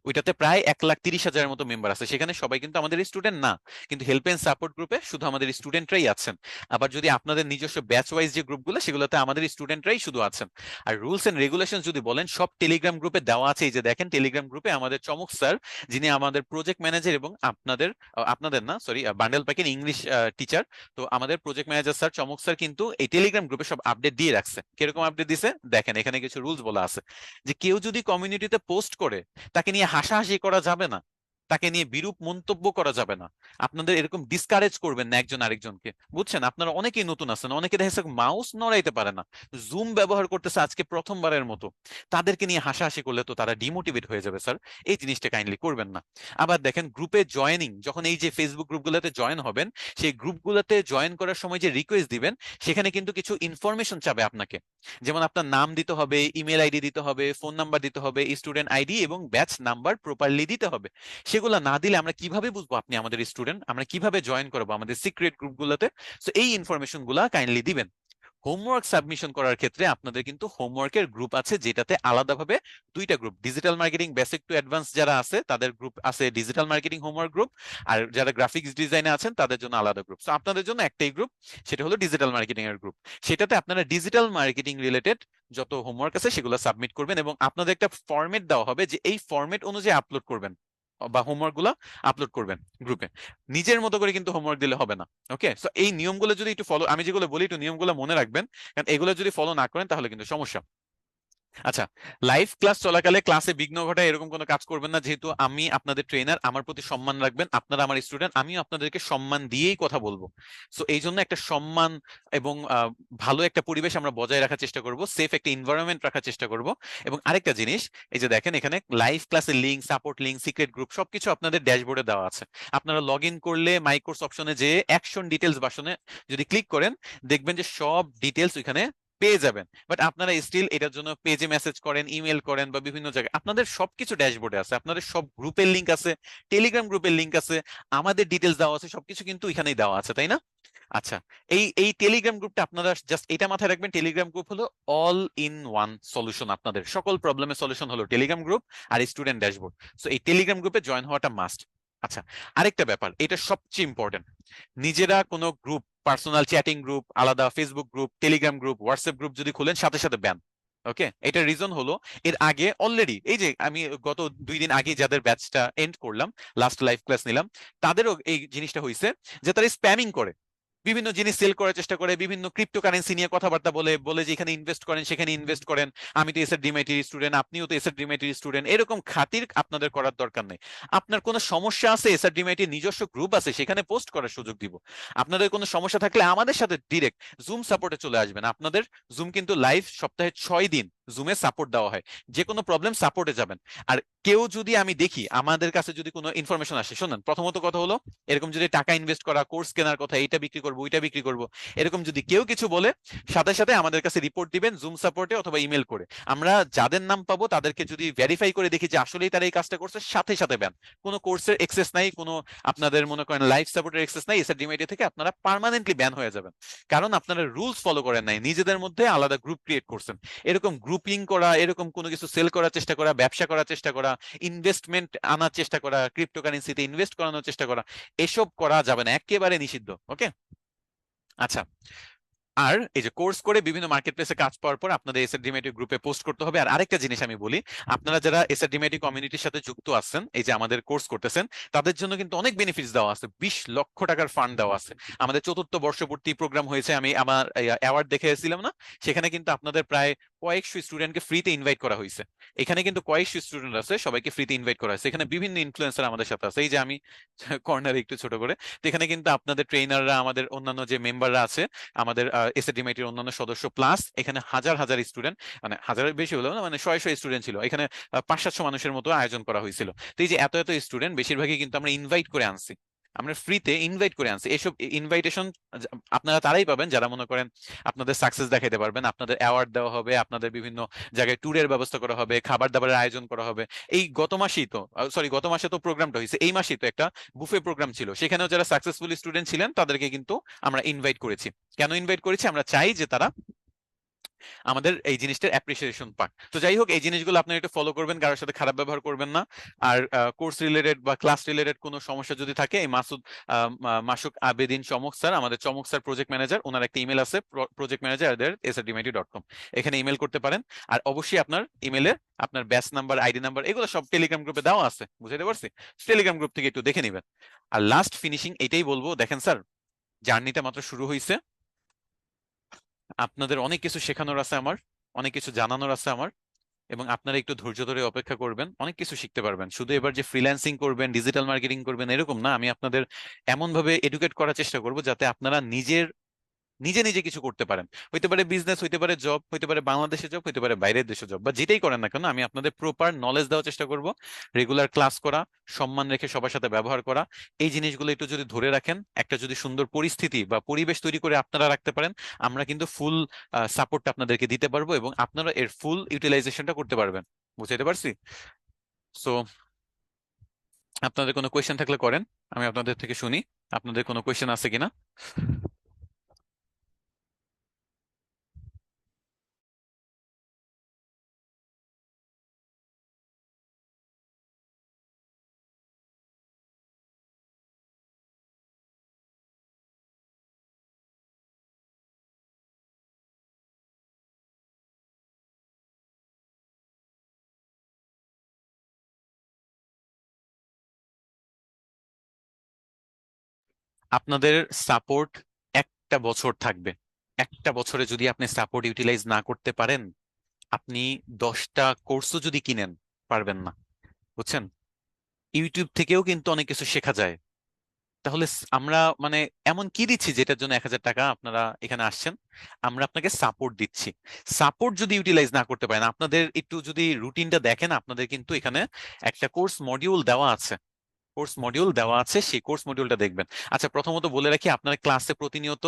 ওইটাতে প্রায় 1,30,000-এর মতো মেম্বার আছে। সেখানে সবাই কিন্তু আমাদের স্টুডেন্ট না, কিন্তু হেল্প এন্ড সাপোর্ট গ্রুপে শুধু আমাদের স্টুডেন্টরাই আছেন। আবার যদি আপনাদের নিজস্ব ব্যাচ ওয়াইজ যে গ্রুপগুলো, সেগুলোতে আমাদের স্টুডেন্টরাই শুধু আছেন। আর রুলস এন্ড রেগুলেশন যদি বলেন, সব টেলিগ্রাম গ্রুপে দেওয়া আছে। এই যে দেখেন, টেলিগ্রাম গ্রুপে আমাদের চমক স্যার, যিনি আমাদের প্রজেক্ট ম্যানেজার এবং আপনাদের আপনাদের না সরি বান্ডেল প্যাকের ইংলিশ টিচার, তো আমাদের প্রজেক্ট ম্যানেজার স্যার চমক স্যার কিন্তু এই টেলিগ্রাম গ্রুপে সব আপডেট দিয়ে রাখছে। কিরকম আপডেট দিছে দেখেন, এখানে কিছু রুলস বলা আছে যে কেউ যদি কমিউনিটিতে পোস্ট করে, তাকে নিয়ে হাসাহাসি করা যাবে না। তাকে নিয়ে বিরূপ মন্তব্য করা যাবে না, আপনাদের এরকম ডিসকারেজ করবেন না একজন আরেকজনকে, বুঝছেন? আপনারা অনেকেই নতুন আছেন, অনেকে দেখা যাচ্ছে মাউস নড়াইতে পারে না, জুম ব্যবহার করতেছে আজকে প্রথমবারের মতো, তাদেরকে নিয়ে হাসাহাসি করলে তো তারা ডিমোটিভেট হয়ে যাবে স্যার। এই জিনিসটা কাইন্ডলি করবেন না। আবার দেখেন গ্রুপে জয়েনিং, যখন এই যে ফেসবুক গ্রুপগুলোতে জয়েন হবেন, সেই গ্রুপগুলোতে জয়েন করার সময় যে রিকোয়েস্ট দিবেন, সেখানে কিন্তু কিছু ইনফরমেশন চাবে আপনাকে। যেমন আপনার নাম দিতে হবে, ইমেল আইডি দিতে হবে, ফোন নাম্বার দিতে হবে, স্টুডেন্ট আইডি এবং ব্যাচ নাম্বার প্রপারলি দিতে হবে। সেগুলো না দিলে আমরা কিভাবে বুঝবো আপনি আমাদের স্টুডেন্ট? আমরা কিভাবে জয়েন করবো আমাদের সিক্রেট গ্রুপগুলোতে? সো এই ইনফরমেশন গুলা কাইন্ডলি দিবেন। হোমওয়ার্ক সাবমিশন করার ক্ষেত্রে আপনাদের কিন্তু হোমওয়ার্কের গ্রুপ আছে, যেটাতে আলাদাভাবে দুইটা group, digital marketing basic to advance যারা আছে তাদের গ্রুপ আছে, ডিজিটাল মার্কেটিং হোমওয়ার্ক গ্রুপ। আর যারা গ্রাফিক্স ডিজাইনে আছেন তাদের জন্য আলাদা গ্রুপ। সো আপনাদের জন্য একটাই গ্রুপ, সেটা হলো ডিজিটাল মার্কেটিং এর গ্রুপ। সেটাতে আপনারা ডিজিটাল মার্কেটিং রিলেটেড যত হোমওয়ার্ক আছে সেগুলো সাবমিট করবেন, এবং আপনাদের একটা ফরম্যাট দেওয়া হবে যে এই ফরম্যাট অনুযায়ী আপলোড করবেন বা হোমওয়ার্ক গুলা আপলোড করবেন গ্রুপে। নিজের মতো করে কিন্তু হোমওয়ার্ক দিলে হবে না। ওকে, সো এই নিয়মগুলো যদি একটু ফলো, আমি যেগুলো বলি একটু নিয়মগুলো মনে রাখবেন, কারণ এগুলো যদি ফলো না করেন তাহলে কিন্তু সমস্যা। আচ্ছা, লাইভ ক্লাস চলাকালে ক্লাসে বিঘ্ন ঘটায় এরকম কোনো কাজ করবেন না। যেহেতু আমি আপনাদের ট্রেনার, আমার প্রতি সম্মান রাখবেন, আপনারা আমার স্টুডেন্ট, আমিও আপনাদেরকে সম্মান দিয়েই কথা বলবো। সো এই জন্য একটা সম্মান এবং ভালো একটা পরিবেশ আমরা বজায় রাখার চেষ্টা করব, সেফ একটা এনভায়রনমেন্ট রাখার চেষ্টা করব। এবং আরেকটা জিনিস, এই যে দেখেন এখানে লাইভ ক্লাসের link, support link, secret group সবকিছু আপনাদের ড্যাশবোর্ডে দেওয়া আছে। আপনারা লগ ইন করলে মাই কোর্স অপশনে যে অ্যাকশন ডিটেলস বাসনে যদি ক্লিক করেন, দেখবেন যে সব ডিটেলস ওইখানে পেয়ে যাবেন। বাট আপনারা স্টিল এটার জন্য পেজে মেসেজ করেন, ইমেল করেন বা বিভিন্ন জায়গায়, আপনাদের সবকিছু ড্যাশবোর্ডে আছে, আপনাদের সব গ্রুপের লিংক আছে, টেলিগ্রাম গ্রুপের লিংক আছে, আমাদের ডিটেলস দেওয়া আছে, সবকিছু কিন্তু এখানেই দেওয়া আছে, তাই না? আচ্ছা, এই এই টেলিগ্রাম গ্রুপটা আপনারা জাস্ট এটা মাথায় রাখবেন, টেলিগ্রাম গ্রুপ হলো অল ইন ওয়ান সলিউশন, আপনাদের সকল প্রবলেমের সলিউশন হলো টেলিগ্রাম গ্রুপ আর স্টুডেন্ট ড্যাশবোর্ড। সো এই টেলিগ্রাম গ্রুপে জয়েন হওয়াটা মাস্ট। আচ্ছা, আরেকটা ব্যাপার, এটা সবচেয়ে ইম্পর্টেন্ট, নিজেরা কোনো গ্রুপ, পার্সোনাল চ্যাটিং গ্রুপ, আলাদা Facebook group, Telegram group, WhatsApp group যদি খুলেন, সাথে সাথে ব্যান। ওকে, এটার রিজন হলো এর আগে অলরেডি এই যে আমি গত 2 দিন আগে যাদের ব্যাচটা এন্ড করলাম, লাস্ট লাইভ ক্লাস নিলাম, তাদেরও এই জিনিসটা হয়েছে যে তারা স্প্যামিং করে, বিভিন্ন জিনিস সেল করার চেষ্টা করে, বিভিন্ন ক্রিপ্টোকারেন্সি নিয়ে কথাবার্তা বলে বলে যে এখানে ইনভেস্ট করেন, সেখানে ইনভেস্ট করেন, আমি তো এসএর ডিমেটির স্টুডেন্ট, আপনিও তো এসএর ডিমেটির স্টুডেন্ট, এরকম খাতির আপনাদের করার দরকার নেই। আপনার কোনো সমস্যা আছে, এসআর ডিমেটির নিজস্ব গ্রুপ আছে, সেখানে পোস্ট করার সুযোগ দিব। আপনাদের কোনো সমস্যা থাকলে আমাদের সাথে ডিরেক্ট জুম সাপোর্টে চলে আসবেন। আপনাদের জুম কিন্তু লাইভ সপ্তাহে 6 দিন জুমে সাপোর্ট দেওয়া হয়, যে কোনো প্রবলেম সাপোর্টে যাবেন। আর কেউ যদি আমি দেখি আমাদের কাছে যদি কোনো ইনফরমেশন আসে, শোনেন, প্রথমত কথা হলো এরকম যদি টাকা ইনভেস্ট করা, কোর্স কেনার কথা, এইটা বিক্রি করবো, ওইটা বিক্রি করবো, এরকম যদি কেউ কিছু বলে, সাথে সাথে আমাদের কাছে রিপোর্ট দিবেন জুম সাপোর্টে অথবা ইমেল করে। আমরা যাদের নাম পাবো তাদেরকে যদি ভেরিফাই করে দেখি যে আসলেই তারা এই কাজটা করছে, সাথে সাথে ব্যান। কোনো কোর্সের এক্সেস নাই, কোনো আপনাদের মনে করেন লাইফ সাপোর্টের এক্সেস নাই, এসআর ডিমেটি থেকে আপনারা পার্মানেন্টলি ব্যান হয়ে যাবেন। কারণ আপনারা রুলস ফলো করেন নাই, নিজেদের মধ্যে আলাদা গ্রুপ ক্রিয়েট করছেন। এরকম গ্রুপিং করা, এরকম কোনো কিছু সেল করার চেষ্টা করা, ব্যবসা করার চেষ্টা করা, ইনভেস্টমেন্ট আনার চেষ্টা করা, ক্রিপ্টোকারেন্সিতে ইনভেস্ট করানোর চেষ্টা করা, এসব করা যাবে না, একেবারে নিষিদ্ধ। ওকে, আচ্ছা। আর এই যে কোর্স করে বিভিন্ন মার্কেট প্লেসে কাজ পাওয়ার পর আপনাদের এসএডিমেটি গ্রুপে পোস্ট করতে হবে। আর আরেকটা জিনিস আমি বলি, আপনারা যারা এসএডিমেটি কমিউনিটির সাথে যুক্ত আছেন, এই যে আমাদের কোর্স করতেছেন, তাদের জন্য কিন্তু অনেক বেনিফিটস দেওয়া আছে, 20 লক্ষ টাকার ফান্ড দেওয়া আছে। আমাদের 4র্থ বর্ষপূর্তি প্রোগ্রাম হয়েছে, আমি আমার অ্যাওয়ার্ড দেখে এসেছিলাম না, সেখানে কিন্তু আপনাদের প্রায় কয়েকশো স্টুডেন্টকে ফ্রিতে ইনভাইট করা হয়েছে। এখানে কিন্তু কয়েকশো স্টুডেন্ট আছে, সবাইকে ফ্রিতে ইনভাইট করা হয়েছে। এখানে বিভিন্ন ইনফ্লুয়েন্সার আমাদের সাথে আছে, এই যে আমি কর্নারে একটু ছোট করে, তো এখানে কিন্তু আপনাদের ট্রেনাররা, আমাদের অন্যান্য যে মেম্বাররা আছে, আমাদের এসএডিএমআইটির অন্যান্য সদস্য, প্লাস এখানে হাজার হাজার স্টুডেন্ট, মানে হাজারের বেশি হলো না, মানে শয়ে শয়ে স্টুডেন্ট ছিল এখানে, 500-700 মানুষের মতো আয়োজন করা হয়েছিল। তো এই যে এত এত স্টুডেন্ট, বেশিরভাগই কিন্তু আমরা ইনভাইট করে আনছি, আমরা ফ্রিতে ইনভাইট করে আনছি। এসব ইনভাইটেশন আপনারা তারাই পাবেন যারা মনে করেন আপনাদের সাকসেস দেখাইতে পারবেন, আপনাদের অ্যাওয়ার্ড দেওয়া হবে, আপনাদের বিভিন্ন জায়গায় ট্যুরের ব্যবস্থা করা হবে, খাবার দাবারের আয়োজন করা হবে। এই গত মাসেই তো, সরি, গত মাসে তো প্রোগ্রামটা হয়েছে, এই মাসেই তো একটা বুফে প্রোগ্রাম ছিল, সেখানেও যারা সাকসেসফুল স্টুডেন্ট ছিলেন তাদেরকে কিন্তু আমরা ইনভাইট করেছি। কেন ইনভাইট করেছি? আমরা চাই যে তারা আমাদের এই জিনিসটার অ্যাপ্রিসিয়েশন পাক। তো যাই হোক, এই জিনিসগুলো আপনারা একটু ফলো করবেন, কারোর সাথে খারাপ ব্যবহার করবেন না। আর কোর্স রিলেটেড বা ক্লাস রিলেটেড কোনো সমস্যা যদি থাকে, এই মাসুক আবেদিন চমক স্যার, আমাদের চমক স্যার প্রজেক্ট ম্যানেজার, ওনার একটা ইমেল আছে, projectmanager@srdmit.com, এখানে ইমেল করতে পারেন। আর অবশ্যই আপনার ইমেলে আপনার ব্যাচ নাম্বার, আইডি নাম্বার, এগুলো সব টেলিগ্রাম গ্রুপে দেওয়া আছে, বুঝতে পারছি? টেলিগ্রাম গ্রুপ থেকে একটু দেখে নেবেন। আর লাস্ট ফিনিশিং এটাই বলবো, দেখেন স্যার, জার্নিটা মাত্র শুরু হয়েছে, আপনাদের অনেক কিছু শেখানোর আছে আমার, অনেক কিছু জানানোর আছে আমার। এবং আপনারা একটু ধৈর্য ধরে অপেক্ষা করবেন, অনেক কিছু শিখতে পারবেন। শুধু এবার যে ফ্রিল্যান্সিং করবেন, ডিজিটাল মার্কেটিং করবেন এরকম না, আমি আপনাদের এমন ভাবে এডুকেট করার চেষ্টা করব যাতে আপনারা নিজে নিজে কিছু করতে পারেন। হইতে পারে বিজনেস, হইতে পারে জব, হইতে পারে বাংলাদেশে জব, হইতে পারে বাইরের দেশে জব, বা যেটাই করেন না কেন আমি আপনাদের প্রপার নলেজ দেওয়ার চেষ্টা করব। রেগুলার ক্লাস করা, সম্মান রেখে সবার সাথে ব্যবহার করা, এই জিনিসগুলো একটু যদি ধরে রাখেন, একটা যদি সুন্দর পরিস্থিতি বা পরিবেশ তৈরি করে আপনারা রাখতে পারেন, আমরা কিন্তু ফুল সাপোর্টটা আপনাদেরকে দিতে পারবো এবং আপনারা এর ফুল ইউটিলাইজেশনটা করতে পারবেন। বুঝাইতে পারছি? সো আপনাদের কোনো কোয়েশ্চেন থাকলে করেন, আমি আপনাদের থেকে শুনি আপনাদের কোনো কোয়েশ্চেন আছে কিনা। আপনাদের সাপোর্ট একটা বছর থাকবে। একটা বছরে যদি আপনি সাপোর্ট ইউটিলাইজ না করতে পারেন, আপনি 10টা কোর্সও যদি কিনেন, পারবেন না। বুঝছেন? ইউটিউব থেকেও কিন্তু অনেক কিছু শেখা যায়। তাহলে আমরা মানে এমন কি দিচ্ছি যেটার জন্য 1,000 টাকা আপনারা এখানে আসছেন? আমরা আপনাকে সাপোর্ট দিচ্ছি। সাপোর্ট যদি ইউটিলাইজ না করতে পারেন, আপনাদের একটু যদি রুটিনটা দেখেন, আপনাদের কিন্তু এখানে একটা কোর্স মডিউল দেওয়া আছে। কোর্স মডিউল দেওয়া আছে, সেই কোর্স মডিউলটা দেখবেন। আচ্ছা, প্রথমত বলে রাখি, আপনার ক্লাসে প্রতিনিয়ত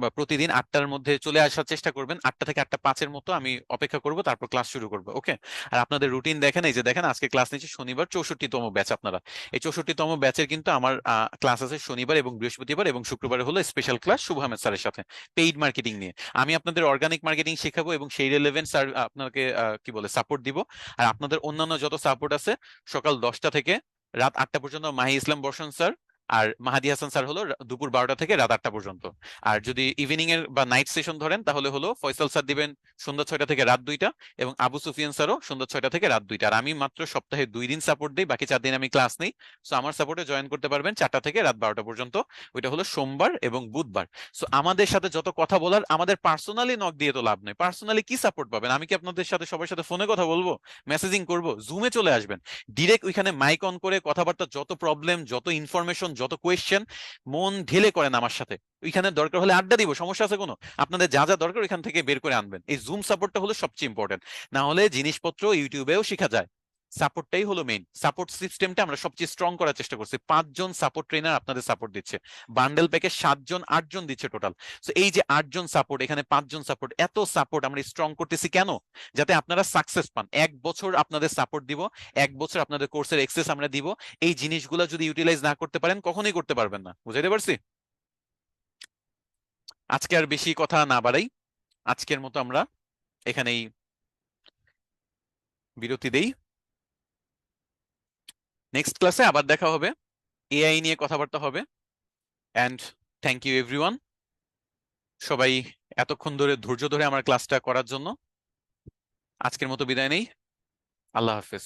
বা প্রতিদিন 8টার মধ্যে চলে আসার চেষ্টা করবেন। 8টা থেকে 8টা 5-এর মতো আমি অপেক্ষা করব, তারপর ক্লাস শুরু করবো। ওকে? আর আপনাদের রুটিন দেখেন, এই যে দেখেন আজকে ক্লাস নিচ্ছে শনিবার, 64তম ব্যাচ আপনারা। এই 64তম ব্যাচের কিন্তু আমার ক্লাস আছে শনিবার এবং বৃহস্পতিবার, এবং শুক্রবারে হলো স্পেশাল ক্লাস শুভ আহমেদ স্যারের সাথে পেইড মার্কেটিং নিয়ে। আমি আপনাদের অর্গানিক মার্কেটিং শেখাবো এবং সেই রেলেভেন্ট স্যার আপনাকে কি বলে সাপোর্ট দিব। আর আপনাদের অন্যান্য যত সাপোর্ট আছে, সকাল 10টা থেকে রাত 8টা পর্যন্ত মাহি ইসলাম বর্ষণ স্যার আর মাহাদি হাসান স্যার হলো দুপুর 12টা থেকে রাত 8টা পর্যন্ত। আর যদি ইভিনিং এর বা নাইট সেশন ধরেন, তাহলে হলো ফয়সাল স্যার দিবেন সন্ধ্যা 6টা থেকে রাত 2টা, এবং আবু সুফিয়ান স্যারও সন্ধ্যা 6টা থেকে রাত 2টা। আর আমি মাত্র সপ্তাহে 2 দিন সাপোর্ট দিই, বাকি 4 দিন আমি ক্লাস নেই। সো আমার সাপোর্টে জয়েন করতে পারবেন 4টা থেকে রাত 12টা পর্যন্ত। ওইটা হলো সোমবার এবং বুধবার। সো আমাদের সাথে যত কথা বলার, আমাদের পার্সোনালি নক দিয়ে তো লাভ নেই। পার্সোনালি কি সাপোর্ট পাবেন? আমি কি আপনাদের সাথে সবার সাথে ফোনে কথা বলবো, মেসেজিং করব? জুমে চলে আসবেন, ডিরেক্ট ওইখানে মাইক অন করে কথাবার্তা, যত প্রবলেম, যত ইনফরমেশন, যত কোয়েশ্চেন মন ঢেলে করেন আমার সাথে। ওইখানে দরকার হলে আড্ডা দিব, সমস্যা আছে কোনো? আপনাদের যা যা দরকার ওইখান থেকে বের করে আনবেন। এই জুম সাপোর্টটা হলো সবচেয়ে ইম্পর্টেন্ট। না হলে জিনিসপত্র ইউটিউবেও শেখা যায়, সাপোর্টটাই হলো মেইন। সাপোর্ট সিস্টেমটা আমরা সবচেয়ে স্ট্রং করার চেষ্টা করছি। 5 জন সাপোর্ট ট্রেনার আপনাদের সাপোর্ট দিচ্ছে, বান্ডেল প্যাকে 7 জন, 8 জন দিচ্ছে টোটাল। তো এই যে 8 জন সাপোর্ট, এখানে 5 জন সাপোর্ট, এত সাপোর্ট আমরা স্ট্রং করতেছি কেন? যাতে আপনারা সাকসেস পান। 1 বছর আপনাদের সাপোর্ট দিব, 1 বছর আপনাদের কোর্সের এক্সেস আমরা দিব। এই জিনিসগুলো যদি ইউটিলাইজ না করতে পারেন, কখনোই করতে পারবেন না। বুঝাইতে পারছি? আজকে আর বেশি কথা না বাড়াই, আজকের মতো আমরা এখানেই বিরতি দেই। নেক্সট ক্লাসে আবার দেখা হবে, এআই নিয়ে কথাবার্তা হবে। অ্যান্ড থ্যাংক ইউ এভরিওয়ান, সবাই এতক্ষণ ধরে ধৈর্য ধরে আমার ক্লাসটা করার জন্য। আজকের মতো বিদায় নেই। আল্লাহ হাফেজ।